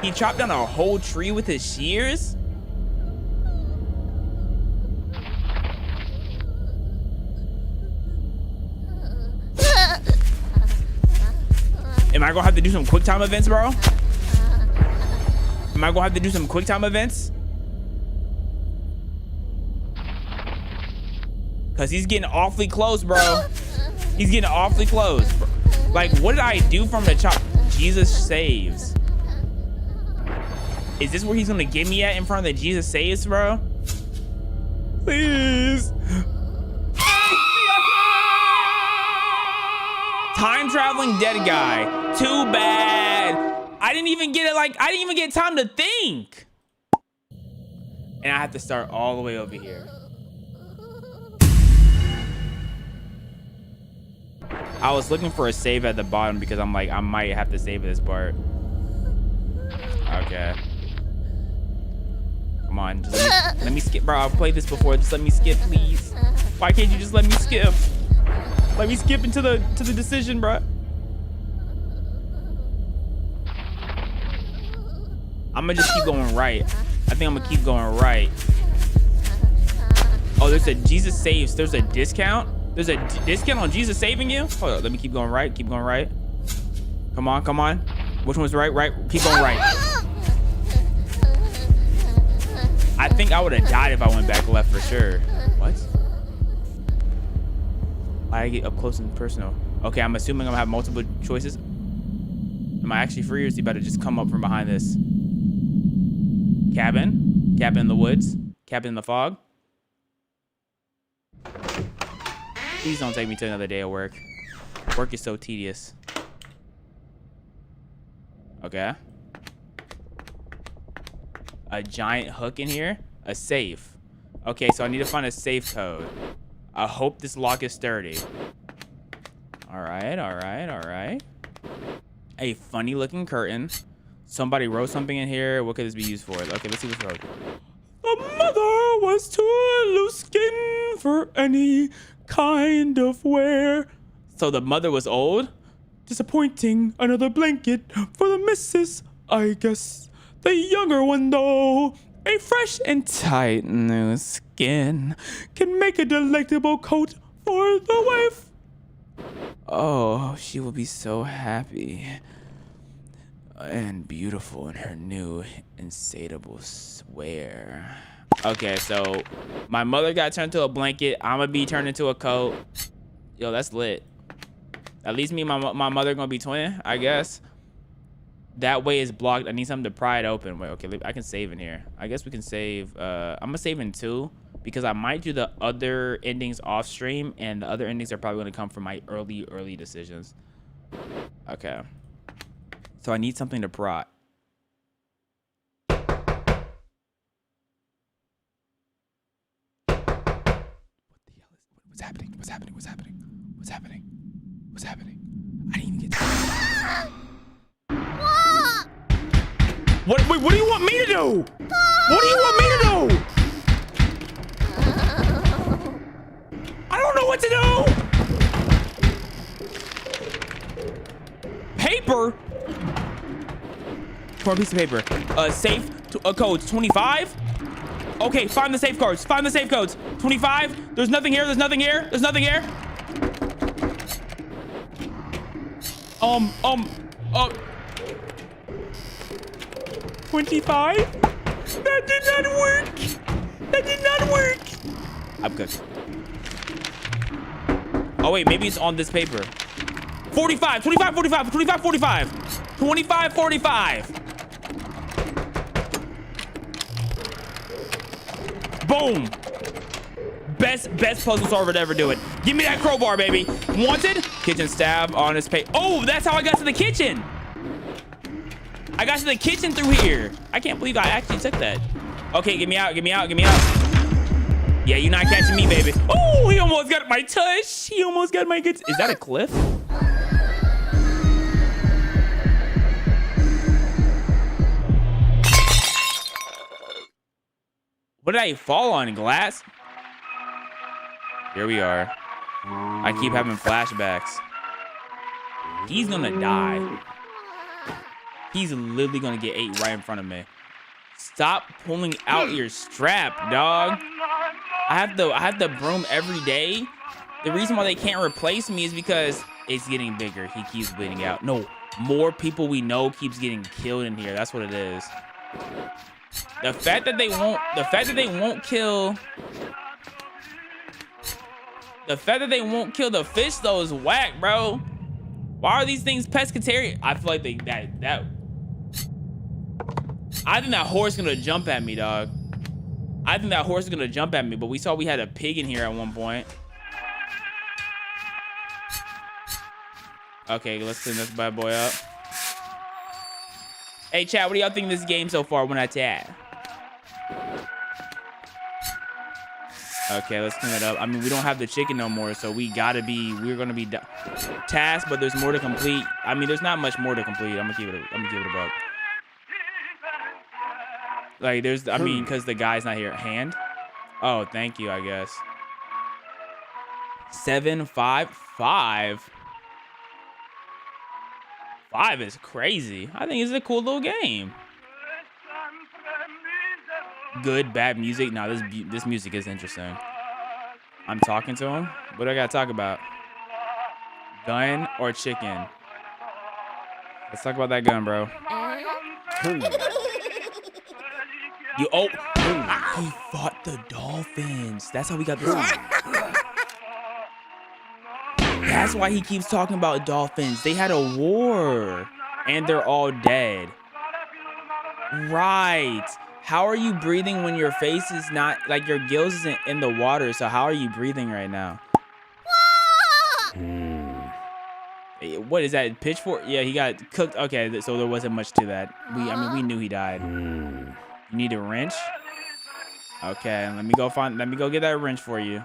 He chopped down a whole tree with his shears? Am I gonna have to do some quick time events, bro? Am I gonna have to do some quick time events? Cause he's getting awfully close, bro. He's getting awfully close. Like, what did I do from the chop? Jesus saves. Is this where he's gonna get me at in front of the Jesus saves, bro? Please. Time traveling dead guy. Too bad. I didn't even get it. Like, I didn't even get time to think. And I have to start all the way over here. I was looking for a save at the bottom because I'm like, I might have to save this part. Okay. Come on, just let me skip, bro. I've played this before. Just let me skip, please. Why can't you just let me skip? Let me skip into the decision, bro. I'm gonna just keep going right. I think I'm gonna keep going right. Oh, there's a Jesus Saves. There's a discount. There's a discount on Jesus saving you. Hold on, let me keep going right. Keep going right. Come on, come on. Which one's right? Right. Keep going right. I think I would have died if I went back left for sure. What? I get up close and personal. Okay, I'm assuming I'm gonna have multiple choices. Am I actually free, or is he about to just come up from behind this? Cabin? Cabin in the woods? Cabin in the fog? Please don't take me to another day of work. Work is so tedious. Okay. A giant hook in here? A safe. Okay, so I need to find a safe code. I hope this lock is sturdy. All right, all right, all right. A funny looking curtain. Somebody wrote something in here. What could this be used for? Okay, let's see what's wrote. The mother was too loose skin for any kind of wear. So the mother was old? Disappointing. Another blanket for the missus, I guess. The younger one, though, a fresh and tight new skin can make a delectable coat for the wife. Oh, she will be so happy and beautiful in her new insatiable swear. Okay, so my mother got turned to a blanket. I'm gonna be turned into a coat. Yo, that's lit. At least me and my mother gonna be twin, I guess. That way is blocked. I need something to pry it open. Wait, okay, I can save in here. I guess we can save. I'm gonna save in 2 because I might do the other endings off stream, and the other endings are probably gonna come from my early decisions. Okay. So I need something to pry. What's happening? What's happening? What's happening? What's happening? What's happening? I didn't even get to What? Wait, what do you want me to do? What do you want me to do? I don't know what to do. Paper? For a piece of paper. Safe. Codes 25. Okay, find the safe codes. Find the safe codes. 25. There's nothing here. There's nothing here. There's nothing here. 25? That did not work. That did not work. I'm good. Oh, wait, maybe it's on this paper. 45, 25, 45, 25, 45. 25, 45. Boom. Best puzzle solver to ever do it. Give me that crowbar, baby. Wanted? Kitchen stab on his page. Oh, that's how I got to the kitchen. I got to the kitchen through here. I can't believe I actually took that. Okay, get me out, get me out, get me out. Yeah, you're not catching me, baby. Oh, he almost got my tush. He almost got my good. Is that a cliff? What did I fall on? Glass? Here we are. I keep having flashbacks. He's gonna die. He's literally gonna get ate right in front of me. Stop pulling out your strap, dog. I have the broom every day. The reason why they can't replace me is because it's getting bigger. He keeps bleeding out. No, more people we know keeps getting killed in here. That's what it is. The fact that they won't kill the fish though is whack, bro. Why are these things pescatarian? I feel like I think that horse is gonna jump at me, dog. I think that horse is gonna jump at me, but we saw we had a pig in here at one point. Okay, let's clean this bad boy up. Hey, chat, what do y'all think of this game so far when I chat? Okay, let's clean it up. I mean, we don't have the chicken no more, so we're gonna be tasked, but there's more to complete. I mean, there's not much more to complete. I'm gonna give it a buck. Like, I mean, because the guy's not here. Hand? Oh, thank you, I guess. 7, 5, 5. 5 is crazy. I think it's a cool little game. Good, bad music. No, this music is interesting. I'm talking to him. What do I gotta talk about? Gun or chicken? Let's talk about that gun, bro. You he fought the dolphins. That's how we got this. That's why he keeps talking about dolphins. They had a war and they're all dead. Right. How are you breathing when your face is not, like your gills isn't in the water? So how are you breathing right now? What is that, pitchfork? Yeah, he got cooked. Okay, so there wasn't much to that. I mean, we knew he died. You need a wrench? Okay, let me go get that wrench for you.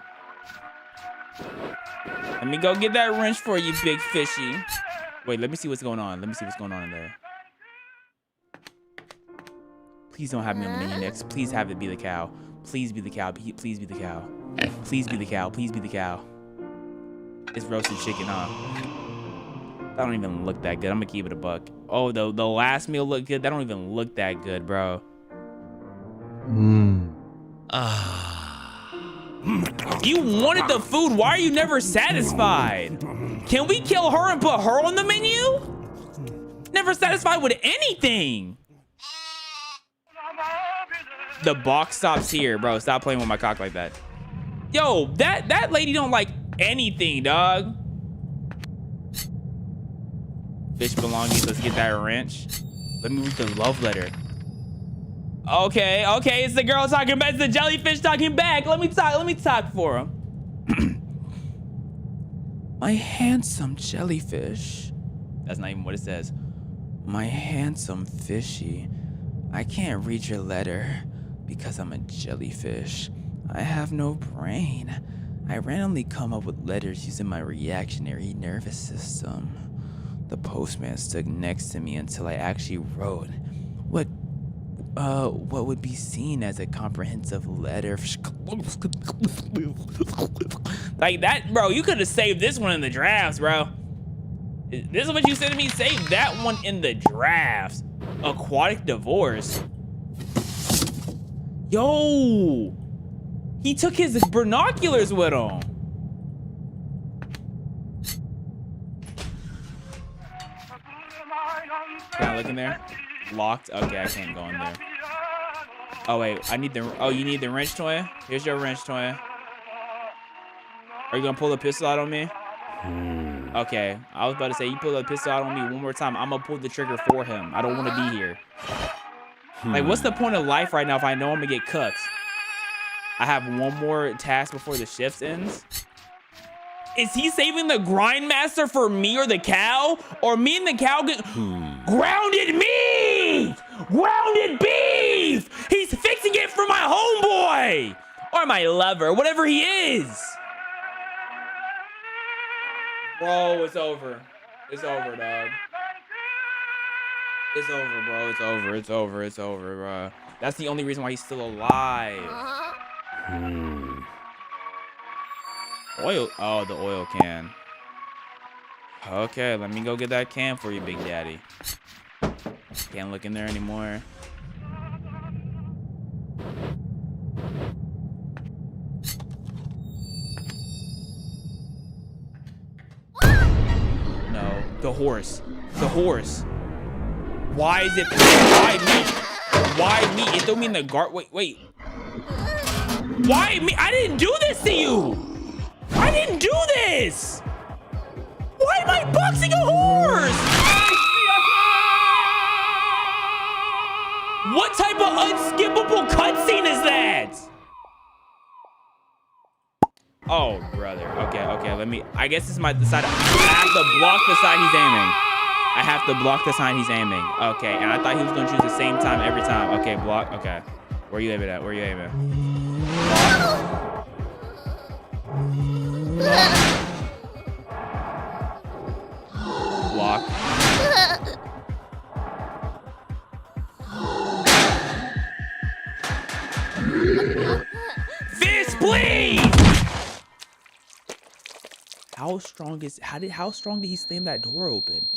Let me go get that wrench for you, big fishy. Wait, let me see what's going on. Let me see what's going on in there. Please don't have me on the menu next. Please have it be the cow. Please be the cow. Please be the cow. Please be the cow. Please be the cow. It's roasted chicken, huh? That don't even look that good. I'm gonna keep it a buck. Oh, the last meal looked good. That don't even look that good, bro. You wanted the food. Why are you never satisfied? Can we kill her and put her on the menu? Never satisfied with anything. The box stops here, bro. Stop playing with my cock like that. Yo, that lady don't like anything, dog. Fish belongings. Let's get that wrench. Let me read the love letter. Okay, it's the girl talking back. It's the jellyfish talking back. Let me talk for him. My handsome jellyfish. That's not even what it says. My handsome fishy. I can't read your letter because I'm a jellyfish. I have no brain. I randomly come up with letters using my reactionary nervous system. The postman stood next to me until I actually wrote what would be seen as a comprehensive letter. Like that, bro. You could have saved this one in the drafts, bro. This is what you said to me. Save that one in the drafts. Aquatic divorce. Yo, he took his binoculars with him. Can I look in there? Locked. Okay, I can't go in there. Oh wait, I need the. Oh, you need the wrench toy. Here's your wrench toy. Are you gonna pull the pistol out on me? Okay, I was about to say you pull the pistol out on me one more time. I'm gonna pull the trigger for him. I don't want to be here. Like, what's the point of life right now if I know I'm gonna get cooked? I have one more task before the shift ends. Is he saving the grindmaster for me or the cow? Or me and the cow get grounded meat! Grounded beef! He's fixing it for my homeboy! Or my lover, whatever he is. Bro, it's over. It's over, dog. It's over, bro. It's over. It's over. It's over, bro. That's the only reason why he's still alive. Oil. Oh, the oil can. Okay, let me go get that can for you, Big Daddy. Can't look in there anymore. No, the horse. The horse. Why is it? Why me? Why me? It don't mean the guard. Wait. Why me? I didn't do this to you. I didn't do this. Why am I boxing a horse? What type of unskippable cutscene is that? Oh, brother. Okay. Let me. I guess this is the side. I have to block the side he's aiming. I have to block the side he's aiming. Okay, and I thought he was gonna choose the same time every time. Okay, block. Okay. Where you aiming at? Where you aiming? Block. Fist, please! How strong did he slam that door open?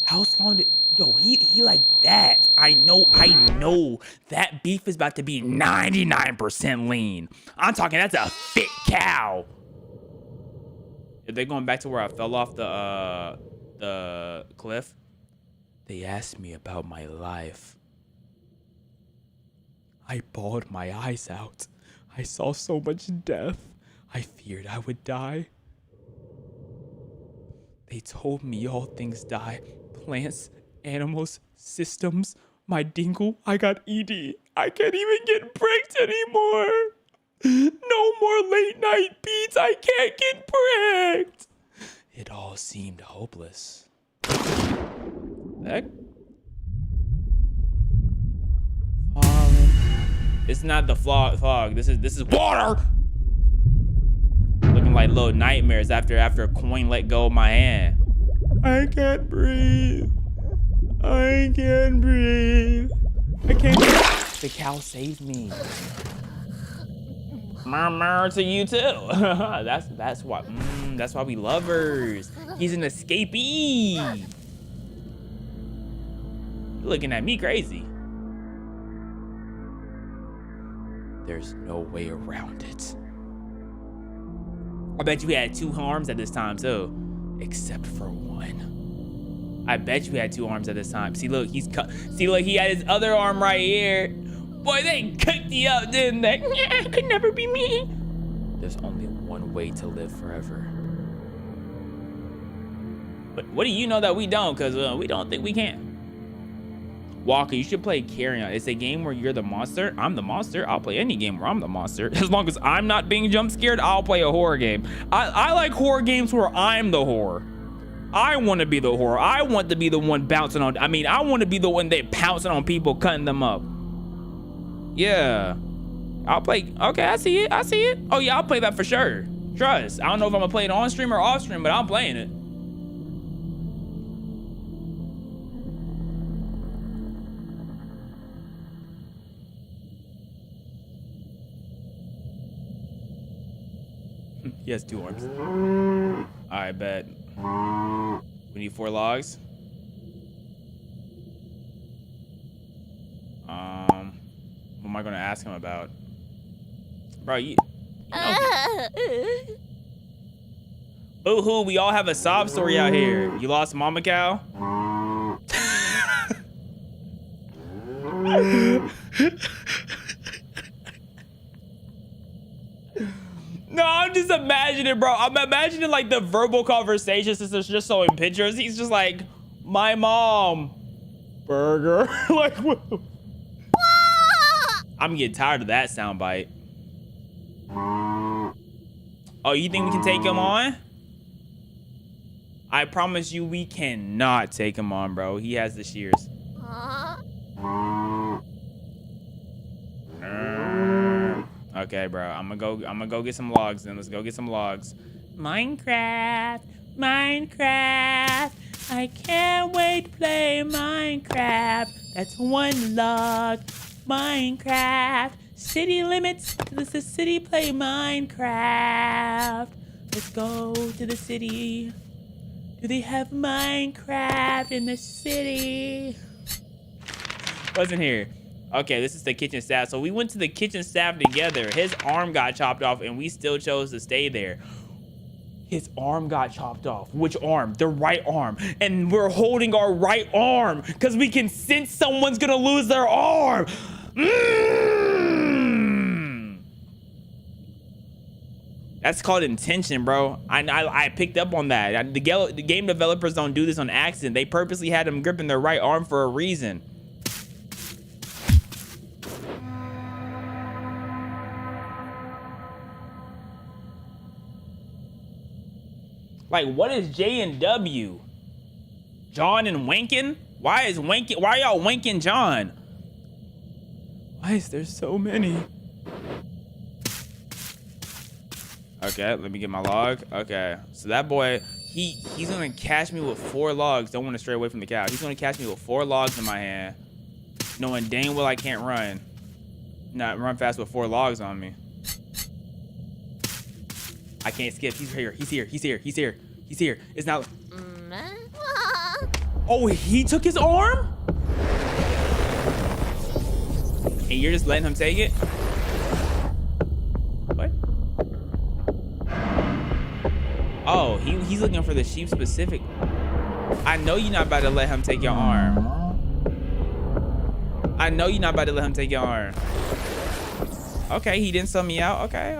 How strong did, yo, he like that. I know that beef is about to be 99% lean. I'm talking, that's a fit cow. If they're going back to where I fell off the cliff, they asked me about my life. I bawled my eyes out. I saw so much death. I feared I would die. They told me all things die. Plants, animals, systems. My dingle, I got ED. I can't even get breaks anymore. No more late night beats. I can't get breaked. It all seemed hopeless. Heck? Falling. It's not the fog. This is water. Looking like little nightmares after a coin let go of my hand. I can't breathe. I can't breathe. I can't breathe. The cow saved me. Murmur to you too. that's why. That's why we lovers. He's an escapee. You're looking at me crazy. There's no way around it. I bet you had 2 arms at this time too, except for one. I bet you had 2 arms at this time. See, look, See, look, he had his other arm right here. Boy, they cooked you up, didn't they? Yeah, it could never be me. There's only one way to live forever. But what do you know that we don't? Because we don't think we can. Walker, you should play Carrion. It's a game where you're the monster. I'm the monster. I'll play any game where I'm the monster. As long as I'm not being jump scared, I'll play a horror game. I like horror games where I'm the horror. I want to be the horror. I want to be the one bouncing on. I want to be the one that pouncing on people, cutting them up. Yeah. I'll play. Okay, I see it. Oh, yeah, I'll play that for sure. Trust. I don't know if I'm going to play it on stream or off stream, but I'm playing it. He has 2 arms. I bet. We need 4 logs. What am I gonna ask him about? Bro, you know. Boo-hoo, we all have a sob story out here. You lost Mama Cow? No, I'm just imagining, bro. I'm imagining like the verbal conversations since it's just showing pictures. He's just like, my mom, burger. Like, I'm getting tired of that soundbite. Oh, you think we can take him on? I promise you we cannot take him on, bro. He has the shears. Okay, bro. I'm gonna go get some logs then. Let's go get some logs. Minecraft. I can't wait to play Minecraft. That's 1 log. Minecraft. City limits. Let's the city play Minecraft. Let's go to the city. Do they have Minecraft in the city? Wasn't here. Okay, this is the kitchen staff. So we went to the kitchen staff together. His arm got chopped off and we still chose to stay there. His arm got chopped off. Which arm? The right arm. And we're holding our right arm because we can sense someone's gonna lose their arm. That's called intention, bro. I picked up on that. The game developers don't do this on accident. They purposely had him gripping their right arm for a reason. Like, what is J and W? John and Wankin? Why are y'all wanking John? Why is there so many? Okay, let me get my log. Okay, so that boy, he's gonna catch me with 4 logs. Don't want to stray away from the cow. He's gonna catch me with 4 logs in my hand, knowing dang well I can't run. Not run fast with 4 logs on me. I can't skip. He's here. It's not. Oh, he took his arm? And you're just letting him take it? What? Oh, he's looking for the sheep specific. I know you're not about to let him take your arm. I know you're not about to let him take your arm. Okay, he didn't sell me out. Okay.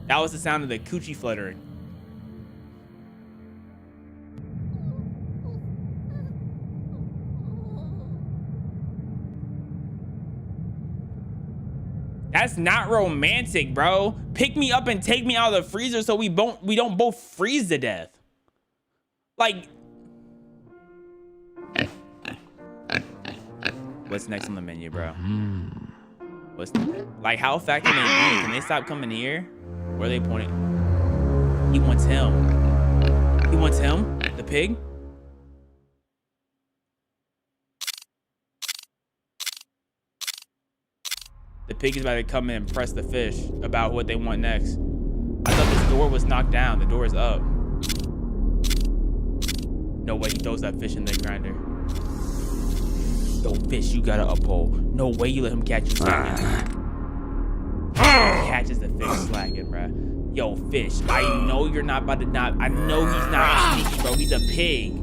That was the sound of the coochie fluttering. That's not romantic, bro. Pick me up and take me out of the freezer so we don't both freeze to death. Like, what's next on the menu, bro? What's like, how fat can they be? Can they stop coming here? Where are they pointing? He wants him. He wants him? The pig? The pig is about to come in and press the fish about what they want next. I thought this door was knocked down. The door is up. No way he throws that fish in the grinder. Yo, fish, you got an uphold. No way you let him catch you slacking. He catches the fish slacking, bro. Yo, fish, I know you're not about to not. I know he's not sneaky, bro. He's a pig.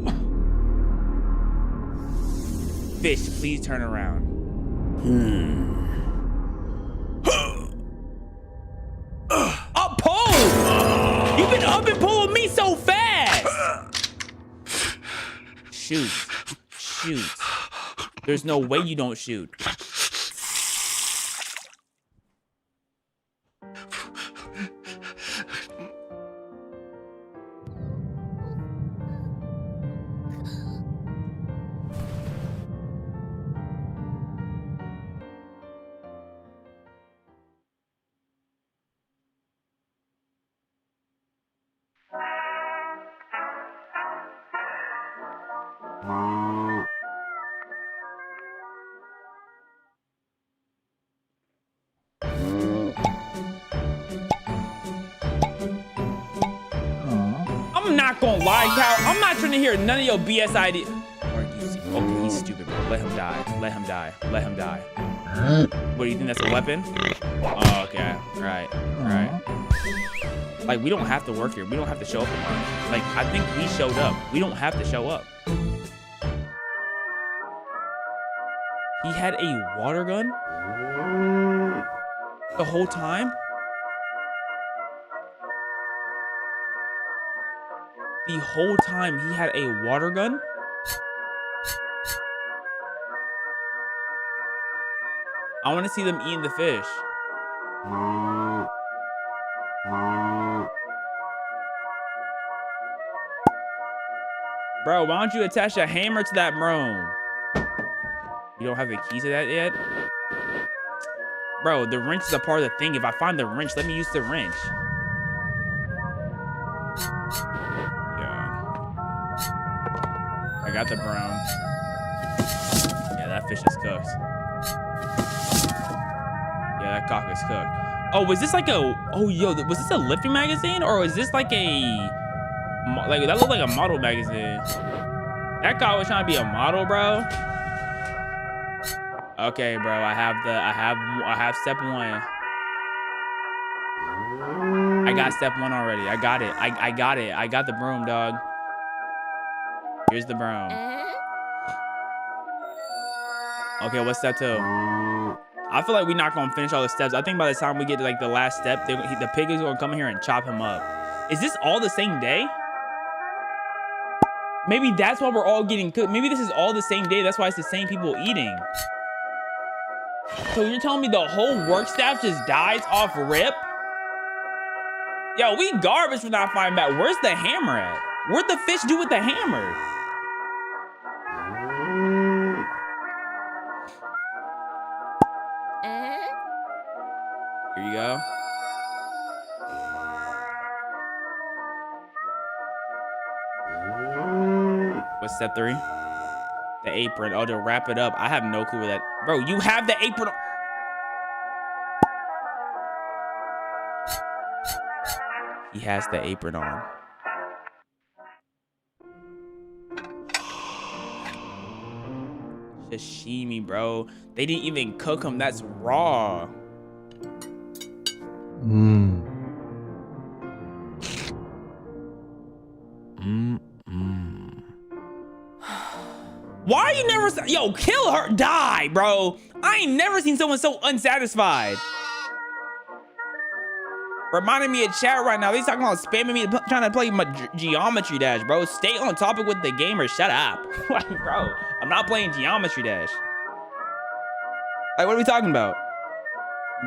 Fish, please turn around. Up pole! You've been up and pulling me so fast! Shoot. There's no way you don't shoot. I'm not gonna lie, Cal. I'm not trying to hear none of your BS ideas. Okay, he's stupid, bro. Let him die. Let him die. Let him die. What, do you think that's a weapon? Oh, okay. Right. Like, we don't have to work here. We don't have to show up tomorrow. Like, I think we showed up. We don't have to show up. He had a water gun? The whole time? The whole time he had a water gun? I want to see them eating the fish. Bro, why don't you attach a hammer to that broom? You don't have the keys to that yet? Bro, the wrench is a part of the thing. If I find the wrench, let me use the wrench. I got the brown. Yeah, that fish is cooked. Yeah, that cock is cooked. Oh, was this like a... Oh, yo, was this a lifting magazine? Or was this like a... Like, that looked like a model magazine. That guy was trying to be a model, bro. Okay, bro, I have step one. I got step one already. I got it. I got it. I got the broom, dog. Here's the broom. Okay, what's step two? I feel like we're not gonna finish all the steps. I think by the time we get to like the last step, the pig is gonna come here and chop him up. Is this all the same day? Maybe that's why we're all getting cooked. Maybe this is all the same day. That's why it's the same people eating. So you're telling me the whole work staff just dies off rip? Yo, we garbage for not finding back. Where's the hammer at? What'd the fish do with the hammer? Here you go. What's step three? The apron. Oh, to wrap it up. I have no clue where that... Bro, you have the apron on. He has the apron on. Sashimi, bro. They didn't even cook them. That's raw. Why are you never... Yo, kill her. Die, bro. I ain't never seen someone so unsatisfied. Reminding me of chat right now. They talking about spamming me, trying to play my Geometry Dash, bro. Stay on topic with the game or shut up. Like, bro, I'm not playing Geometry Dash. Like, what are we talking about?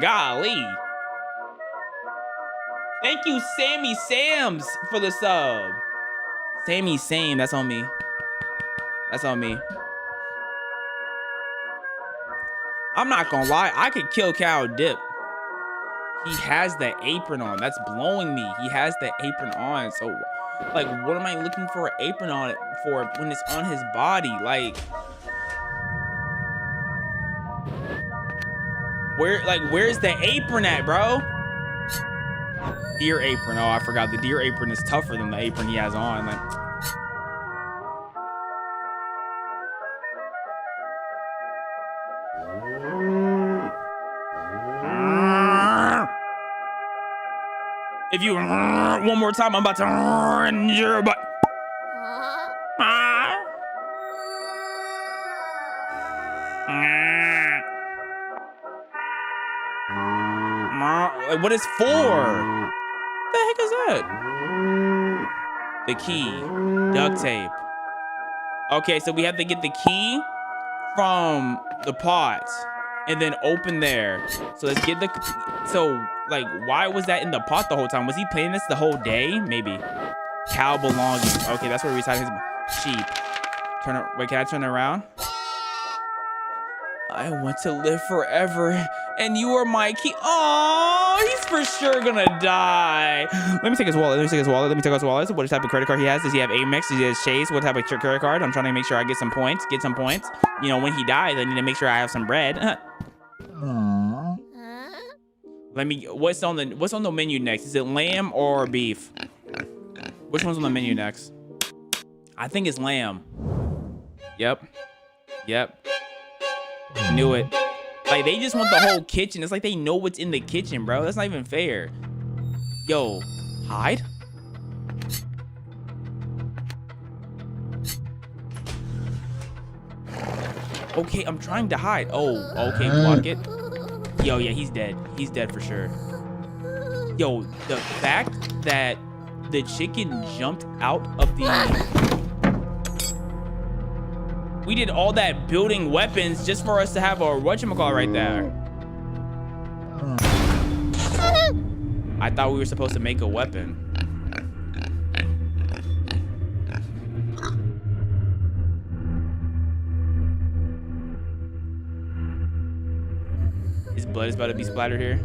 Golly. Thank you, Sammy Sams, for the sub. Sammy Sam, that's on me. That's on me. I'm not gonna lie, I could kill Cow Dip. He has the apron on. That's blowing me. He has the apron on. So, like, what am I looking for an apron on it for when it's on his body? Like, where's the apron at, bro? Deer apron. Oh, I forgot. The deer apron is tougher than the apron he has on. Like, if you one more time, I'm about to in your butt. Like, what is for? What the heck is that? The key. Duct tape. Okay, so we have to get the key from the pot and then open there. So let's get the... So, like, why was that in the pot the whole time? Was he playing this the whole day? Maybe. Cow belongings. Okay, that's where we decided his sheep. Turn it. Wait, can I turn it around? I want to live forever, and you are my key. Oh, he's for sure gonna die. Let me take his wallet. Let me take his wallet. What type of credit card he has? Does he have Amex? Does he have Chase? What type of credit card? I'm trying to make sure I get some points. You know, when he dies, I need to make sure I have some bread. Let me. What's on the menu next? Is it lamb or beef? Which one's on the menu next? I think it's lamb. Yep. Knew it. Like, they just want the whole kitchen. It's like they know what's in the kitchen, bro. That's not even fair. Yo, hide? Okay, I'm trying to hide. Oh, okay, block it. Yo, yeah, he's dead. He's dead for sure. Yo, the fact that the chicken jumped out of the... We did all that building weapons just for us to have a whatchamacallit right there. I thought we were supposed to make a weapon. His blood is about to be splattered here.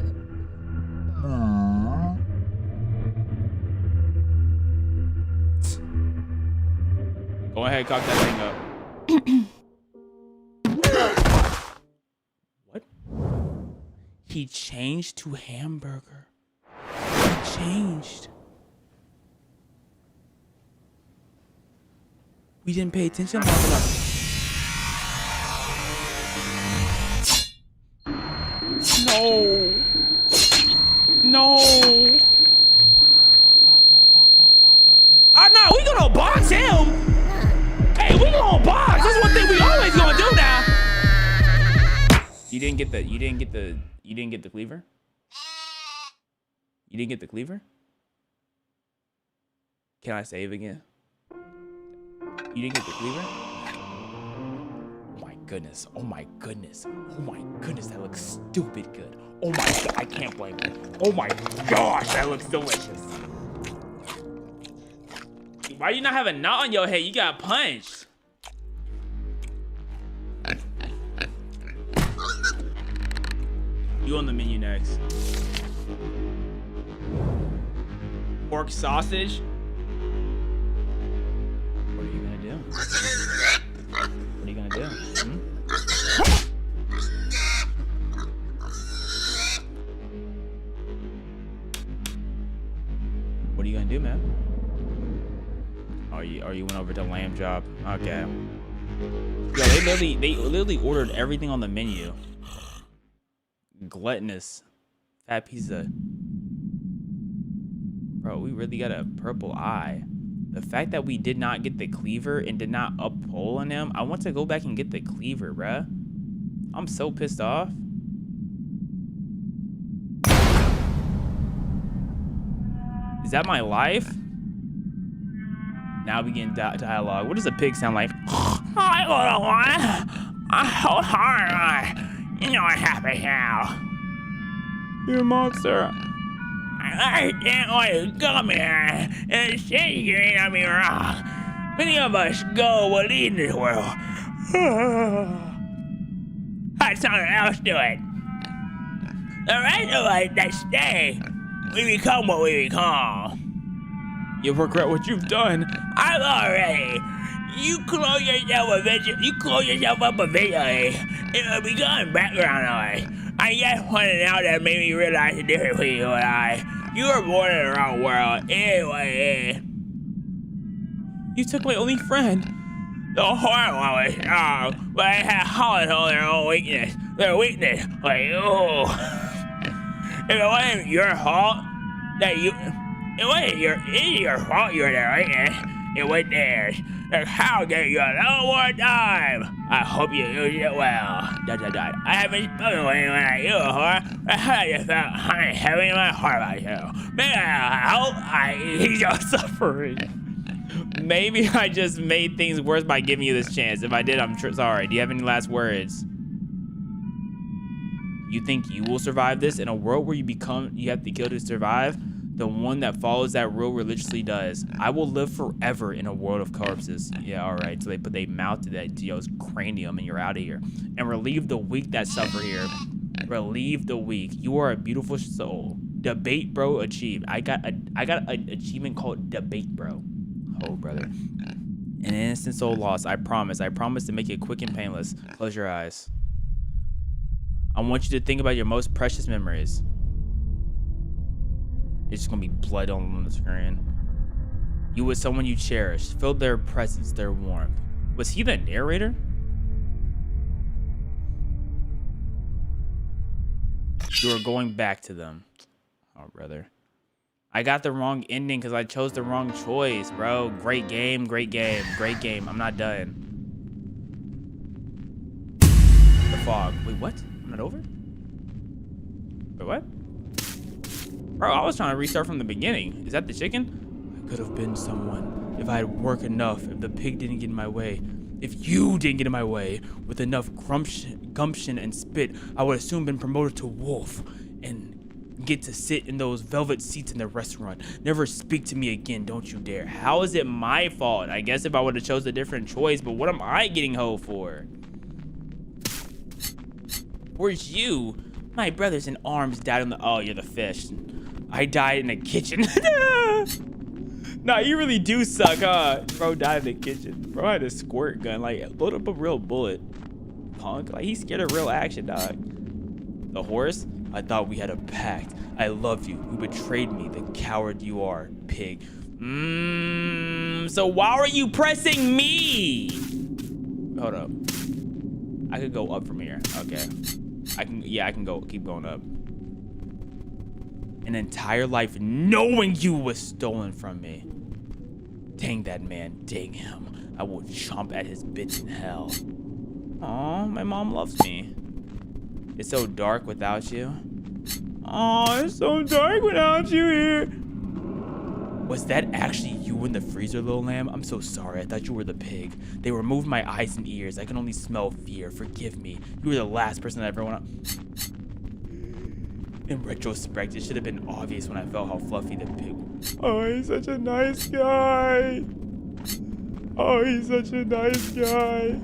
Go ahead, cock that thing up. What? He changed to hamburger. He changed. We didn't pay attention long enough. No. Nah, we gonna box him. Hey, we gonna box. That's one thing we always gonna do now. You didn't get the cleaver? You didn't get the cleaver? Can I save again? You didn't get the cleaver? Oh my goodness. That looks stupid good. Oh my god, I can't blame it. Oh my gosh, that looks delicious. Why you not have a knot on your head? You got punched. You on the menu next. Pork sausage. What are you gonna do? What are you gonna do? What are you gonna do, man? Oh, you went over to lamb chop. Okay. Yo, they literally ordered everything on the menu. Gluttonous. Fat pizza. Bro, we really got a purple eye. The fact that we did not get the cleaver and did not up pull on him, I want to go back and get the cleaver, bruh. I'm so pissed off. Is that my life? Now we get dialogue. What does a pig sound like? Hi, little one. I'm so hard. You know what happened now. You're a monster. I can't let you come here and say you ain't me wrong. Many of us go will lead this world. Let someone else do it. The rest of us that stay, we become what we become. You'll regret what you've done. I've already. You close yourself up eventually. It will become background noise. I just pointed out that made me realize the difference between you and I. You were born in the wrong world. Anyway. You took my only friend. The horror one was strong, but I had Holland on their own weakness. Their weakness. Like, oh. If it wasn't your fault that you... It's your fault you were there, right? It was theirs. The cow gave you a little more time. I hope you use it well. ... I haven't spoken with anyone like you before, but I just felt honey heavy in my heart about you. Maybe I hope he's just suffering. Maybe I just made things worse by giving you this chance. If I did, I'm sorry. Do you have any last words? You think you will survive this in a world where you have to kill to survive? The one that follows that rule religiously does. I will live forever in a world of corpses. Yeah, all right. So they mounted that Dio's cranium and you're out of here. And relieve the weak that suffer here. Relieve the weak. You are a beautiful soul. Debate bro achieved. I got an achievement called debate bro. Oh, brother. An innocent soul lost. I promise to make it quick and painless. Close your eyes. I want you to think about your most precious memories. It's just gonna be blood on the screen. You with someone you cherished. Feel their presence, their warmth. Was he the narrator? You are going back to them. Oh, brother. I got the wrong ending because I chose the wrong choice, bro. Great game, great game, great game. I'm not done. The fog. Wait, what? I'm not over? Wait, what? Bro, I was trying to restart from the beginning. Is that the chicken? I could have been someone if I had worked enough, if the pig didn't get in my way. If you didn't get in my way with enough gumption and spit, I would have soon been promoted to wolf and get to sit in those velvet seats in the restaurant. Never speak to me again, don't you dare. How is it my fault? I guess if I would have chose a different choice, but what am I getting hoed for? Where's you? My brothers in arms died on the... Oh, you're the fish. I died in the kitchen. Nah, you really do suck, huh? Bro died in the kitchen. Bro had a squirt gun. Like, load up a real bullet. Punk. Like, he's scared of real action, dog. The horse? I thought we had a pact. I loved you. You betrayed me. The coward you are, pig. So why were you pressing me? Hold up. I could go up from here. Okay. I can go. Keep going up. An entire life knowing you was stolen from me. Dang that man, dang him. I will chomp at his bits in hell. Aw, my mom loves me. It's so dark without you. Aw, it's so dark without you here. Was that actually you in the freezer, little lamb? I'm so sorry. I thought you were the pig. They removed my eyes and ears. I can only smell fear. Forgive me. You were the last person I ever want to... In retrospect, it should have been obvious when I felt how fluffy the pig was. Oh, he's such a nice guy. Oh, he's such a nice guy.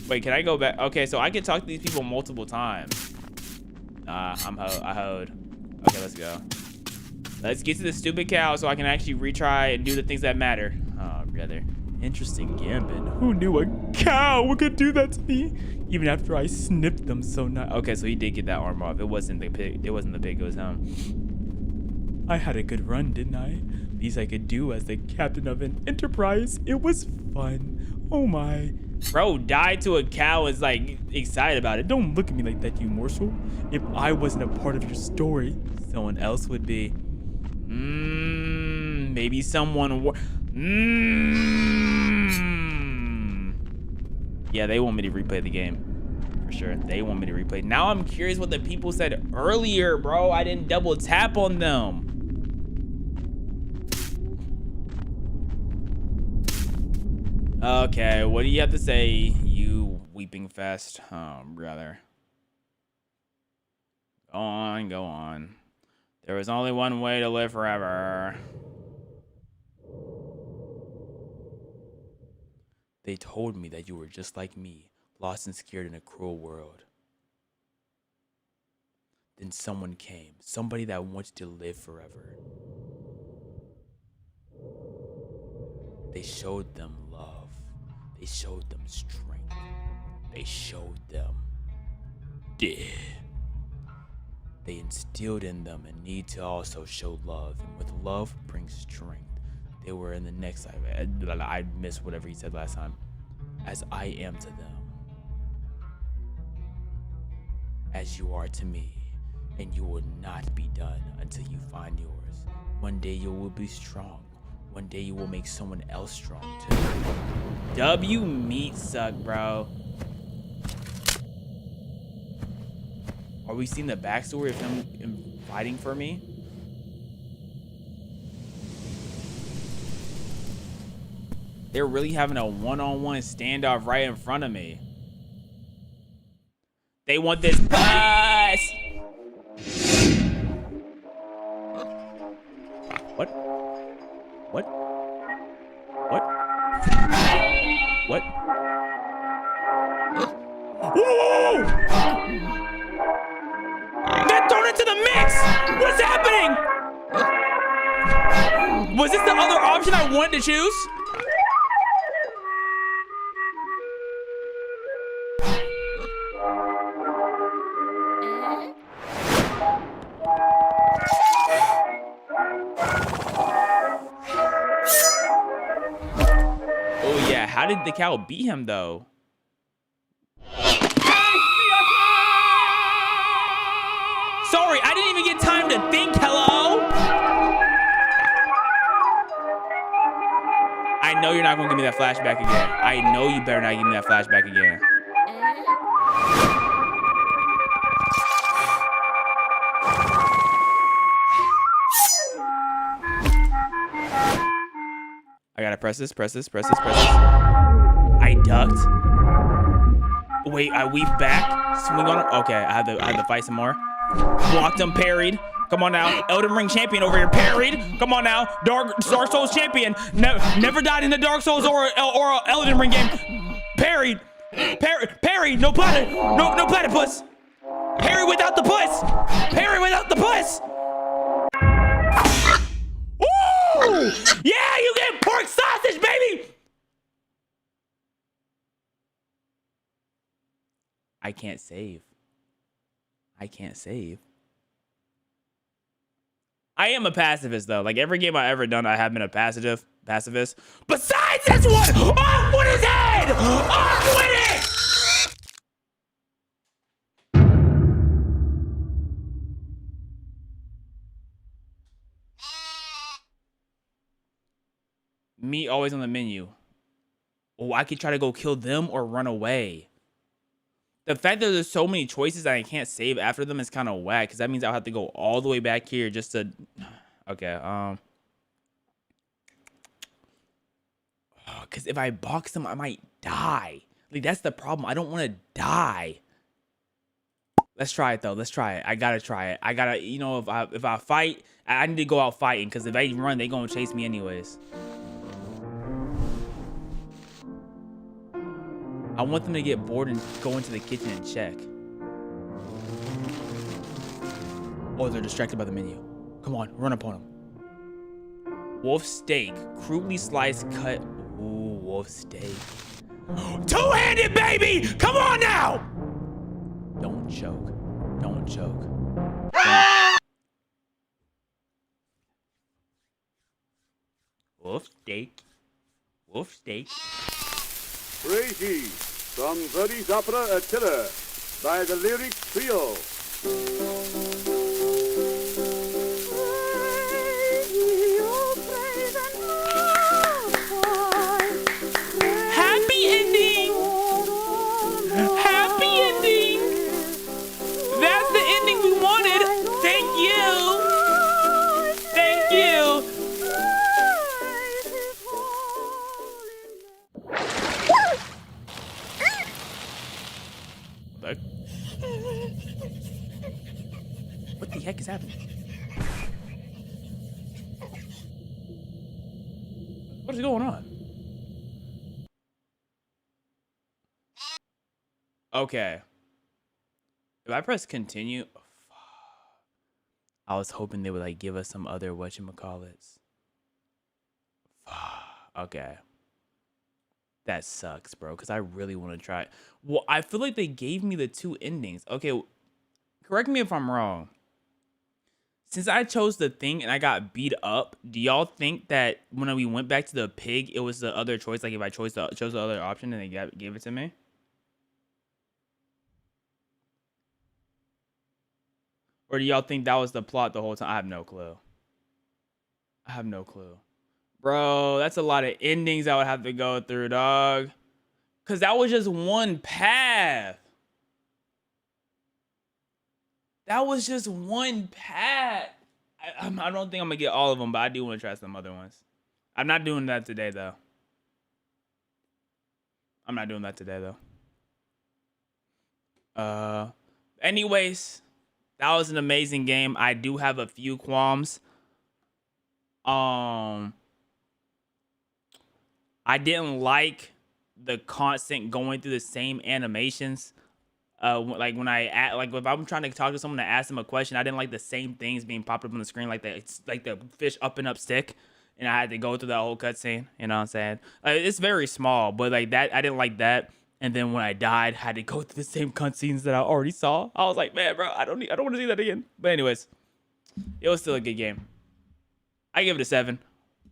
Wait, can I go back? Okay, so I can talk to these people multiple times. I hoed. Okay, let's go. Let's get to the stupid cow so I can actually retry and do the things that matter. Oh, brother. Interesting gambit. Who knew a cow could do that to me? Even after I snipped them so nice. Okay, so he did get that arm off. It wasn't the pig. It wasn't the pig. It was him. I had a good run, didn't I? least I could do as the captain of an enterprise. It was fun. Oh my. Bro died to a cow, is like excited about it. Don't look at me like that, you morsel. If I wasn't a part of your story, Someone else would be. Maybe someone. Yeah, they want me to replay the game. For sure. They want me to replay. Now I'm curious what the people said earlier, bro. I didn't double tap on them. Okay, what do you have to say, you weeping fest? Brother. Go on, go on. There was only one way to live forever. They told me that you were just like me, lost and scared in a cruel world. Then someone came, somebody that wanted to live forever. They showed them love. They showed them strength. They showed them death. They instilled in them a need to also show love, and with love brings strength. They were in the next life. I missed whatever he said last time. As I am to them, as you are to me, and you will not be done until you find yours. One day you will be strong. One day you will make someone else strong too. W meat suck, bro. Are we seeing the backstory of him fighting for me? They're really having a one-on-one standoff right in front of me. They want this pass. What? What? What? What? Whoa! They're thrown into the mix! What's happening? Was this the other option I wanted to choose? Oh yeah, how did the cow beat him though? Sorry, I didn't even get time to think, hello? I know you're not gonna give me that flashback again. I know you better not give me that flashback again. I gotta press this. I ducked. Wait, I weaved back. Swing on it. Okay, I had to fight some more. Blocked him, parried. Come on now. Elden Ring champion over here, parried. Come on now. Dark Souls champion. Never died in the Dark Souls or Elden Ring game. Parried. Parry. No platypus. Parry without the puss. Parry without the puss. Woo! Yeah, you get pork sausage, baby. I can't save. I am a pacifist though. Like every game I've ever done, I have been a pacifist. Besides this one, off with his head! Off with it! Me always on the menu. Oh, I could try to go kill them or run away. The fact that there's so many choices that I can't save after them is kind of whack, because that means I'll have to go all the way back here just to... Okay, because if I box them, I might die. Like, that's the problem. I don't want to die. Let's try it, though. Let's try it. I gotta try it. I gotta, you know, if I fight, I need to go out fighting, because if I run, they gonna chase me anyways. I want them to get bored and go into the kitchen and check. Oh, they're distracted by the menu. Come on, run up on them. Wolf steak, crudely sliced cut. Ooh, wolf steak. Two-handed, baby! Come on now! Don't choke. Don't choke. Wolf steak. Wolf steak. Crazy from Verdi's opera Attila by the Lyric Trio. Happy ending. Happy ending. That's the ending we wanted. Thank you. Thank you. Look. What the heck is happening? What is going on? Okay. If I press continue, I was hoping they would like give us some other whatchamacallits. Okay. That sucks, bro, because I really want to try it. Well, I feel like they gave me the 2 endings. Okay, correct me if I'm wrong. Since I chose the thing and I got beat up, do y'all think that when we went back to the pig, it was the other choice? Like if I chose the other option and they gave it to me? Or do y'all think that was the plot the whole time? I have no clue. I have no clue. Bro, that's a lot of endings I would have to go through, dog. Because that was just one path. That was just one path. I don't think I'm going to get all of them, but I do want to try some other ones. I'm not doing that today, though. I'm not doing that today, though. Anyways, that was an amazing game. I do have a few qualms. I didn't like the constant going through the same animations. Like when if I'm trying to talk to someone to ask them a question, I didn't like the same things being popped up on the screen, like it's like the fish up and up stick, and I had to go through that whole cutscene. You know what I'm saying? It's very small, but like that, I didn't like that. And then when I died, I had to go through the same cutscenes that I already saw. I was like, man, bro, I don't want to see that again. But anyways, it was still a good game. I give it a 7.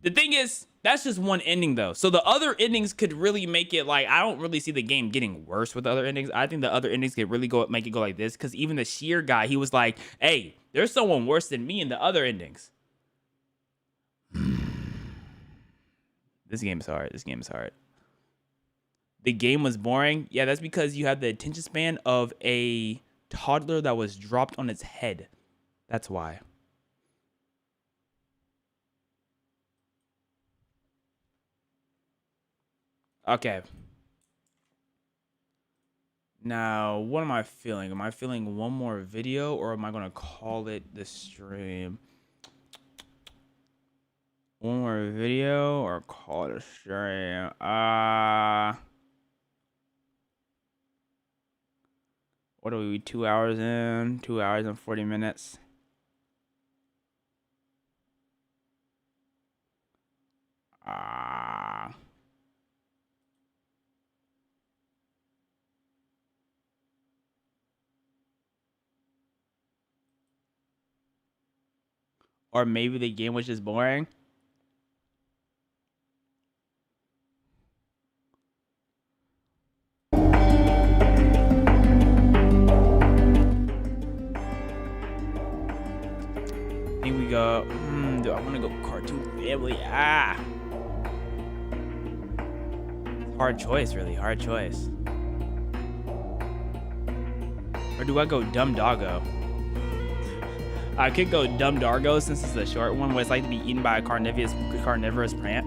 The thing is, that's just one ending though. So the other endings could really make it like, I don't really see the game getting worse with the other endings. I think the other endings could really make it go like this. Cause even the sheer guy, he was like, hey, there's someone worse than me in the other endings. This game is hard. This game is hard. The game was boring. Yeah, that's because you have the attention span of a toddler that was dropped on its head. That's why. Okay. Now, what am I feeling? Am I feeling one more video or am I going to call it the stream? One more video or call it a stream? What are we, 2 hours in? 2 hours and 40 minutes. Or maybe the game was just boring. I think we go, do I want to go Cartoon Family? Hard choice, really. Hard choice. Or do I go Dumb Doggo? I could go Dumb Dargo since it's a short one where it's like to be eaten by a carnivorous plant.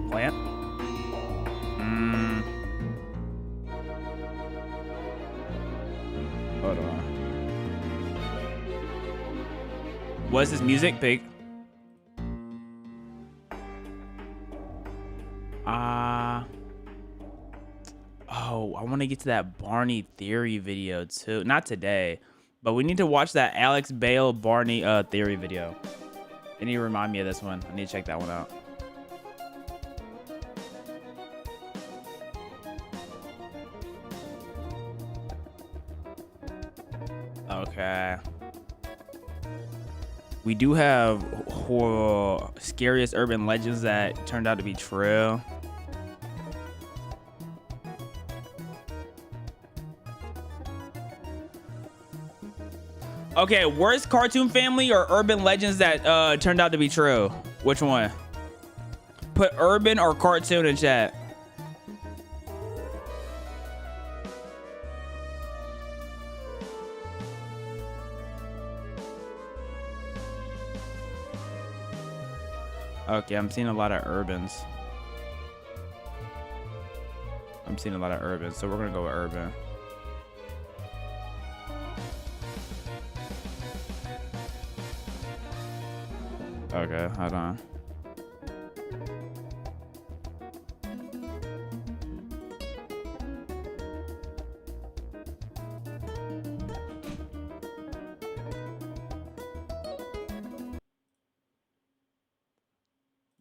Hold on. What's this music, Pig? Oh, I want to get to that Barney Theory video too. Not today. But we need to watch that Alex Bale Barney theory video. They need to remind me of this one. I need to check that one out. Okay. We do have scariest urban legends that turned out to be true. Okay, worst cartoon family or urban legends that turned out to be true? Which one? Put urban or cartoon in chat. Okay, I'm seeing a lot of urbans. So we're gonna go with urban. Okay, hold on.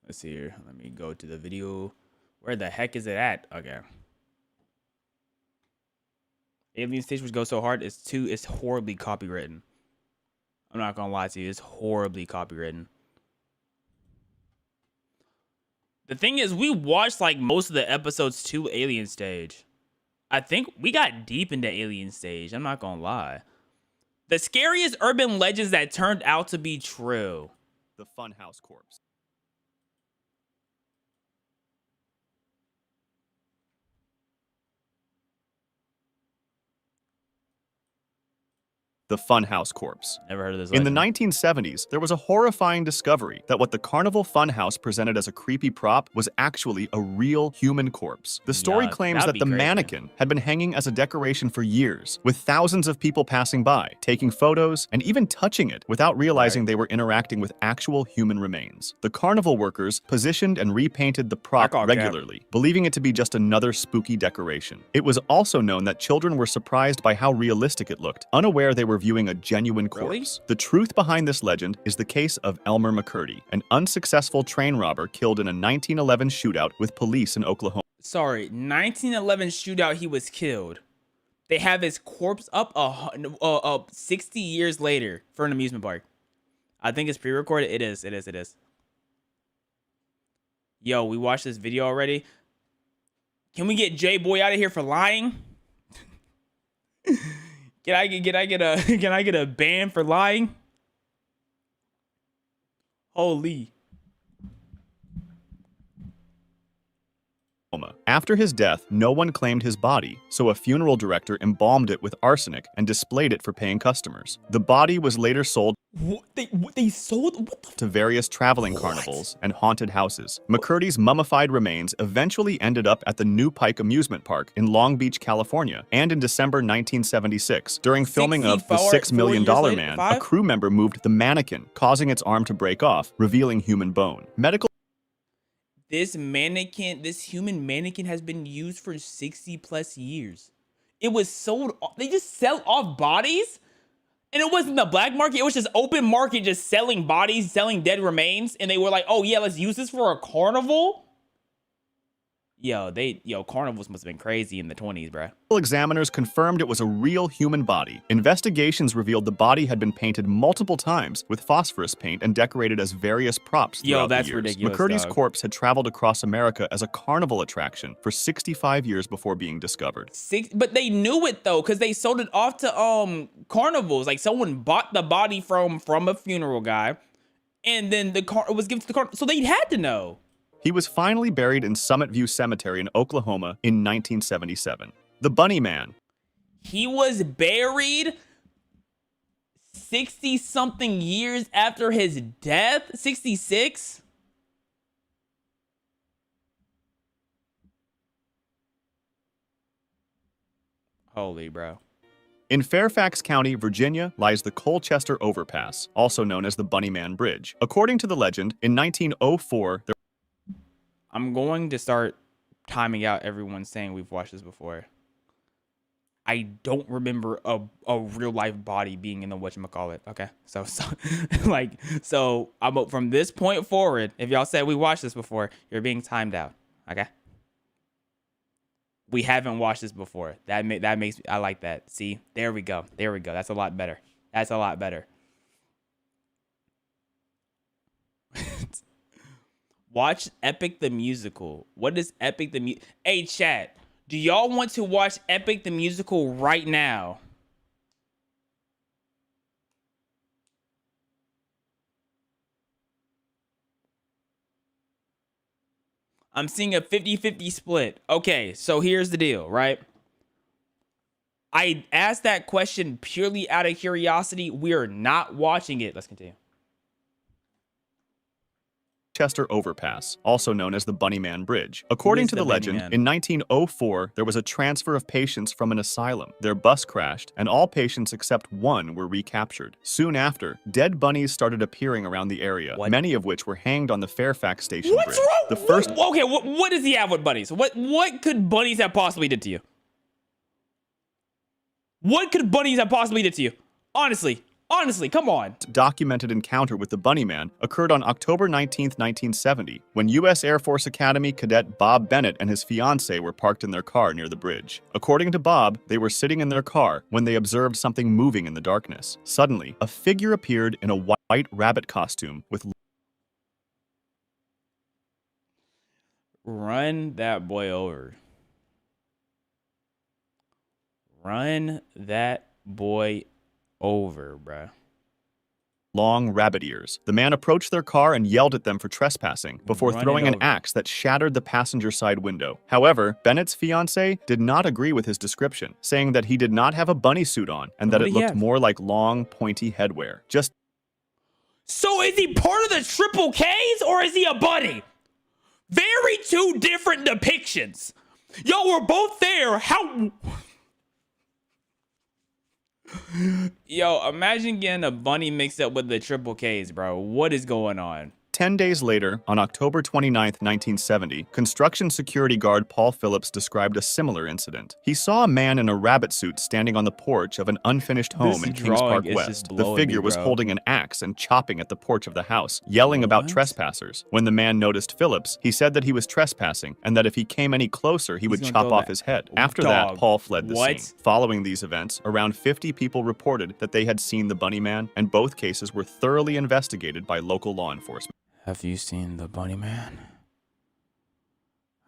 Let's see here. Let me go to the video. Where the heck is it at? Okay. Alien Stage, which goes so hard, it's horribly copywritten. I'm not gonna lie to you, it's horribly copywritten. The thing is, we watched like most of the episodes to Alien Stage. I think we got deep into Alien Stage. I'm not gonna lie. The scariest urban legends that turned out to be true. The Funhouse Corpse. The Funhouse Corpse. Never heard of this. In the legend. 1970s, there was a horrifying discovery that what the Carnival Funhouse presented as a creepy prop was actually a real human corpse. The story Yeah, claims that'd that be the crazy. mannequin had been hanging as a decoration for years, with thousands of people passing by, taking photos, and even touching it without realizing they were interacting with actual human remains. The carnival workers positioned and repainted the prop call cap. regularly, believing it to be just another spooky decoration. It was also known that children were surprised by how realistic it looked, unaware they were viewing a genuine corpse. Really? The truth behind this legend is the case of Elmer McCurdy, an unsuccessful train robber killed in a 1911 shootout with police in Oklahoma. Sorry, 1911 shootout, he was killed. They have his corpse up 60 years later for an amusement park. I think it's pre-recorded. It is. Yo, we watched this video already. Can we get J Boy out of here for lying? Can I get a ban for lying? Holy. After his death, no one claimed his body, so a funeral director embalmed it with arsenic and displayed it for paying customers. The body was later sold What they sold? What the? to various traveling carnivals and haunted houses. McCurdy's mummified remains eventually ended up at the New Pike Amusement Park in Long Beach, California, and in December 1976, during filming of The 64 $6 Million years later, Man, a 5? crew member moved the mannequin, causing its arm to break off, revealing human bone. Medical This human mannequin has been used for 60 plus years. It was sold. They just sell off bodies, and it wasn't the black market. It was just open market, just selling bodies, selling dead remains. And they were like, "Oh yeah, let's use this for a carnival." Carnivals must have been crazy in the 20s, bruh. examiners confirmed it was a real human body. Investigations revealed the body had been painted multiple times with phosphorus paint and decorated as various props throughout that's the years. ridiculous, McCurdy's dog. corpse had traveled across America as a carnival attraction for 65 years before being discovered. But they knew it though, because they sold it off to carnivals. Like someone bought the body from a funeral guy, and then it was given to the carnival. So they had to know. He was finally buried in Summit View Cemetery in Oklahoma in 1977. The Bunny Man. He was buried 60 something years after his death. 66. Holy bro. In Fairfax County, Virginia, lies the Colchester Overpass, also known as the Bunny Man Bridge. According to the legend, in 1904, there I'm going to start timing out everyone saying we've watched this before. I don't remember a real life body being in the whatchamacallit. Okay. So I'm from this point forward, if y'all said we watched this before, you're being timed out. Okay. We haven't watched this before. That makes me, I like that. See, there we go. That's a lot better. Watch Epic the Musical. What is Epic the Musical? Hey, chat. Do y'all want to watch Epic the Musical right now? I'm seeing a 50-50 split. Okay, so here's the deal, right? I asked that question purely out of curiosity. We're not watching it. Let's continue. Chester Overpass, also known as the Bunnyman Bridge. According to the legend, in 1904, there was a transfer of patients from an asylum. Their bus crashed, and all patients except one were recaptured. Soon after, dead bunnies started appearing around the area, many of which were hanged on the Fairfax Station Bridge. What's wrong? The first... Okay, what does he have with bunnies? What could bunnies have possibly did to you? What could bunnies have possibly did to you? Honestly, come on. Documented encounter with the Bunnyman occurred on October 19, 1970, when U.S. Air Force Academy cadet Bob Bennett and his fiancée were parked in their car near the bridge. According to Bob, they were sitting in their car when they observed something moving in the darkness. Suddenly, a figure appeared in a white rabbit costume with... Run that boy over. Run that boy over, bruh. long rabbit ears. The man approached their car and yelled at them for trespassing before throwing an axe that shattered the passenger side window. However, Bennett's fiancée did not agree with his description, saying that he did not have a bunny suit on and that it looked more like long, pointy headwear. So is he part of the Triple Ks or is he a bunny? Very two different depictions. Y'all were both there. How... Yo, imagine getting a bunny mixed up with the Triple Ks, bro. What is going on? 10 days later, on October 29, 1970, construction security guard Paul Phillips described a similar incident. He saw a man in a rabbit suit standing on the porch of an unfinished home in Kings Park West. The figure was holding an axe and chopping at the porch of the house, yelling about trespassers. When the man noticed Phillips, he said that he was trespassing and that if he came any closer, he would chop off his head. After that, Paul fled the scene. Following these events, around 50 people reported that they had seen the Bunny Man, and both cases were thoroughly investigated by local law enforcement. Have you seen the Bunny Man?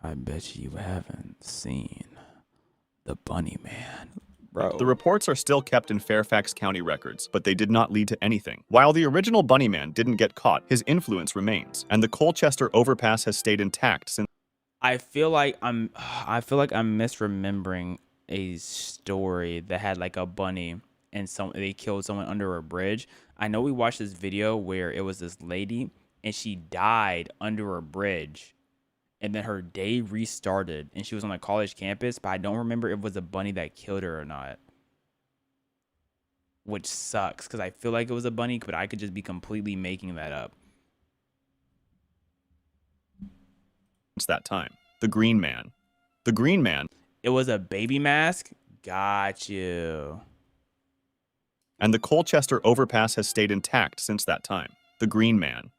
I bet you haven't seen the Bunny Man, bro. The reports are still kept in Fairfax County records, but they did not lead to anything. While the original Bunny Man didn't get caught, his influence remains, and the Colchester Overpass has stayed intact since. I feel like I'm misremembering a story that had like a bunny and they killed someone under a bridge. I know we watched this video where it was this lady and she died under a bridge, and then her day restarted, and she was on a college campus, but I don't remember if it was a bunny that killed her or not. Which sucks, because I feel like it was a bunny, but I could just be completely making that up. It's that time. The Green Man. The Green Man. It was a baby mask? Got you. And the Colchester Overpass has stayed intact since that time. The Green Man.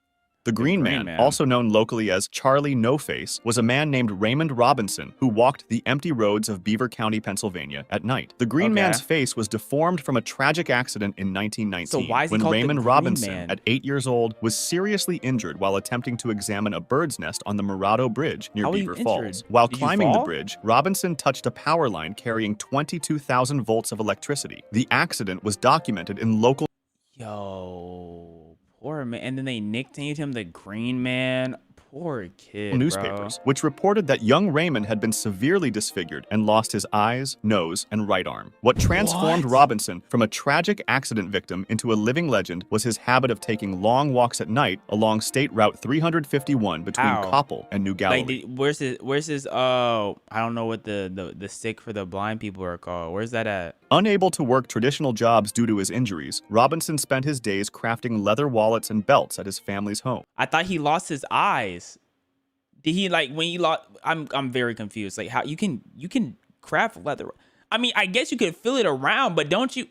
The Green Man, also known locally as Charlie No Face, was a man named Raymond Robinson who walked the empty roads of Beaver County, Pennsylvania at night. The Green Man's face was deformed from a tragic accident in 1919 when Raymond Robinson, at 8 years old, was seriously injured while attempting to examine a bird's nest on the Murado Bridge near Beaver Falls. While climbing the bridge, Robinson touched a power line carrying 22,000 volts of electricity. The accident was documented in local... Yo... Poor man, and then they nicknamed him the Green Man. Poor kid, newspapers, which reported that young Raymond had been severely disfigured and lost his eyes, nose, and right arm. What transformed Robinson from a tragic accident victim into a living legend was his habit of taking long walks at night along State Route 351 between Coppell and New Galilee. Where's his I don't know what the stick for the blind people are called. Where's that at? Unable to work traditional jobs due to his injuries, Robinson spent his days crafting leather wallets and belts at his family's home. I thought he lost his eyes. Did he, like, when he lost? I'm very confused. Like, how you can craft leather? I mean, I guess you could feel it around, but don't you?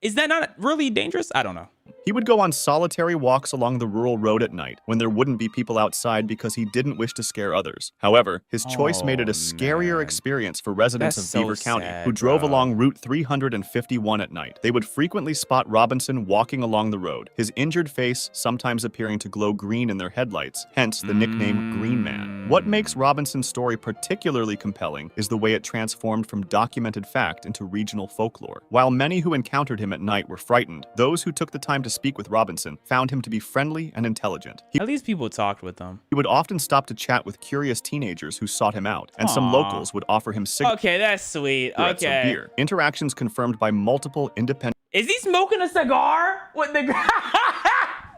Is that not really dangerous? I don't know. He would go on solitary walks along the rural road at night when there wouldn't be people outside because he didn't wish to scare others. However, his choice made it a scarier experience for residents That's of Beaver so County sad, who drove bro. along Route 351 at night. They would frequently spot Robinson walking along the road, his injured face sometimes appearing to glow green in their headlights, hence the nickname Green Man. What makes Robinson's story particularly compelling is the way it transformed from documented fact into regional folklore. While many who encountered him at night were frightened, those who took the time to speak with Robinson found him to be friendly and intelligent. He At least people talked with him. would often stop to chat with curious teenagers who sought him out, and some locals would offer him cigarettes Okay, that's sweet. or Okay. beer. Interactions confirmed by multiple independent Is he smoking a cigar with the?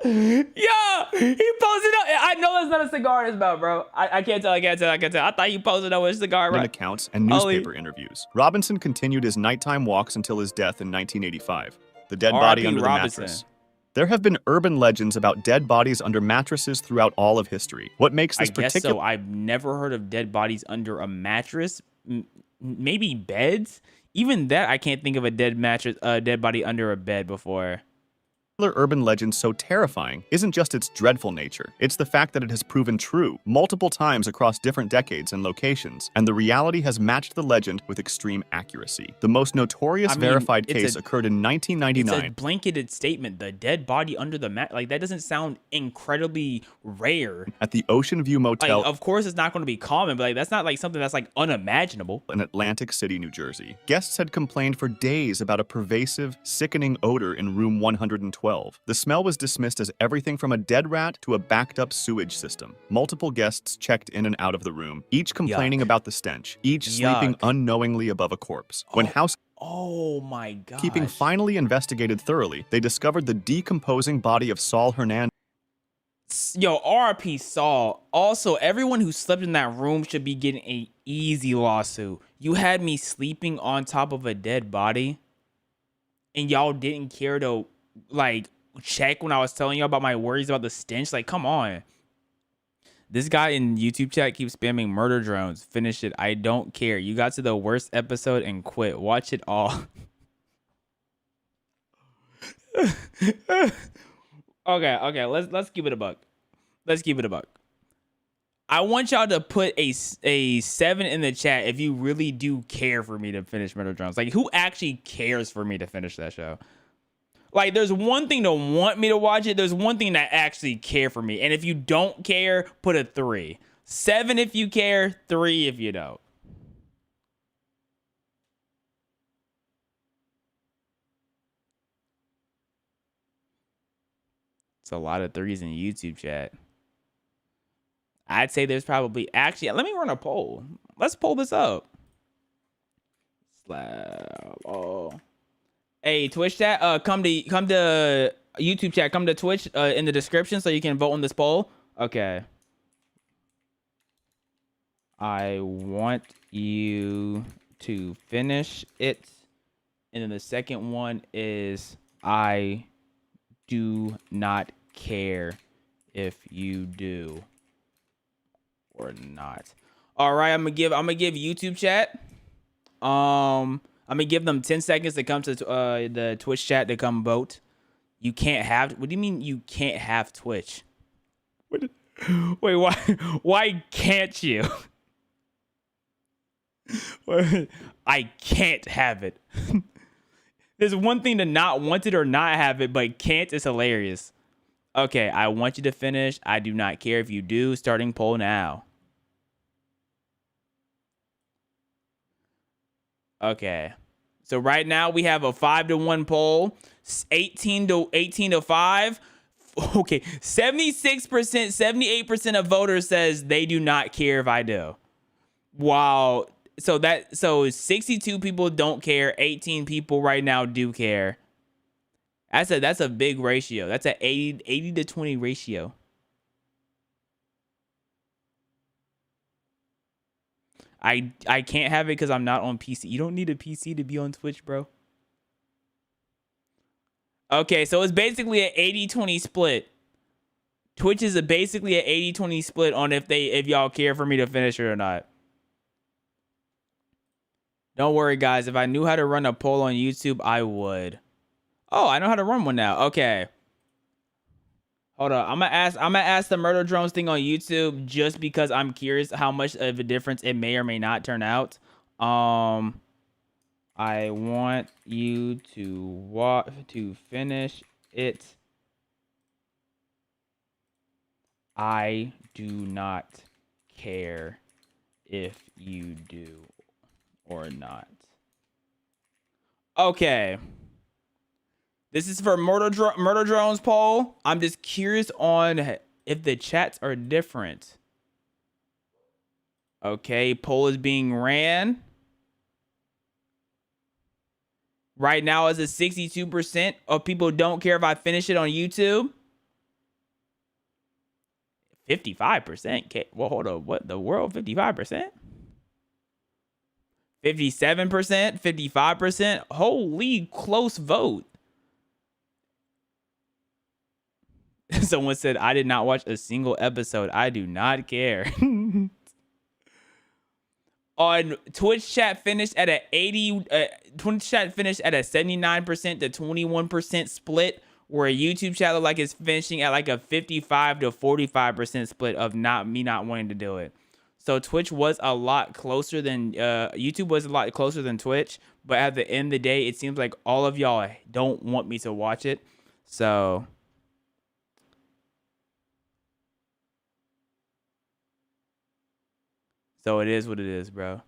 Yo, he posted up. I know that's not a cigar in his mouth, bro. I can't tell. I can't tell. I can't tell. I thought he posted up with a cigar, right? accounts and Holy- newspaper interviews. Robinson continued his nighttime walks until his death in 1985. The dead body R.I.P. under Robinson. the mattress. There have been urban legends about dead bodies under mattresses throughout all of history. What makes I this guess particular so. I've never heard of dead bodies under a mattress. Maybe beds. Even that, I can't think of a dead body under a bed before. urban legend so terrifying isn't just its dreadful nature, it's the fact that it has proven true multiple times across different decades and locations, and the reality has matched the legend with extreme accuracy. The most notorious verified case occurred in 1999. It's a blanketed statement. The dead body under the mat, like that doesn't sound incredibly rare. At the Ocean View Motel. Like, of course, it's not going to be common, but like that's not like something that's like unimaginable. In Atlantic City, New Jersey. Guests had complained for days about a pervasive, sickening odor in room 112. The smell was dismissed as everything from a dead rat to a backed-up sewage system. Multiple guests checked in and out of the room, each complaining about the stench, each sleeping unknowingly above a corpse. When Oh my god. housekeeping finally investigated thoroughly, they discovered the decomposing body of Saul Hernandez. Yo, RP Saul. Also, everyone who slept in that room should be getting a easy lawsuit. You had me sleeping on top of a dead body, and y'all didn't care to like check when I was telling you about my worries about the stench. Like, come on. This guy in YouTube chat keeps spamming murder drones. Finish it. I don't care. You got to the worst episode and quit. Watch it all. Okay. Let's keep it a buck. Let's keep it a buck. I want y'all to put a 7 in the chat if you really do care for me to finish Murder Drones. Like, who actually cares for me to finish that show? Like, there's one thing to want me to watch it. There's one thing to actually care for me. And if you don't care, put a 3. 7 if you care, 3 if you don't. It's a lot of 3s in YouTube chat. I'd say there's probably actually. Let me run a poll. Let's pull this up. Hey, Twitch chat. Come to YouTube chat. Come to Twitch in the description so you can vote on this poll. Okay. I want you to finish it, and then the second one is I do not care if you do or not. All right, I'm gonna give YouTube chat. I'm gonna give them 10 seconds to come to the Twitch chat to come vote. You can't have. What do you mean you can't have Twitch? Wait, why can't you? I can't have it. There's one thing to not want it or not have it, but can't is hilarious. Okay, I want you to finish. I do not care if you do. Starting poll now. Okay. So right now we have a 5-1 poll. 18 to 5. Okay. 76%, 78% of voters says they do not care if I do. Wow. So 62 people don't care. 18 people right now do care. That's a big ratio. That's an 80 to 20 ratio. I can't have it because I'm not on PC. You don't need a PC to be on Twitch, bro. Okay, so it's basically an 80-20 split. Twitch is basically an 80-20 split on if y'all care for me to finish it or not. Don't worry, guys. If I knew how to run a poll on YouTube, I would. Oh, I know how to run one now. Okay. Hold on, I'm gonna ask the murder drones thing on YouTube just because I'm curious how much of a difference it may or may not turn out. I want you to finish it. I do not care if you do or not. Okay. This is for murder drones poll. I'm just curious on if the chats are different. Okay, poll is being ran. Right now is a 62% of people don't care if I finish it on YouTube. 55%. Well, hold on. What the world? 55%? 57%? 55%? Holy close vote. Someone said, I did not watch a single episode. I do not care. On Twitch chat finished at a 79% to 21% split, where a YouTube chat look like it's finishing at like a 55 to 45% split of not wanting to do it. So Twitch was a lot closer than YouTube was a lot closer than Twitch, but at the end of the day, it seems like all of y'all don't want me to watch it. So it is what it is, bro.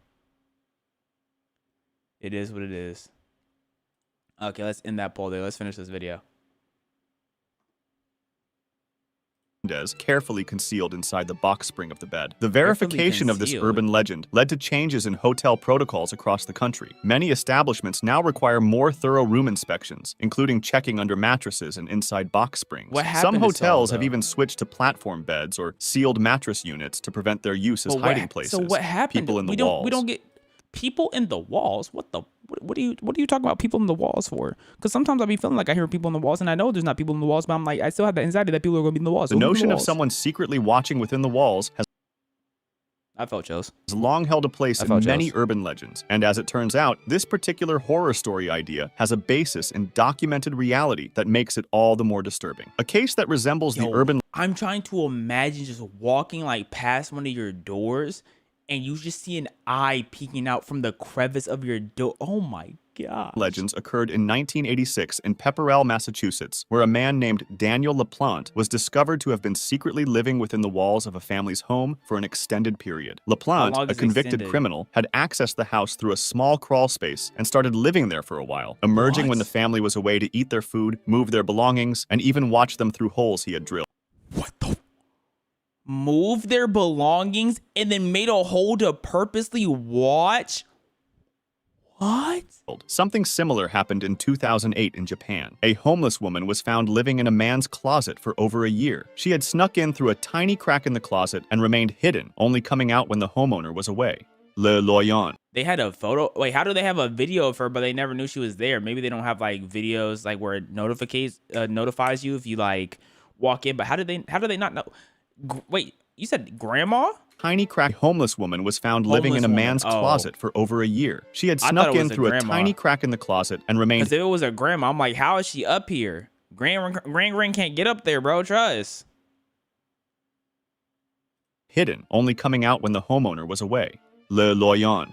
It is what it is. Okay, let's end that poll there. Let's finish this video. Carefully concealed inside the box spring of the bed. The verification of this urban legend led to changes in hotel protocols across the country. Many establishments now require more thorough room inspections, including checking under mattresses and inside box springs. What happened Some to hotels Saul, have even switched to platform beds or sealed mattress units to prevent their use as hiding places. So what happened? People in the walls. We don't get people in the walls. What are you talking about people in the walls for? Because sometimes I be feeling like I hear people in the walls, and I know there's not people in the walls, but I'm like, I still have the anxiety that people are going to be in the walls. The notion of someone secretly watching within the walls has long held a place in many urban legends, and as it turns out, this particular horror story idea has a basis in documented reality that makes it all the more disturbing. A case that resembles the urban. I'm trying to imagine just walking like past one of your doors, and you just see an eye peeking out from the crevice of your door. Oh my God. Legends occurred in 1986 in Pepperell, Massachusetts, where a man named Daniel LaPlante was discovered to have been secretly living within the walls of a family's home for an extended period. LaPlante, a convicted criminal, had accessed the house through a small crawl space and started living there for a while, emerging when the family was away to eat their food, move their belongings, and even watch them through holes he had drilled. Move their belongings and then made a hole to purposely watch? What? Something similar happened in 2008 in Japan. A homeless woman was found living in a man's closet for over a year. She had snuck in through a tiny crack in the closet and remained hidden, only coming out when the homeowner was away. Le Loyon. They had a photo. Wait, how do they have a video of her, but they never knew she was there? Maybe they don't have like videos like where it notifies you if you like walk in. But how do they not know? Wait, you said grandma? Tiny crack homeless woman was found living in a man's closet for over a year. She had snuck in through a tiny crack in the closet and remained. Because if it was a grandma, I'm like, how is she up here? Grand can't get up there, bro. Trust. Hidden, only coming out when the homeowner was away. Le Loyon.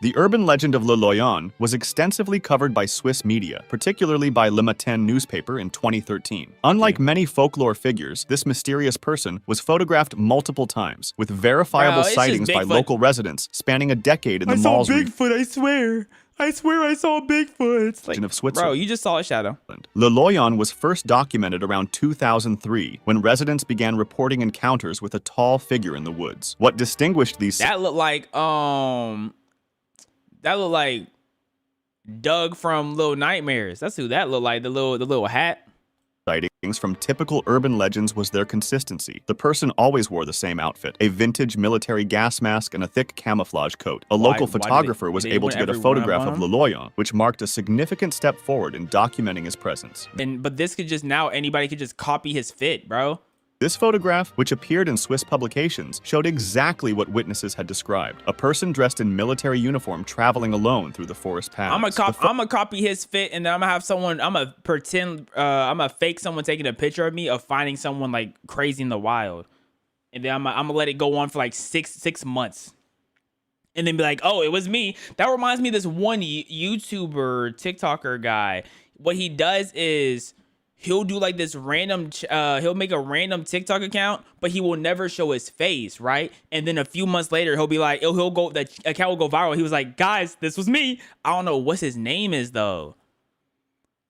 The urban legend of Le Loyon was extensively covered by Swiss media, particularly by Le Matin newspaper in 2013. Unlike many folklore figures, this mysterious person was photographed multiple times, with verifiable sightings by local residents spanning a decade in the mall's region. Bigfoot, I swear. I swear I saw Bigfoot. It's like, of Switzerland. Bro, you just saw a shadow. Le Loyon was first documented around 2003 when residents began reporting encounters with a tall figure in the woods. What distinguished these That looked like Doug from Little Nightmares. That's who that looked like, the little hat. Sightings from typical urban legends was their consistency. The person always wore the same outfit, a vintage military gas mask and a thick camouflage coat. A local photographer was able to get a photograph of Le Loyon, which marked a significant step forward in documenting his presence. But this could just, now anybody could just copy his fit, bro. This photograph, which appeared in Swiss publications, showed exactly what witnesses had described. A person dressed in military uniform traveling alone through the forest paths. I'm gonna copy his fit, and then I'm gonna have someone. I'm gonna pretend. I'm gonna fake someone taking a picture of me of finding someone like crazy in the wild, and then I'm gonna let it go on for like six months, and then be like, oh, it was me. That reminds me of this one YouTuber, TikToker guy. What he does is he'll do like this random, he'll make a random TikTok account, but he will never show his face, right? And then a few months later, he'll be like, the account will go viral. He was like, guys, this was me. I don't know what's his name is though.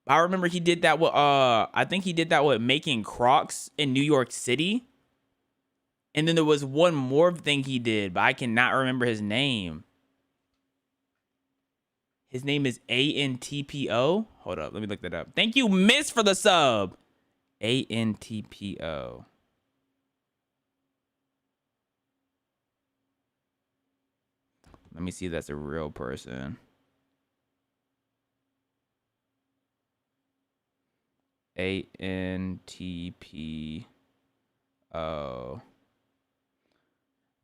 I remember he did that with, I think he did that with making Crocs in New York City. And then there was one more thing he did, but I cannot remember his name. His name is ANTPO. Hold up, let me look that up. Thank you, Miss, for the sub. ANTPO. Let me see if that's a real person. ANTPO.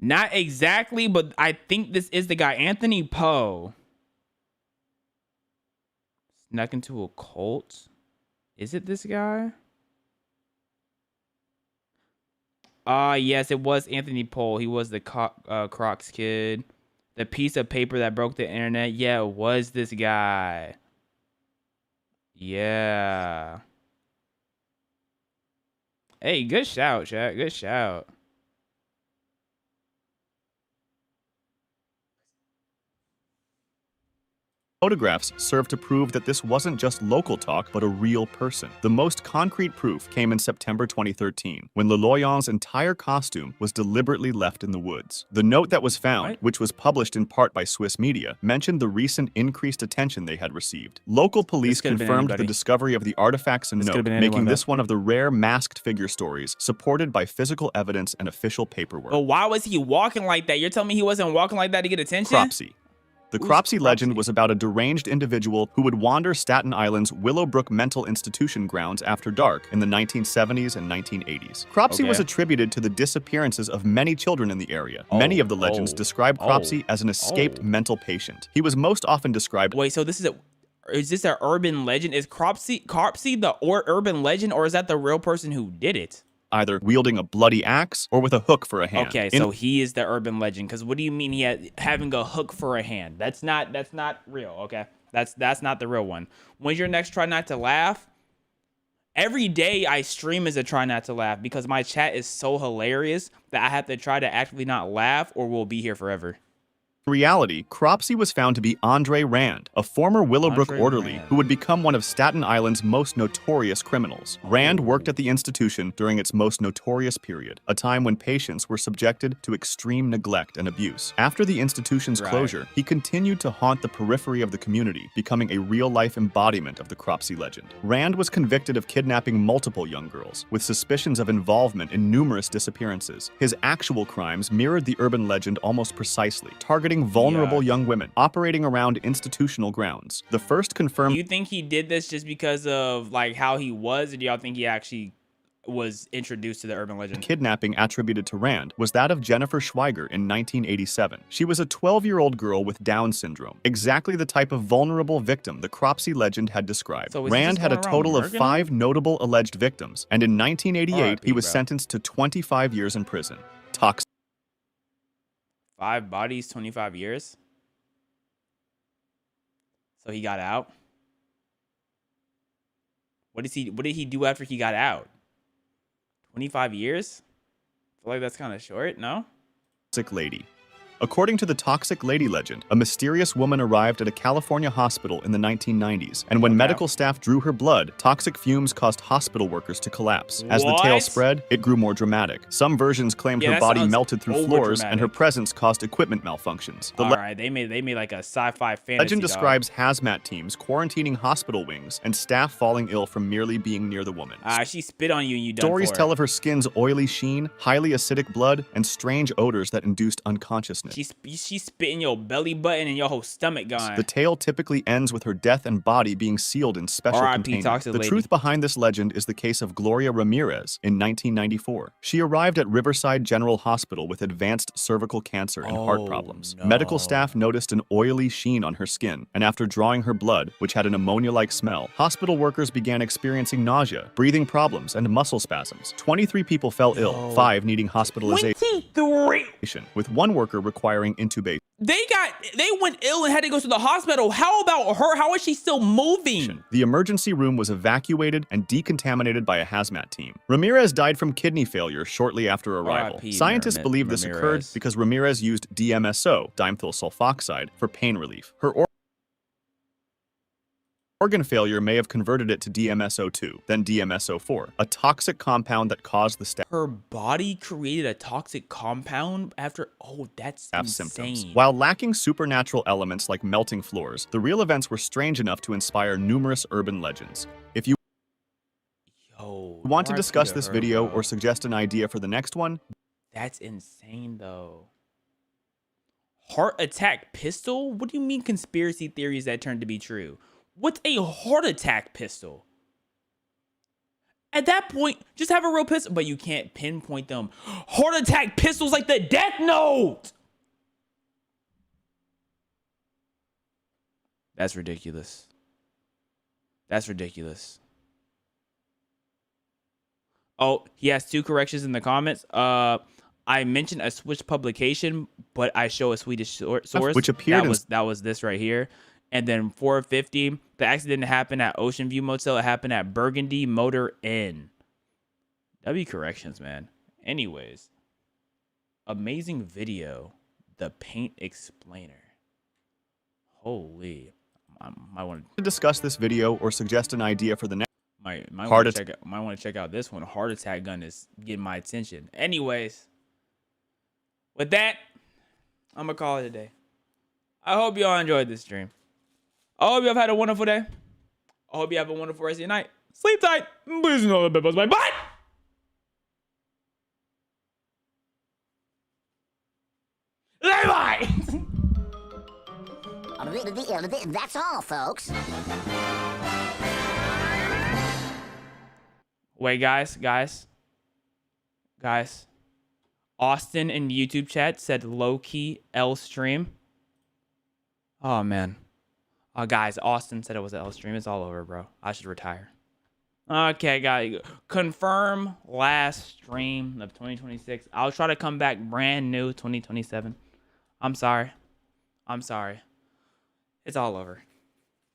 Not exactly, but I think this is the guy, Anthony Poe. Snuck into a cult. Is it this guy? Yes, it was Anthony Poe. He was the Crocs kid. The piece of paper that broke the internet. Yeah, it was this guy. Yeah. Hey, good shout, chat. Good shout. Photographs serve to prove that this wasn't just local talk, but a real person. The most concrete proof came in September 2013, when Loloyan's entire costume was deliberately left in the woods. The note that was found, which was published in part by Swiss media, mentioned the recent increased attention they had received. Local police confirmed the discovery of the artifacts and note, making this one of the rare masked figure stories supported by physical evidence and official paperwork. But why was he walking like that? You're telling me he wasn't walking like that to get attention? Cropsey. The Cropsey legend was about a deranged individual who would wander Staten Island's Willowbrook Mental Institution grounds after dark in the 1970s and 1980s. Cropsey was attributed to the disappearances of many children in the area. Many of the legends describe Cropsey as an escaped mental patient. He was most often described— Wait, so is this an urban legend? Is Cropsey the urban legend, or is that the real person who did it? Either wielding a bloody axe or with a hook for a hand. Okay, so he is the urban legend. Because what do you mean having a hook for a hand? That's not real. Okay, that's not the real one. When's your next Try Not to Laugh? Every day I stream as a Try Not to Laugh because my chat is so hilarious that I have to try to actively not laugh or we'll be here forever. In reality, Cropsey was found to be Andre Rand, a former Willowbrook orderly who would become one of Staten Island's most notorious criminals. Rand worked at the institution during its most notorious period, a time when patients were subjected to extreme neglect and abuse. After the institution's closure, he continued to haunt the periphery of the community, becoming a real-life embodiment of the Cropsey legend. Rand was convicted of kidnapping multiple young girls, with suspicions of involvement in numerous disappearances. His actual crimes mirrored the urban legend almost precisely, targeting vulnerable young women operating around institutional grounds. The first confirmed— Do you think he did this just because of like how he was, or do y'all think he actually was introduced to the urban legend? Kidnapping attributed to Rand was that of Jennifer Schweiger in 1987. She was a 12-year-old girl with Down syndrome, exactly the type of vulnerable victim the Cropsey legend had described. So Rand had a total of 5 notable alleged victims, and in 1988 he was sentenced to 25 years in prison. 5 bodies, 25 years. So he got out. What did he do after he got out? 25 years? I feel like that's kind of short, no? Toxic Lady. According to the Toxic Lady legend, a mysterious woman arrived at a California hospital in the 1990s, and when medical staff drew her blood, toxic fumes caused hospital workers to collapse. As the tale spread, it grew more dramatic. Some versions claimed her body melted through floors, and her presence caused equipment malfunctions. Alright, they made like a sci-fi fantasy. Legend describes hazmat teams quarantining hospital wings and staff falling ill from merely being near the woman. She spit on you and you done Stories tell of her skin's oily sheen, highly acidic blood, and strange odors that induced unconsciousness. She spit in your belly button and your whole stomach gone. The tale typically ends with her death and body being sealed in special R.I.P. containers. Toxic The Lady. truth behind this legend is the case of Gloria Ramirez in 1994. She arrived at Riverside General Hospital with advanced cervical cancer and heart problems. no. Medical staff noticed an oily sheen on her skin, and after drawing her blood, which had an ammonia-like smell, hospital workers began experiencing nausea, breathing problems, and muscle spasms. 23 people fell ill, 5 needing hospitalization, 23. with one worker requiring intubation. They went ill and had to go to the hospital. How about her? How is she still moving? The emergency room was evacuated and decontaminated by a hazmat team. Ramirez died from kidney failure shortly after arrival. R.I.P. Scientists believe this occurred Ramirez. because Ramirez used DMSO, dimethyl sulfoxide, for pain relief. Her organ failure may have converted it to DMSO2, then DMSO4, a toxic compound that caused the Her body created a toxic compound after. Oh, that's staff's insane. symptoms. While lacking supernatural elements like melting floors, the real events were strange enough to inspire numerous urban legends. If you want to R.I.P. discuss this her, video bro. or suggest an idea for the next one, That's insane, though. Heart attack pistol? What do you mean conspiracy theories that turned to be true? What's a heart attack pistol? At that point, just have a real pistol, but you can't pinpoint them. Heart attack pistols like the Death Note! That's ridiculous. That's ridiculous. Oh, he has 2 corrections in the comments. I mentioned a Swiss publication, but I show a Swedish source. Which appeared in- that was this right here. And then 450, the accident happened at Ocean View Motel. It happened at Burgundy Motor Inn. W corrections, man. Anyways, amazing video. The Paint Explainer. Holy. I might want to discuss this video or suggest an idea for the next might Heart want to check out this one. Heart attack gun is getting my attention. Anyways, with that, I'm gonna call it a day. I hope y'all enjoyed this stream. I hope y'all have had a wonderful day. I hope you have a wonderful rest of your night. Sleep tight. Please know the bye bye. Bye. That's all, folks. Wait, guys. Austin in YouTube chat said low-key L stream. Oh, man. Guys, Austin said it was an L stream. It's all over, bro. I should retire. Okay, guys. Confirm last stream of 2026. I'll try to come back brand new 2027. I'm sorry. It's all over.